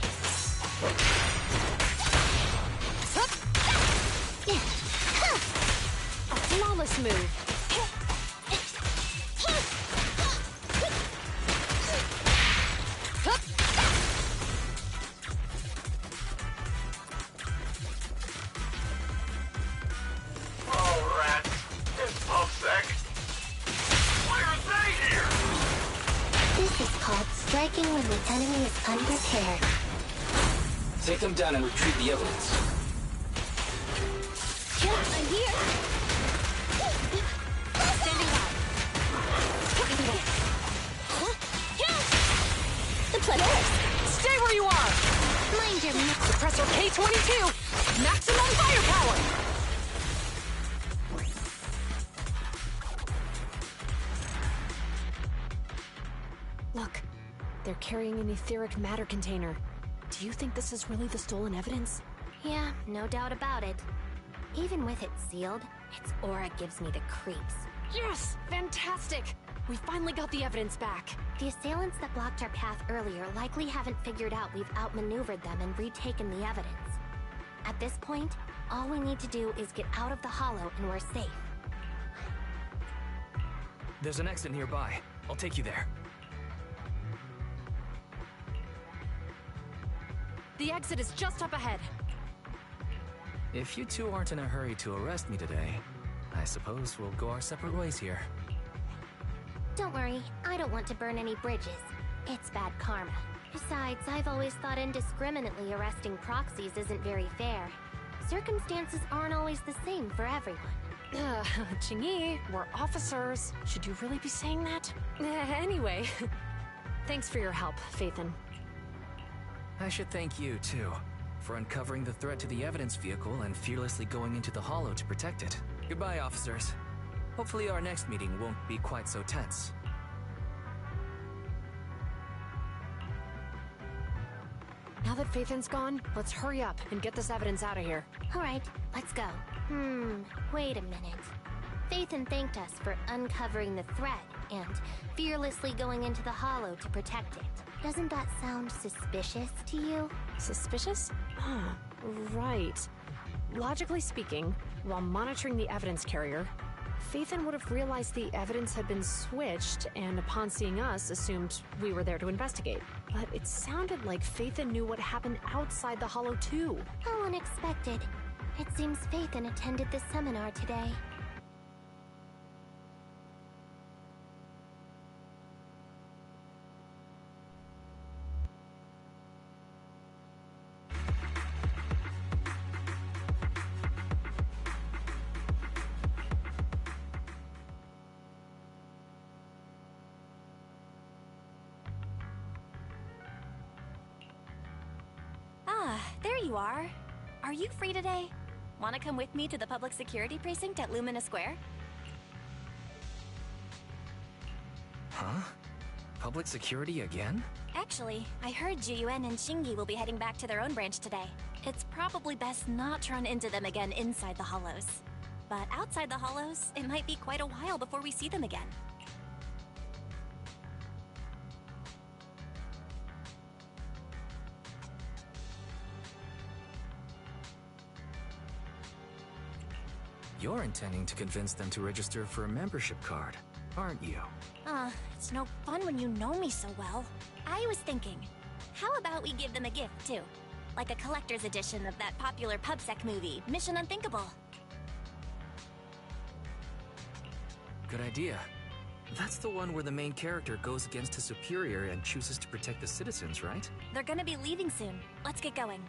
A flawless move. Oh, rats. It's PubSec. Why are they here? This is called striking when the enemy is unprepared. Take them down and retrieve the evidence. I'm here. Standing by. The pleasure. Stay where you are. Mind your Suppressor K-22. Maximum firepower. Look, they're carrying an etheric matter container. Do you think this is really the stolen evidence? Yeah, no doubt about it. Even with it sealed, its aura gives me the creeps. Yes! Fantastic! We finally got the evidence back. The assailants that blocked our path earlier likely haven't figured out we've outmaneuvered them and retaken the evidence. At this point, all we need to do is get out of the hollow and we're safe. There's an exit nearby. I'll take you there. The exit is just up ahead. If you two aren't in a hurry to arrest me today, I suppose we'll go our separate ways here. Don't worry, I don't want to burn any bridges. It's bad karma. Besides, I've always thought indiscriminately arresting proxies isn't very fair. Circumstances aren't always the same for everyone. Qingyi, we're officers. Should you really be saying that? Anyway, thanks for your help, Phaethon. I should thank you, too, for uncovering the threat to the evidence vehicle and fearlessly going into the hollow to protect it. Goodbye, officers. Hopefully our next meeting won't be quite so tense. Now that Phaethon's gone, let's hurry up and get this evidence out of here. All right, let's go. Wait a minute. Phaethon thanked us for uncovering the threat and fearlessly going into the hollow to protect it. Doesn't that sound suspicious to you? Suspicious? Right. Logically speaking, while monitoring the evidence carrier, Phaethon would have realized the evidence had been switched and upon seeing us assumed we were there to investigate. But it sounded like Phaethon knew what happened outside the hollow too. How unexpected. It seems Phaethon attended the seminar today. Ah, there you are. Are you free today? Want to come with me to the public security precinct at Lumina Square? Huh? Public security again? Actually, I heard Juyuan and Shingi will be heading back to their own branch today. It's probably best not to run into them again inside the Hollows. But outside the Hollows, it might be quite a while before we see them again. You're intending to convince them to register for a membership card, aren't you? It's no fun when you know me so well. I was thinking, how about we give them a gift, too? Like a collector's edition of that popular PubSec movie, Mission Unthinkable. Good idea. That's the one where the main character goes against his superior and chooses to protect the citizens, right? They're gonna be leaving soon. Let's get going.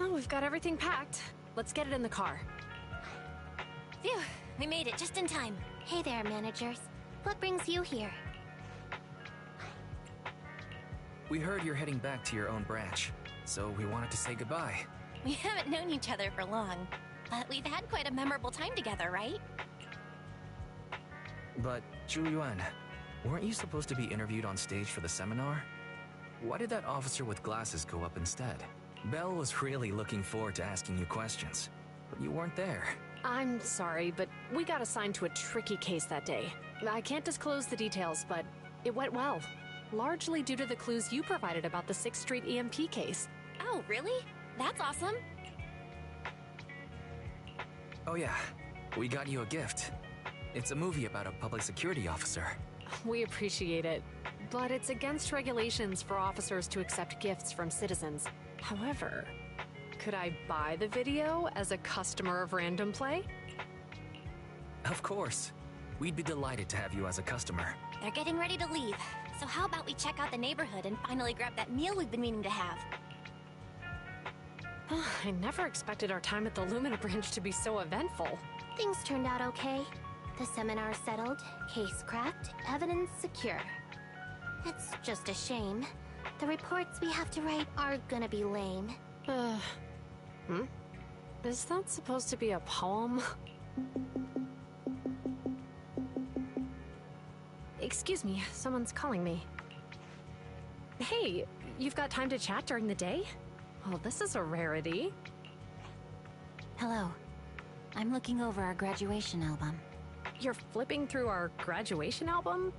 Oh, we've got everything packed. Let's get it in the car. Phew, we made it just in time. Hey there, managers. What brings you here? We heard you're heading back to your own branch, so we wanted to say goodbye. We haven't known each other for long, but we've had quite a memorable time together, right? But, Juyuan, weren't you supposed to be interviewed on stage for the seminar? Why did that officer with glasses go up instead? Belle was really looking forward to asking you questions, but you weren't there. I'm sorry, but we got assigned to a tricky case that day. I can't disclose the details, but it went well. Largely due to the clues you provided about the 6th Street EMP case. Oh, really? That's awesome. Oh yeah, we got you a gift. It's a movie about a public security officer. We appreciate it, but it's against regulations for officers to accept gifts from citizens. However, could I buy the video as a customer of Random Play? Of course. We'd be delighted to have you as a customer. They're getting ready to leave, so how about we check out the neighborhood and finally grab that meal we've been meaning to have? I never expected our time at the Lumina branch to be so eventful. Things turned out okay. The seminar settled, case cracked, evidence secure. It's just a shame. The reports we have to write are gonna be lame. Is that supposed to be a poem? Excuse me, someone's calling me. Hey, you've got time to chat during the day? Well, this is a rarity. Hello. I'm looking over our graduation album. You're flipping through our graduation album?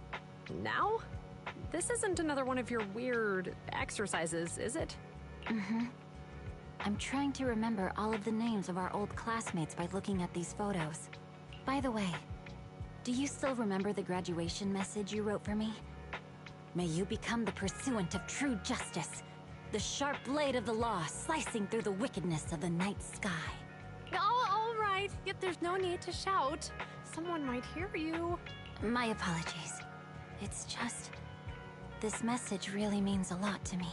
Now? This isn't another one of your weird exercises, is it? Mm-hmm. I'm trying to remember all of the names of our old classmates by looking at these photos. By the way, do you still remember the graduation message you wrote for me? May you become the pursuant of true justice, the sharp blade of the law slicing through the wickedness of the night sky. Oh, all right. Yet there's no need to shout. Someone might hear you. My apologies. It's just... this message really means a lot to me.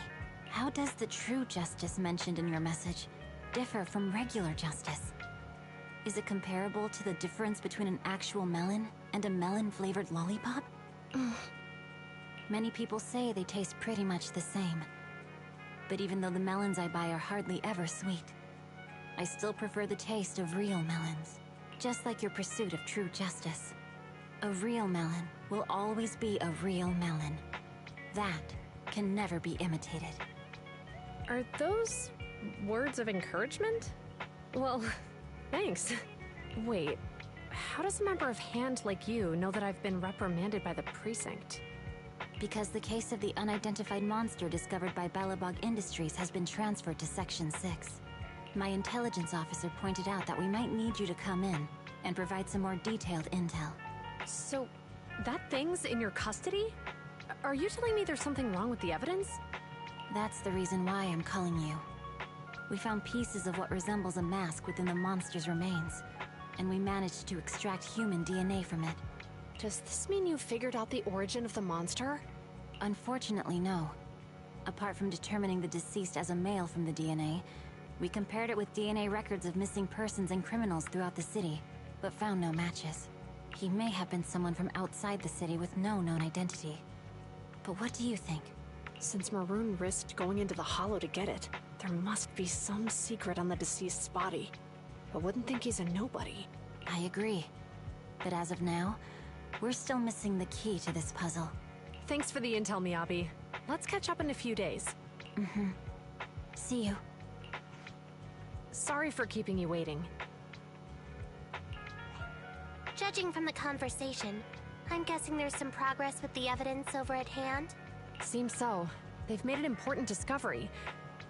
How does the true justice mentioned in your message differ from regular justice? Is it comparable to the difference between an actual melon and a melon-flavored lollipop? Many people say they taste pretty much the same. But even though the melons I buy are hardly ever sweet, I still prefer the taste of real melons. Just like your pursuit of true justice. A real melon will always be a real melon. That can never be imitated. Are those words of encouragement? Well, thanks. Wait, how does a member of Hand like you know that I've been reprimanded by the precinct? Because the case of the unidentified monster discovered by Balabog Industries has been transferred to Section 6. My intelligence officer pointed out that we might need you to come in and provide some more detailed intel. So, that thing's in your custody? Are you telling me there's something wrong with the evidence? That's the reason why I'm calling you. We found pieces of what resembles a mask within the monster's remains, and we managed to extract human DNA from it. Does this mean you figured out the origin of the monster? Unfortunately, no. Apart from determining the deceased as a male from the DNA, we compared it with DNA records of missing persons and criminals throughout the city, but found no matches. He may have been someone from outside the city with no known identity. But what do you think? Since Maroon risked going into the Hollow to get it, there must be some secret on the deceased's body. I wouldn't think he's a nobody. I agree. But as of now, we're still missing the key to this puzzle. Thanks for the intel, Miyabi. Let's catch up in a few days. Mm-hmm. See you. Sorry for keeping you waiting. Judging from the conversation, I'm guessing there's some progress with the evidence over at Hand? Seems so. They've made an important discovery,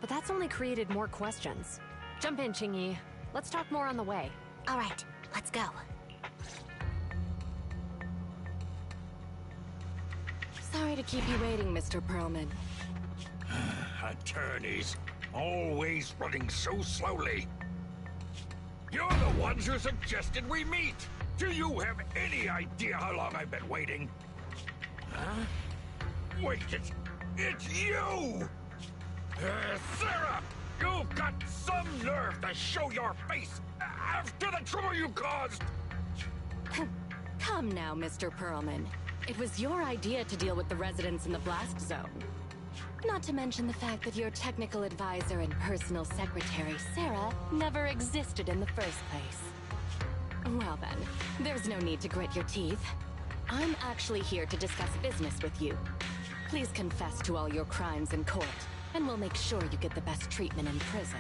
but that's only created more questions. Jump in, Qingyi. Let's talk more on the way. All right, let's go. Sorry to keep you waiting, Mr. Perlman. Attorneys, always running so slowly. You're the ones who suggested we meet. Do you have any idea how long I've been waiting? Huh? Wait, it's you! Sarah! You've got some nerve to show your face after the trouble you caused! Come now, Mr. Perlman. It was your idea to deal with the residents in the blast zone. Not to mention the fact that your technical advisor and personal secretary, Sarah, never existed in the first place. Well then, there's no need to grit your teeth. I'm actually here to discuss business with you. Please confess to all your crimes in court, and we'll make sure you get the best treatment in prison.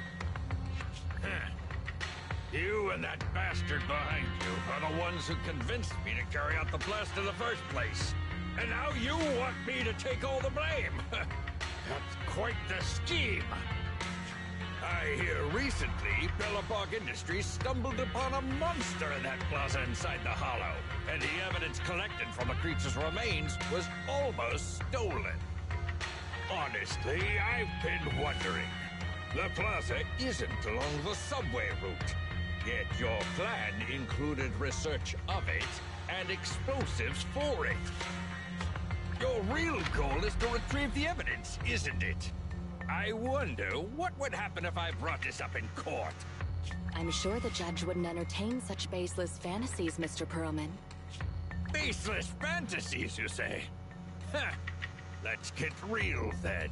You and that bastard behind you are the ones who convinced me to carry out the blast in the first place. And now you want me to take all the blame. That's quite the scheme. I hear recently, Bellabog Industries stumbled upon a monster in that plaza inside the Hollow, and the evidence collected from the creature's remains was almost stolen. Honestly, I've been wondering. The plaza isn't along the subway route, yet your plan included research of it and explosives for it. Your real goal is to retrieve the evidence, isn't it? I wonder what would happen if I brought this up in court. I'm sure the judge wouldn't entertain such baseless fantasies, Mr. Perlman. Baseless fantasies, you say? Huh. Let's get real, then.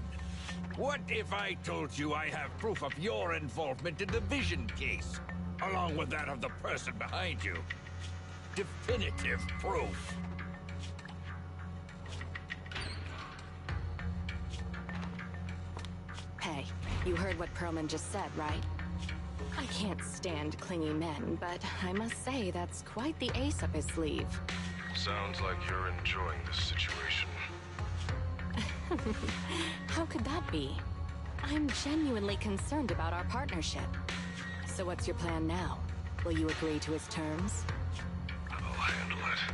What if I told you I have proof of your involvement in the Vision case, along with that of the person behind you? Definitive proof. Hey, you heard what Perlman just said, right? I can't stand clingy men, but I must say that's quite the ace up his sleeve. Sounds like you're enjoying this situation. How could that be? I'm genuinely concerned about our partnership. So what's your plan now? Will you agree to his terms? I'll handle it.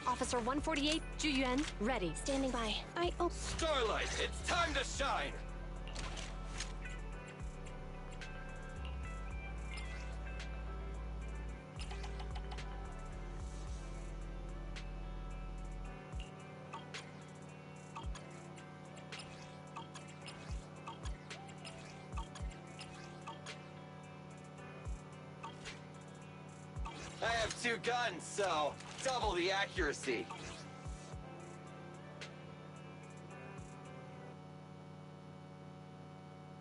Officer 148, Juyuan, ready. Standing by. Starlight, it's time to shine! I have 2 guns, so double the accuracy.